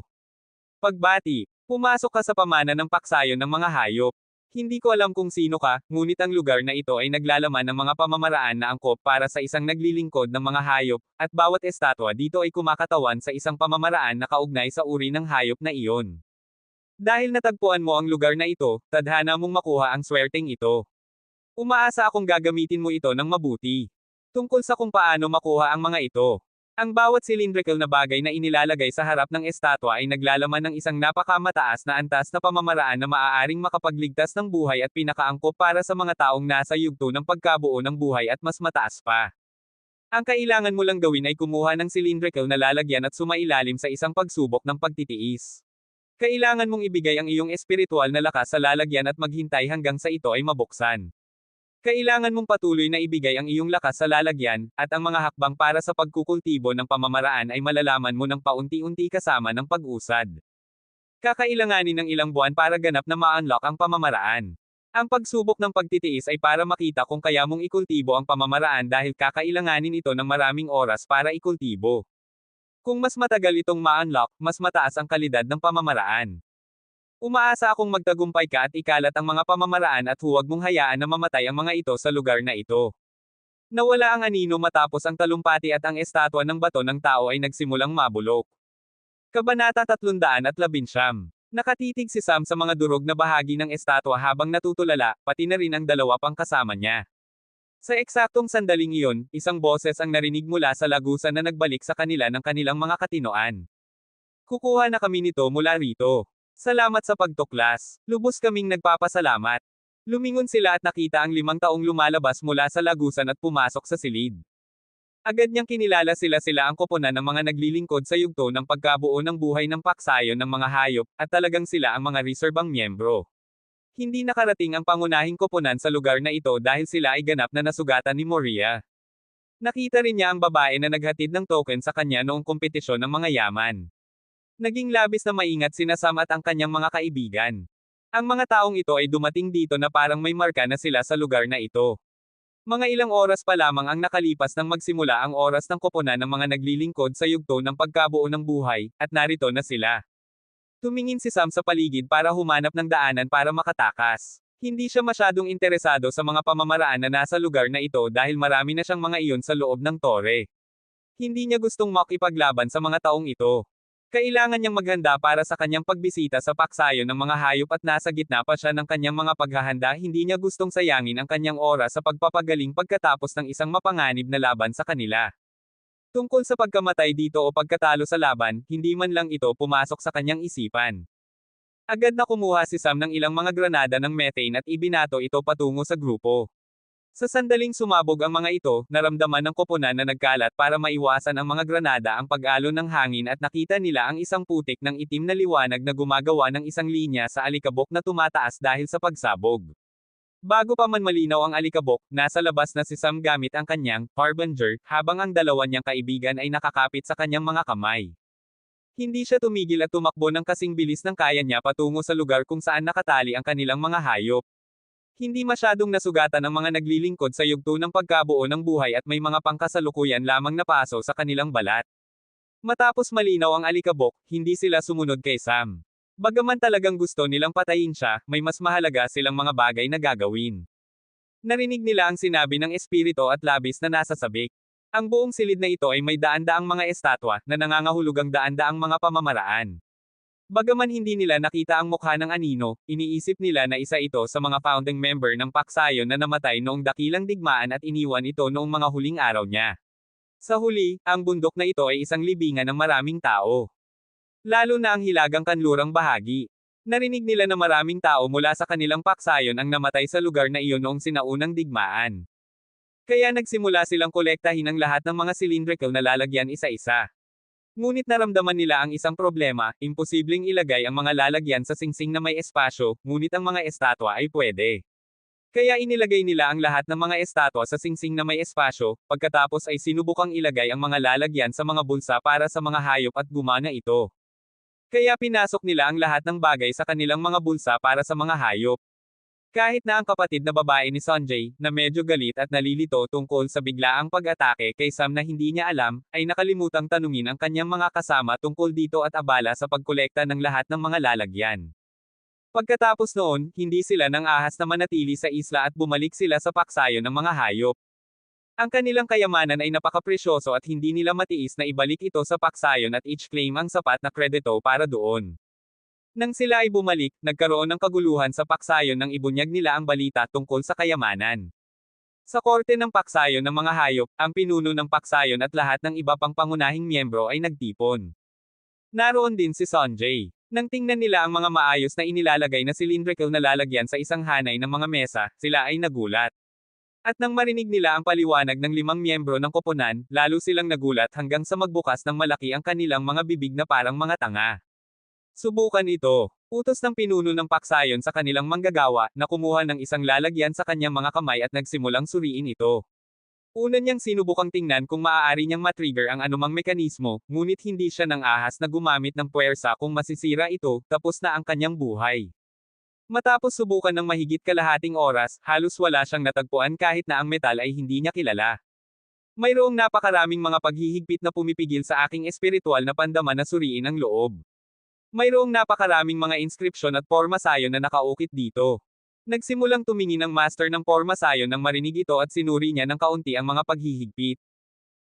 Pagbati, pumasok ka sa pamana ng paksayon ng mga hayop. Hindi ko alam kung sino ka, ngunit ang lugar na ito ay naglalaman ng mga pamamaraan na angkop para sa isang naglilingkod ng mga hayop, at bawat estatwa dito ay kumakatawan sa isang pamamaraan na kaugnay sa uri ng hayop na iyon. Dahil natagpuan mo ang lugar na ito, tadhana mong makuha ang swerteng ito. Umaasa akong gagamitin mo ito ng mabuti. Tungkol sa kung paano makuha ang mga ito. Ang bawat cylindrical na bagay na inilalagay sa harap ng estatwa ay naglalaman ng isang napakamataas na antas na pamamaraan na maaaring makapagligtas ng buhay at pinakaangkop para sa mga taong nasa yugto ng pagkabuo ng buhay at mas mataas pa. Ang kailangan mo lang gawin ay kumuha ng cylindrical na lalagyan at sumailalim sa isang pagsubok ng pagtitiis. Kailangan mong ibigay ang iyong espiritual na lakas sa lalagyan at maghintay hanggang sa ito ay mabuksan. Kailangan mong patuloy na ibigay ang iyong lakas sa lalagyan, at ang mga hakbang para sa pagkukultibo ng pamamaraan ay malalaman mo ng paunti-unti kasama ng pag-usad. Kakailanganin ng ilang buwan para ganap na ma-unlock ang pamamaraan. Ang pagsubok ng pagtitiis ay para makita kung kaya mong ikultibo ang pamamaraan dahil kakailanganin ito ng maraming oras para ikultibo. Kung mas matagal itong ma-unlock, mas mataas ang kalidad ng pamamaraan. Umaasa akong magtagumpay ka at ikalat ang mga pamamaraan at huwag mong hayaan na mamatay ang mga ito sa lugar na ito. Nawala ang anino matapos ang talumpati at ang estatwa ng bato ng tao ay nagsimulang mabulok. Kabanata 319. Nakatitig si Sam sa mga durog na bahagi ng estatwa habang natutulala, pati na rin ang dalawa pang kasama niya. Sa eksaktong sandaling iyon, isang boses ang narinig mula sa lagusan na nagbalik sa kanila ng kanilang mga katinoan. Kukuha na kami nito mula rito. Salamat sa pagtuklas. Lubos kaming nagpapasalamat. Lumingon sila at nakita ang 5 taong lumalabas mula sa lagusan at pumasok sa silid. Agad niyang kinilala sila ang koponan ng mga naglilingkod sa yugto ng pagkabuo ng buhay ng paksayon ng mga hayop, at talagang sila ang mga reserbang miyembro. Hindi nakarating ang pangunahing koponan sa lugar na ito dahil sila ay ganap na nasugatan ni Moria. Nakita rin niya ang babae na naghatid ng token sa kanya noong kompetisyon ng mga yaman. Naging labis na maingat sina Sam at ang kanyang mga kaibigan. Ang mga taong ito ay dumating dito na parang may marka na sila sa lugar na ito. Mga ilang oras pa lamang ang nakalipas nang magsimula ang oras ng koponan ng mga naglilingkod sa yugto ng pagkabuo ng buhay, at narito na sila. Tumingin si Sam sa paligid para humanap ng daanan para makatakas. Hindi siya masyadong interesado sa mga pamamaraan na nasa lugar na ito dahil marami na siyang mga iyon sa loob ng tore. Hindi niya gustong makipaglaban sa mga taong ito. Kailangan niyang maghanda para sa kanyang pagbisita sa paksayon ng mga hayop at nasa gitna pa siya ng kanyang mga paghahanda. Hindi niya gustong sayangin ang kanyang oras sa pagpapagaling pagkatapos ng isang mapanganib na laban sa kanila. Tungkol sa pagkamatay dito o pagkatalo sa laban, hindi man lang ito pumasok sa kanyang isipan. Agad na kumuha si Sam ng ilang mga granada ng methane at ibinato ito patungo sa grupo. Sa sandaling sumabog ang mga ito, naramdaman ng koponan na nagkalat para maiwasan ang mga granada ang pag-alon ng hangin at nakita nila ang isang putik ng itim na liwanag na gumagawa ng isang linya sa alikabok na tumataas dahil sa pagsabog. Bago pa man malinaw ang alikabok, nasa labas na si Sam gamit ang kanyang harbinger, habang ang dalawa niyang kaibigan ay nakakapit sa kanyang mga kamay. Hindi siya tumigil at tumakbo ng kasing bilis ng kaya niya patungo sa lugar kung saan nakatali ang kanilang mga hayop. Hindi masyadong nasugatan ang mga naglilingkod sa yugto ng pagkabuo ng buhay at may mga pangkasalukuyan lamang na paso sa kanilang balat. Matapos malinaw ang alikabok, hindi sila sumunod kay Sam. Bagaman talagang gusto nilang patayin siya, may mas mahalaga silang mga bagay na gagawin. Narinig nila ang sinabi ng espiritu at labis na nasa sabik. Ang buong silid na ito ay may daan-daang mga estatwa na nangangahulugang daan-daang mga pamamaraan. Bagaman hindi nila nakita ang mukha ng anino, iniisip nila na isa ito sa mga founding member ng Paksayon na namatay noong dakilang digmaan at iniwan ito noong mga huling araw niya. Sa huli, ang bundok na ito ay isang libingan ng maraming tao. Lalo na ang hilagang kanlurang bahagi. Narinig nila na maraming tao mula sa kanilang paksayon ang namatay sa lugar na iyon noong sinaunang digmaan. Kaya nagsimula silang kolektahin ang lahat ng mga cylindrical na lalagyan isa-isa. Ngunit naramdaman nila ang isang problema, imposibleng ilagay ang mga lalagyan sa singsing na may espasyo, ngunit ang mga estatwa ay pwede. Kaya inilagay nila ang lahat ng mga estatwa sa singsing na may espasyo, pagkatapos ay sinubukang ilagay ang mga lalagyan sa mga bulsa para sa mga hayop at gumana ito. Kaya pinasok nila ang lahat ng bagay sa kanilang mga bulsa para sa mga hayop. Kahit na ang kapatid na babae ni Sanjay, na medyo galit at nalilito tungkol sa biglaang pag-atake kay Sam na hindi niya alam, ay nakalimutang tanungin ang kanyang mga kasama tungkol dito at abala sa pagkolekta ng lahat ng mga lalagyan. Pagkatapos noon, hindi sila nang ahas na manatili sa isla at bumalik sila sa paksayon ng mga hayop. Ang kanilang kayamanan ay napakapresyoso at hindi nila matiis na ibalik ito sa paksayon at each claim ang sapat na kredito para doon. Nang sila ay bumalik, nagkaroon ng kaguluhan sa paksayon nang ibunyag nila ang balita tungkol sa kayamanan. Sa korte ng paksayon ng mga hayop, ang pinuno ng paksayon at lahat ng iba pang pangunahing miyembro ay nagtipon. Naroon din si Sanjay. Nang tingnan nila ang mga maayos na inilalagay na cylindrical na lalagyan sa isang hanay ng mga mesa, sila ay nagulat. At nang marinig nila ang paliwanag ng 5 miyembro ng koponan, lalo silang nagulat hanggang sa magbukas ng malaki ang kanilang mga bibig na parang mga tanga. Subukan ito. Utos ng pinuno ng paksayon sa kanilang manggagawa, na kumuha ng isang lalagyan sa kanyang mga kamay at nagsimulang suriin ito. Una niyang sinubukang tingnan kung maaari niyang matrigger ang anumang mekanismo, ngunit hindi siya nang ahas na gumamit ng puwersa kung masisira ito, tapos na ang kanyang buhay. Matapos subukan ng mahigit kalahating oras, halos wala siyang natagpuan kahit na ang metal ay hindi niya kilala. Mayroong napakaraming mga paghihigpit na pumipigil sa aking espiritual na pandaman na suriin ang loob. Mayroong napakaraming mga inskripsyon at pormasayon na nakaukit dito. Nagsimulang tumingin ang master ng pormasayon nang marinig ito at sinuri niya ng kaunti ang mga paghihigpit.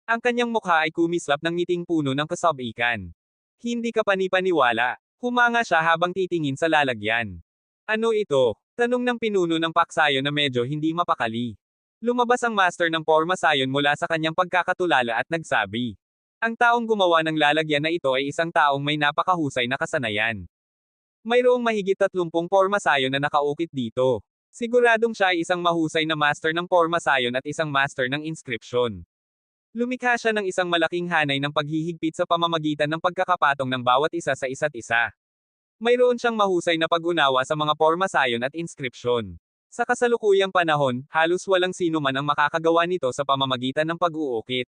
Ang kanyang mukha ay kumislap ng ngiting puno ng kasabikan. Hindi ka panipaniwala. Humanga siya habang titingin sa lalagyan. Ano ito? Tanong ng pinuno ng paksayon na medyo hindi mapakali. Lumabas ang master ng pormasayon mula sa kanyang pagkakatulala at nagsabi. Ang taong gumawa ng lalagyan na ito ay isang taong may napakahusay na kasanayan. Mayroong mahigit 30 pormasayon na nakaukit dito. Siguradong siya ay isang mahusay na master ng pormasayon at isang master ng inskripsyon. Lumikha siya ng isang malaking hanay ng paghihigpit sa pamamagitan ng pagkakapatong ng bawat isa sa isa't isa. Mayroon siyang mahusay na pag-unawa sa mga pormasayon at inskripsyon. Sa kasalukuyang panahon, halos walang sino man ang makakagawa nito sa pamamagitan ng pag-uukit.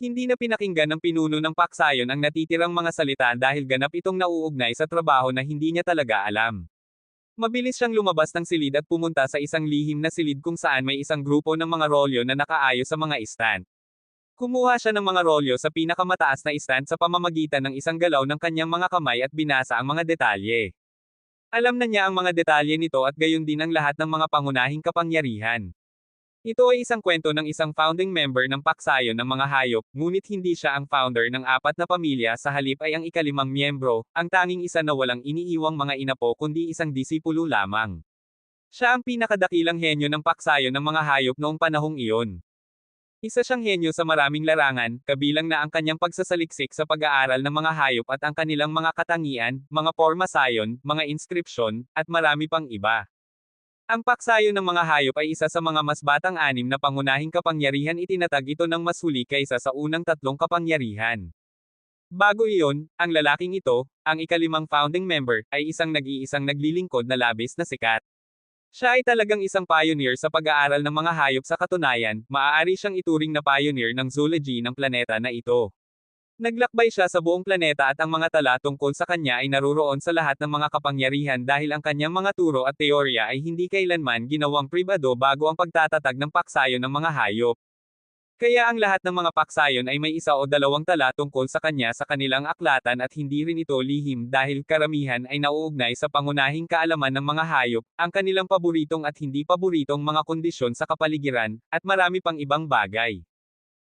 Hindi na pinakinggan ng pinuno ng paksayon ang natitirang mga salita dahil ganap itong nauugnay sa trabaho na hindi niya talaga alam. Mabilis siyang lumabas ng silid at pumunta sa isang lihim na silid kung saan may isang grupo ng mga rolyo na nakaayos sa mga stand. Kumuha siya ng mga rolyo sa pinakamataas na stand sa pamamagitan ng isang galaw ng kanyang mga kamay at binasa ang mga detalye. Alam na niya ang mga detalye nito at gayon din ang lahat ng mga pangunahing kapangyarihan. Ito ay isang kwento ng isang founding member ng paksayon ng mga hayop, ngunit hindi siya ang founder ng 4 na pamilya sa halip ay ang ika-5 miyembro, ang tanging isa na walang iniiwang mga inapo kundi isang disipulo lamang. Siya ang pinakadakilang henyo ng paksayon ng mga hayop noong panahong iyon. Isa siyang henyo sa maraming larangan, kabilang na ang kanyang pagsasaliksik sa pag-aaral ng mga hayop at ang kanilang mga katangian, mga pormasayon, mga inskripsyon, at marami pang iba. Ang paksayon ng mga hayop ay isa sa mga mas batang 6 na pangunahing kapangyarihan, itinatag ito ng mas huli kaysa sa unang 3 kapangyarihan. Bago iyon, ang lalaking ito, ang ika-5 founding member, ay isang nag-iisang naglilingkod na labis na sikat. Siya ay talagang isang pioneer sa pag-aaral ng mga hayop. Sa katunayan, maaari siyang ituring na pioneer ng zoology ng planeta na ito. Naglakbay siya sa buong planeta at ang mga tala tungkol sa kanya ay naruroon sa lahat ng mga kapangyarihan dahil ang kanyang mga turo at teorya ay hindi kailanman ginawang pribado bago ang pagtatatag ng paksayon ng mga hayop. Kaya ang lahat ng mga paksayon ay may isa o dalawang tala tungkol sa kanya sa kanilang aklatan at hindi rin ito lihim dahil karamihan ay nauugnay sa pangunahing kaalaman ng mga hayop, ang kanilang paboritong at hindi paboritong mga kondisyon sa kapaligiran, at marami pang ibang bagay.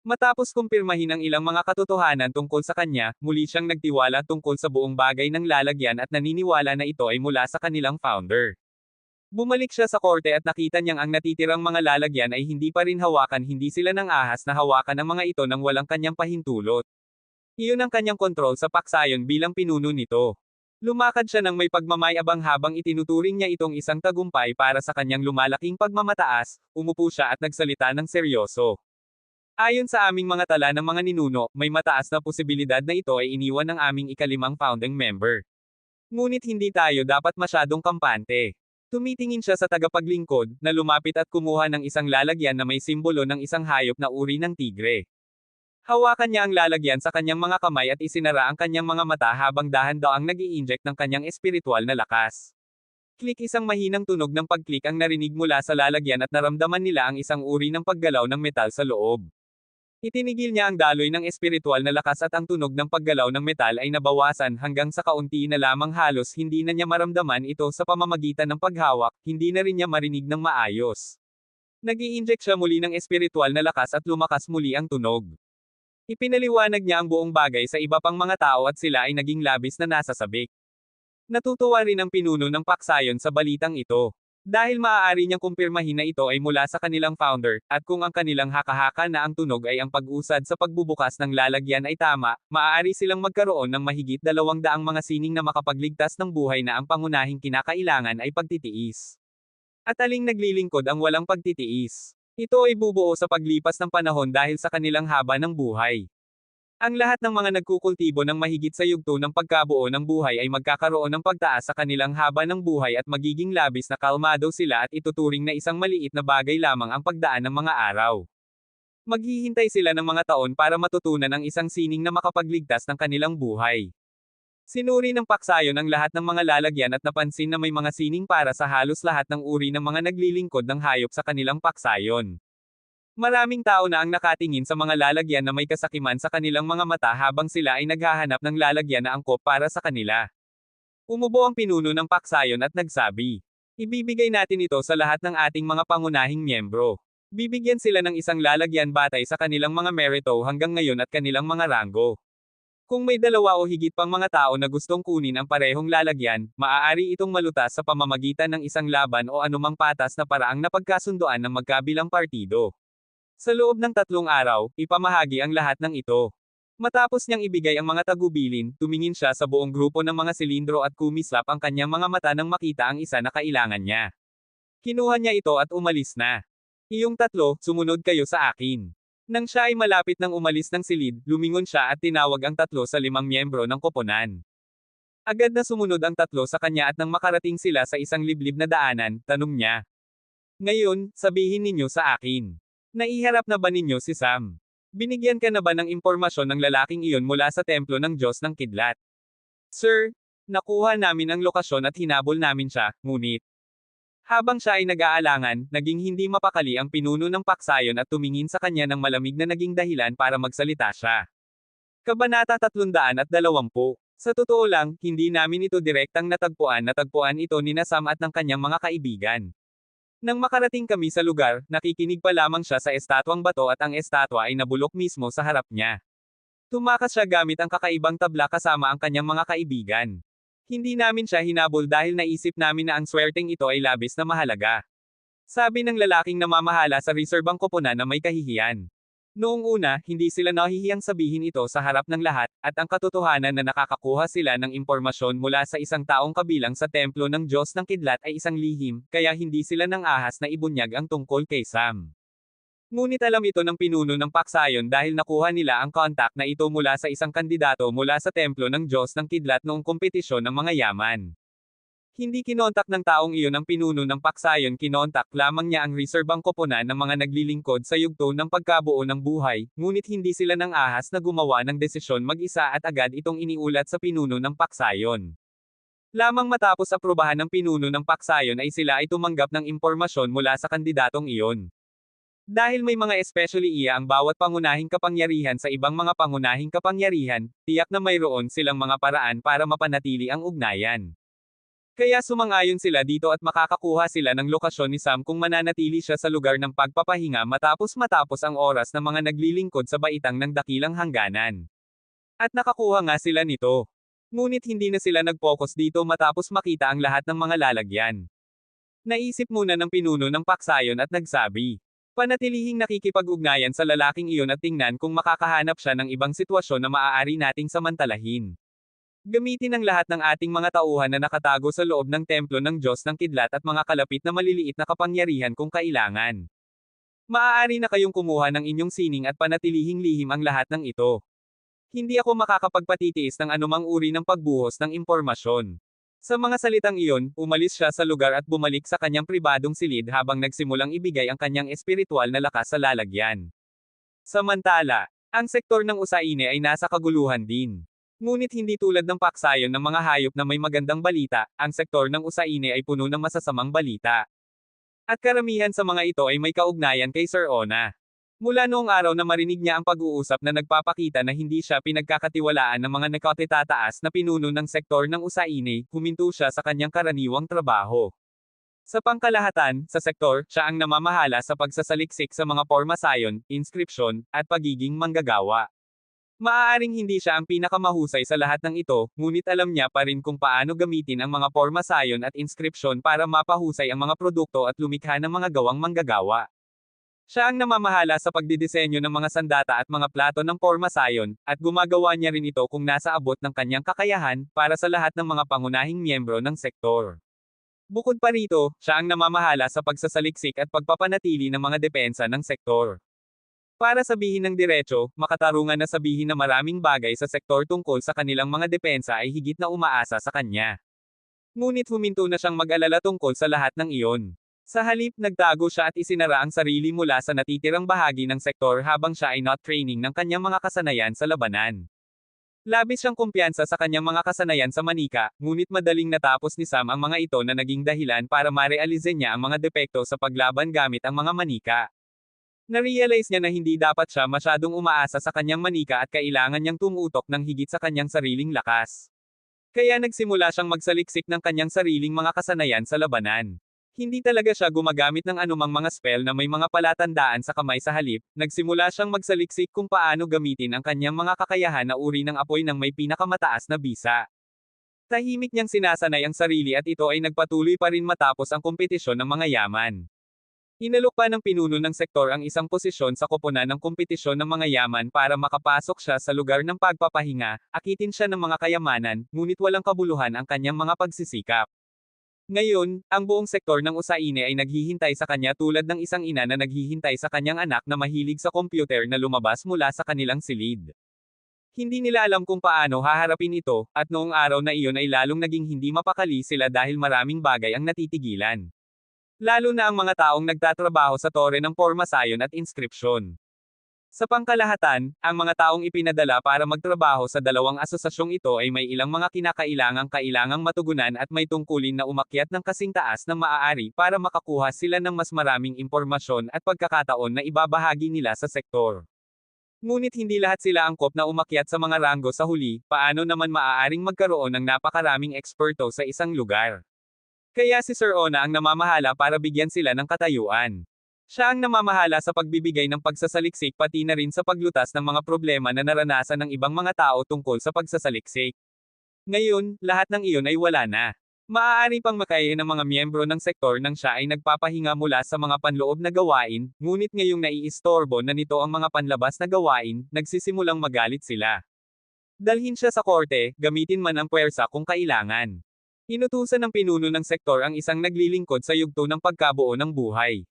Matapos kumpirmahin ang ilang mga katotohanan tungkol sa kanya, muli siyang nagtiwala tungkol sa buong bagay ng lalagyan at naniniwala na ito ay mula sa kanilang founder. Bumalik siya sa korte at nakita niyang ang natitirang mga lalagyan ay hindi pa rin hawakan, hindi sila ng ahas na hawakan ang mga ito nang walang kanyang pahintulot. Iyon ang kanyang kontrol sa paksayon bilang pinuno nito. Lumakad siya ng may pagmamayabang habang itinuturing niya itong isang tagumpay para sa kanyang lumalaking pagmamataas, umupo siya at nagsalita ng seryoso. Ayon sa aming mga tala ng mga ninuno, may mataas na posibilidad na ito ay iniwan ng aming ikalimang founding member. Ngunit hindi tayo dapat masyadong kampante. Tumitingin siya sa tagapaglingkod, na lumapit at kumuha ng isang lalagyan na may simbolo ng isang hayop na uri ng tigre. Hawakan niya ang lalagyan sa kanyang mga kamay at isinara ang kanyang mga mata habang dahan-daang nag-i-inject ng kanyang espiritual na lakas. Klik, isang mahinang tunog ng pag-click ang narinig mula sa lalagyan at naramdaman nila ang isang uri ng paggalaw ng metal sa loob. Itinigil niya ang daloy ng espiritual na lakas at ang tunog ng paggalaw ng metal ay nabawasan hanggang sa kaunti na lamang, halos hindi na niya maramdaman ito sa pamamagitan ng paghawak, hindi na rin niya marinig ng maayos. Nag-i-inject siya muli ng espiritual na lakas at lumakas muli ang tunog. Ipinaliwanag niya ang buong bagay sa iba pang mga tao at sila ay naging labis na nasasabik. Natutuwa rin ang pinuno ng paksayon sa balitang ito. Dahil maaari niyang kumpirmahin na ito ay mula sa kanilang founder, at kung ang kanilang haka-haka na ang tunog ay ang pag-usad sa pagbubukas ng lalagyan ay tama, maaari silang magkaroon ng mahigit 200 mga sining na makapagligtas ng buhay na ang pangunahing kinakailangan ay pagtitiis. At aling naglilingkod ang walang pagtitiis? Ito ay bubuo sa paglipas ng panahon dahil sa kanilang haba ng buhay. Ang lahat ng mga nagkukultibo ng mahigit sa yugto ng pagkabuo ng buhay ay magkakaroon ng pagtaas sa kanilang haba ng buhay at magiging labis na kalmado sila at ituturing na isang maliit na bagay lamang ang pagdaan ng mga araw. Maghihintay sila ng mga taon para matutunan ang isang sining na makapagligtas ng kanilang buhay. Sinuri ng paksayon ang lahat ng mga lalagyan at napansin na may mga sining para sa halos lahat ng uri ng mga naglilingkod ng hayop sa kanilang paksayon. Maraming tao na ang nakatingin sa mga lalagyan na may kasakiman sa kanilang mga mata habang sila ay naghahanap ng lalagyan na angkop para sa kanila. Umubo ang pinuno ng paksayon at nagsabi, "Ibibigay natin ito sa lahat ng ating mga pangunahing miyembro. Bibigyan sila ng isang lalagyan batay sa kanilang mga merito hanggang ngayon at kanilang mga ranggo. Kung may dalawa o higit pang mga tao na gustong kunin ang parehong lalagyan, maaari itong malutas sa pamamagitan ng isang laban o anumang patas na paraang napagkasunduan ng magkabilang partido. Sa loob ng 3 araw, ipamahagi ang lahat ng ito." Matapos niyang ibigay ang mga tagubilin, tumingin siya sa buong grupo ng mga silindro at kumislap ang kanyang mga mata nang makita ang isa na kailangan niya. Kinuha niya ito at umalis na. "Iyong 3, sumunod kayo sa akin." Nang siya ay malapit ng umalis ng silid, lumingon siya at tinawag ang 3 sa 5 miyembro ng koponan. Agad na sumunod ang 3 sa kanya at nang makarating sila sa isang liblib na daanan, tanong niya, "Ngayon, sabihin ninyo sa akin. Naiharap na ba ninyo si Sam? Binigyan ka na ba ng impormasyon ng lalaking iyon mula sa templo ng Diyos ng Kidlat?" "Sir, nakuha namin ang lokasyon at hinabol namin siya, ngunit..." Habang siya ay nag-aalangan, naging hindi mapakali ang pinuno ng paksayon at tumingin sa kanya ng malamig na naging dahilan para magsalita siya. Kabanata 320. Sa totoo lang, hindi namin ito direktang natagpuan ito ni Sam at ng kanyang mga kaibigan. Nang makarating kami sa lugar, nakikinig pa lamang siya sa estatwang bato at ang estatwa ay nabulok mismo sa harap niya. Tumakas siya gamit ang kakaibang tabla kasama ang kanyang mga kaibigan. "Hindi namin siya hinabol dahil naisip namin na ang swerteng ito ay labis na mahalaga," sabi ng lalaking namamahala sa reserbang koponan na may kahihiyan. Noong una, hindi sila nahihiyang sabihin ito sa harap ng lahat, at ang katotohanan na nakakakuha sila ng impormasyon mula sa isang taong kabilang sa templo ng Diyos ng Kidlat ay isang lihim, kaya hindi sila nang ahas na ibunyag ang tungkol kay Sam. Ngunit alam ito ng pinuno ng paksayon dahil nakuha nila ang contact na ito mula sa isang kandidato mula sa templo ng Diyos ng Kidlat noong kompetisyon ng mga yaman. Hindi kinontak ng taong iyon ang pinuno ng paksayon, kinontak lamang niya ang reserbang koponan ng mga naglilingkod sa yugto ng pagkabuo ng buhay, ngunit hindi sila nang ahas na gumawa ng desisyon mag-isa at agad itong iniulat sa pinuno ng paksayon. Lamang matapos aprobahan ng pinuno ng paksayon ay sila ay tumanggap ng impormasyon mula sa kandidatong iyon. Dahil may mga especially iya ang bawat pangunahing kapangyarihan sa ibang mga pangunahing kapangyarihan, tiyak na mayroon silang mga paraan para mapanatili ang ugnayan. Kaya sumang-ayon sila dito at makakakuha sila ng lokasyon ni Sam kung mananatili siya sa lugar ng pagpapahinga matapos ang oras ng mga naglilingkod sa baitang ng dakilang hangganan. At nakakuha nga sila nito. Ngunit hindi na sila nag-focus dito matapos makita ang lahat ng mga lalagyan. Naisip muna ng pinuno ng paksayon at nagsabi, "Panatilihing nakikipag-ugnayan sa lalaking iyon at tingnan kung makakahanap siya ng ibang sitwasyon na maaari nating samantalahin. Gamitin ang lahat ng ating mga tauhan na nakatago sa loob ng templo ng Diyos ng Kidlat at mga kalapit na maliliit na kapangyarihan kung kailangan. Maaari na kayong kumuha ng inyong sining at panatilihing lihim ang lahat ng ito. Hindi ako makakapagpatitiis ng anumang uri ng pagbuhos ng impormasyon." Sa mga salitang iyon, umalis siya sa lugar at bumalik sa kanyang pribadong silid habang nagsimulang ibigay ang kanyang espiritual na lakas sa lalagyan. Samantala, ang sektor ng Usaine ay nasa kaguluhan din. Ngunit hindi tulad ng paksayon ng mga hayop na may magandang balita, ang sektor ng Usaine ay puno ng masasamang balita. At karamihan sa mga ito ay may kaugnayan kay Sir Ona. Mula noong araw na marinig niya ang pag-uusap na nagpapakita na hindi siya pinagkakatiwalaan ng mga nakatitataas na pinuno ng sektor ng Usaine, huminto siya sa kanyang karaniwang trabaho. Sa pangkalahatan, sa sektor, siya ang namamahala sa pagsasaliksik sa mga pormasayon, inskripsyon, at pagiging manggagawa. Maaaring hindi siya ang pinakamahusay sa lahat ng ito, ngunit alam niya pa rin kung paano gamitin ang mga pormasayon at inskripsyon para mapahusay ang mga produkto at lumikha ng mga gawang manggagawa. Siya ang namamahala sa pagdidisenyo ng mga sandata at mga plato ng pormasayon, at gumagawa niya rin ito kung nasa abot ng kanyang kakayahan, para sa lahat ng mga pangunahing miyembro ng sektor. Bukod pa rito, siya ang namamahala sa pagsasaliksik at pagpapanatili ng mga depensa ng sektor. Para sabihin ng diretso, makatarungan na sabihin na maraming bagay sa sektor tungkol sa kanilang mga depensa ay higit na umaasa sa kanya. Ngunit huminto na siyang mag-alala tungkol sa lahat ng iyon. Sa halip, nagtago siya at isinara ang sarili mula sa natitirang bahagi ng sektor habang siya ay not training ng kanyang mga kasanayan sa labanan. Labis siyang kumpiyansa sa kanyang mga kasanayan sa manika, ngunit madaling natapos ni Sam ang mga ito na naging dahilan para marealize niya ang mga depekto sa paglaban gamit ang mga manika. Narealize niya na hindi dapat siya masyadong umaasa sa kanyang manika at kailangan niyang tumutok ng higit sa kanyang sariling lakas. Kaya nagsimula siyang magsaliksik ng kanyang sariling mga kasanayan sa labanan. Hindi talaga siya gumagamit ng anumang mga spell na may mga palatandaan sa kamay sa halip, nagsimula siyang magsaliksik kung paano gamitin ang kanyang mga kakayahan na uri ng apoy ng may pinakamataas na bisa. Tahimik niyang sinasanay ang sarili at ito ay nagpatuloy pa rin matapos ang kompetisyon ng mga yaman. Inalok pa ng pinuno ng sektor ang isang posisyon sa koponan ng kompetisyon ng mga yaman para makapasok siya sa lugar ng pagpapahinga, akitin siya ng mga kayamanan, ngunit walang kabuluhan ang kanyang mga pagsisikap. Ngayon, ang buong sektor ng Usaine ay naghihintay sa kanya tulad ng isang ina na naghihintay sa kanyang anak na mahilig sa computer na lumabas mula sa kanilang silid. Hindi nila alam kung paano haharapin ito, at noong araw na iyon ay lalong naging hindi mapakali sila dahil maraming bagay ang natitigilan. Lalo na ang mga taong nagtatrabaho sa tore ng pormasayon at inskripsyon. Sa pangkalahatan, ang mga taong ipinadala para magtrabaho sa dalawang asosasyong ito ay may ilang mga kailangang matugunan at may tungkulin na umakyat ng kasing taas na maaari para makakuha sila ng mas maraming impormasyon at pagkakataon na ibabahagi nila sa sektor. Ngunit hindi lahat sila angkop na umakyat sa mga ranggo sa huli, paano naman maaaring magkaroon ng napakaraming eksperto sa isang lugar. Kaya si Sir Ona ang namamahala para bigyan sila ng katayuan. Siya ang namamahala sa pagbibigay ng pagsasaliksik pati na rin sa paglutas ng mga problema na naranasan ng ibang mga tao tungkol sa pagsasaliksik. Ngayon, lahat ng iyon ay wala na. Maaari pang makayain ng mga miyembro ng sektor nang siya ay nagpapahinga mula sa mga panloob na gawain, ngunit ngayong naiistorbo na nito ang mga panlabas na gawain, nagsisimulang magalit sila. Dalhin siya sa korte, gamitin man ang puwersa kung kailangan. Inutusan ng pinuno ng sektor ang isang naglilingkod sa yugto ng pagkabuo ng buhay.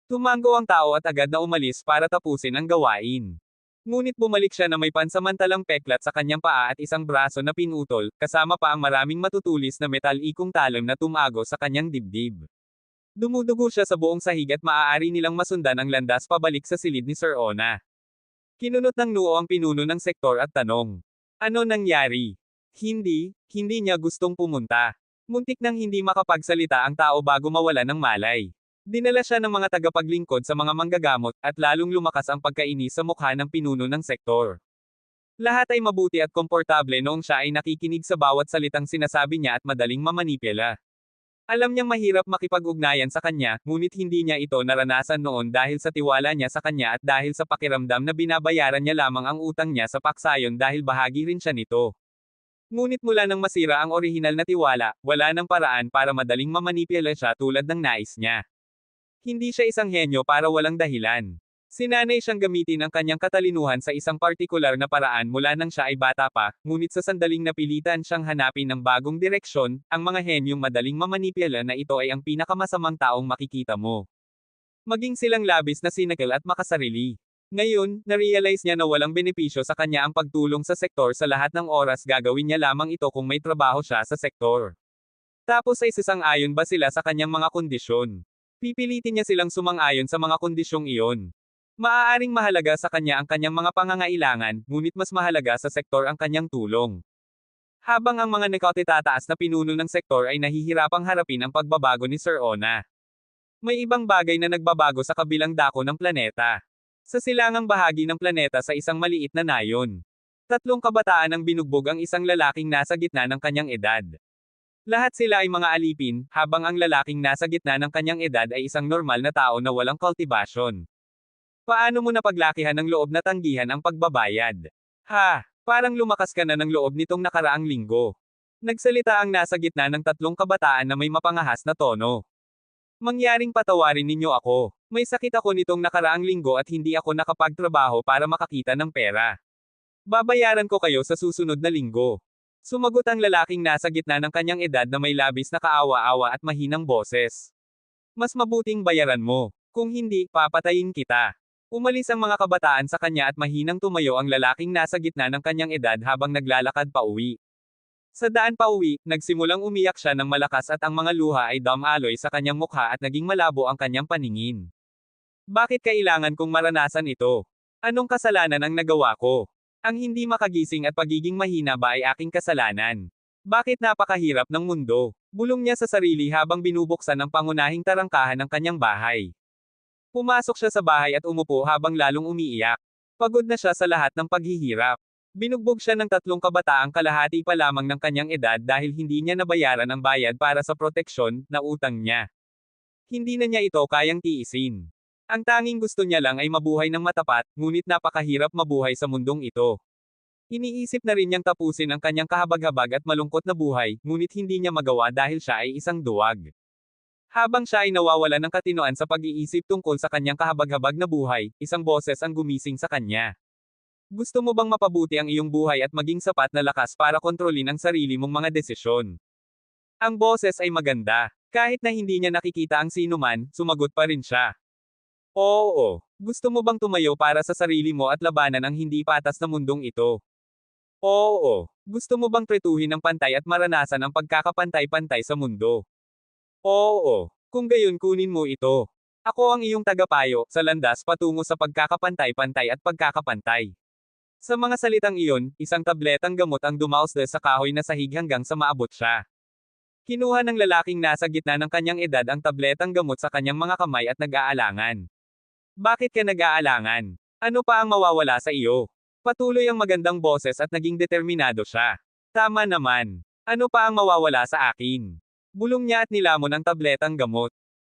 Tumango ang tao at agad na umalis para tapusin ang gawain. Ngunit bumalik siya na may pansamantalang peklat sa kanyang paa at isang braso na pinutol, kasama pa ang maraming matutulis na metal ikong talon na tumago sa kanyang dibdib. Dumudugo siya sa buong sahig at maaari nilang masundan ang landas pabalik sa silid ni Sir Ona. Kinunot ng noo ang pinuno ng sektor at tanong. Ano nangyari? Hindi niya gustong pumunta. Muntik nang hindi makapagsalita ang tao bago mawala ng malay. Dinala siya ng mga tagapaglingkod sa mga manggagamot, at lalong lumakas ang pagkainis sa mukha ng pinuno ng sektor. Lahat ay mabuti at komportable noong siya ay nakikinig sa bawat salitang sinasabi niya at madaling mamanipela. Alam niyang mahirap makipag-ugnayan sa kanya, ngunit hindi niya ito naranasan noon dahil sa tiwala niya sa kanya at dahil sa pakiramdam na binabayaran niya lamang ang utang niya sa paksayon dahil bahagi rin siya nito. Ngunit mula nang masira ang orihinal na tiwala, wala nang paraan para madaling mamanipela siya tulad ng nais niya. Hindi siya isang henyo para walang dahilan. Sinanay siyang gamitin ang kanyang katalinuhan sa isang partikular na paraan mula nang siya ay bata pa, ngunit sa sandaling napilitan siyang hanapin ng bagong direksyon, ang mga henyong madaling mamanipula na ito ay ang pinakamasamang taong makikita mo. Maging silang labis na cynical at makasarili. Ngayon, narealize niya na walang benepisyo sa kanya ang pagtulong sa sektor sa lahat ng oras, gagawin niya lamang ito kung may trabaho siya sa sektor. Tapos ay sasang-ayon ba sila sa kanyang mga kondisyon? Pipilitin niya silang sumang-ayon sa mga kondisyong iyon. Maaaring mahalaga sa kanya ang kanyang mga pangangailangan, ngunit mas mahalaga sa sektor ang kanyang tulong. Habang ang mga nakatataas na pinuno ng sektor ay nahihirapang harapin ang pagbabago ni Sir Ona. May ibang bagay na nagbabago sa kabilang dako ng planeta. Sa silangang bahagi ng planeta sa isang maliit na nayon. 3 kabataan ang binugbog ang isang lalaking nasa gitna ng kanyang edad. Lahat sila ay mga alipin, habang ang lalaking nasa gitna ng kanyang edad ay isang normal na tao na walang kultibasyon. Paano mo napaglakihan ng loob na tanggihan ang pagbabayad? Ha, parang lumakas ka na ng loob nitong nakaraang linggo. Nagsalita ang nasa gitna ng 3 kabataan na may mapangahas na tono. Mangyaring patawarin ninyo ako. May sakit ako nitong nakaraang linggo at hindi ako nakapagtrabaho para makakita ng pera. Babayaran ko kayo sa susunod na linggo. Sumagot ang lalaking nasa gitna ng kanyang edad na may labis na kaawa-awa at mahinang boses. Mas mabuting bayaran mo. Kung hindi, papatayin kita. Umalis ang mga kabataan sa kanya at mahinang tumayo ang lalaking nasa gitna ng kanyang edad habang naglalakad pa uwi. Sa daan pa uwi, nagsimulang umiyak siya ng malakas at ang mga luha ay dumaloy sa kanyang mukha at naging malabo ang kanyang paningin. Bakit kailangan kong maranasan ito? Anong kasalanan ang nagawa ko? Ang hindi makagising at pagiging mahina ba ay aking kasalanan? Bakit napakahirap ng mundo? Bulong niya sa sarili habang binubuksan ang pangunahing tarangkahan ng kanyang bahay. Pumasok siya sa bahay at umupo habang lalong umiiyak. Pagod na siya sa lahat ng paghihirap. Binugbog siya ng 3 kabataang kalahati pa lamang ng kanyang edad dahil hindi niya nabayaran ang bayad para sa proteksyon na utang niya. Hindi na niya ito kayang tiisin. Ang tanging gusto niya lang ay mabuhay ng matapat, ngunit napakahirap mabuhay sa mundong ito. Iniisip na rin niyang tapusin ang kanyang kahabag-habag at malungkot na buhay, ngunit hindi niya magawa dahil siya ay isang duwag. Habang siya ay nawawalan ng katinoan sa pag-iisip tungkol sa kanyang kahabag-habag na buhay, isang boses ang gumising sa kanya. Gusto mo bang mapabuti ang iyong buhay at maging sapat na lakas para kontrolin ang sarili mong mga desisyon? Ang boses ay maganda. Kahit na hindi niya nakikita ang sinuman, sumagot pa rin siya. Oo. Gusto mo bang tumayo para sa sarili mo at labanan ang hindi patas na mundong ito? Oo. Gusto mo bang tretuhin ng pantay at maranasan ang pagkakapantay-pantay sa mundo? Oo. Kung gayon kunin mo ito. Ako ang iyong tagapayo, sa landas patungo sa pagkakapantay-pantay at pagkakapantay. Sa mga salitang iyon, isang tabletang gamot ang dumausda sa kahoy na sahig hanggang sa maabot siya. Kinuha ng lalaking nasa gitna ng kanyang edad ang tabletang gamot sa kanyang mga kamay at nag-aalangan. Bakit ka nag-aalangan? Ano pa ang mawawala sa iyo? Patuloy ang magandang boses at naging determinado siya. Tama naman. Ano pa ang mawawala sa akin? Bulong niya at nilamon ang tabletang gamot.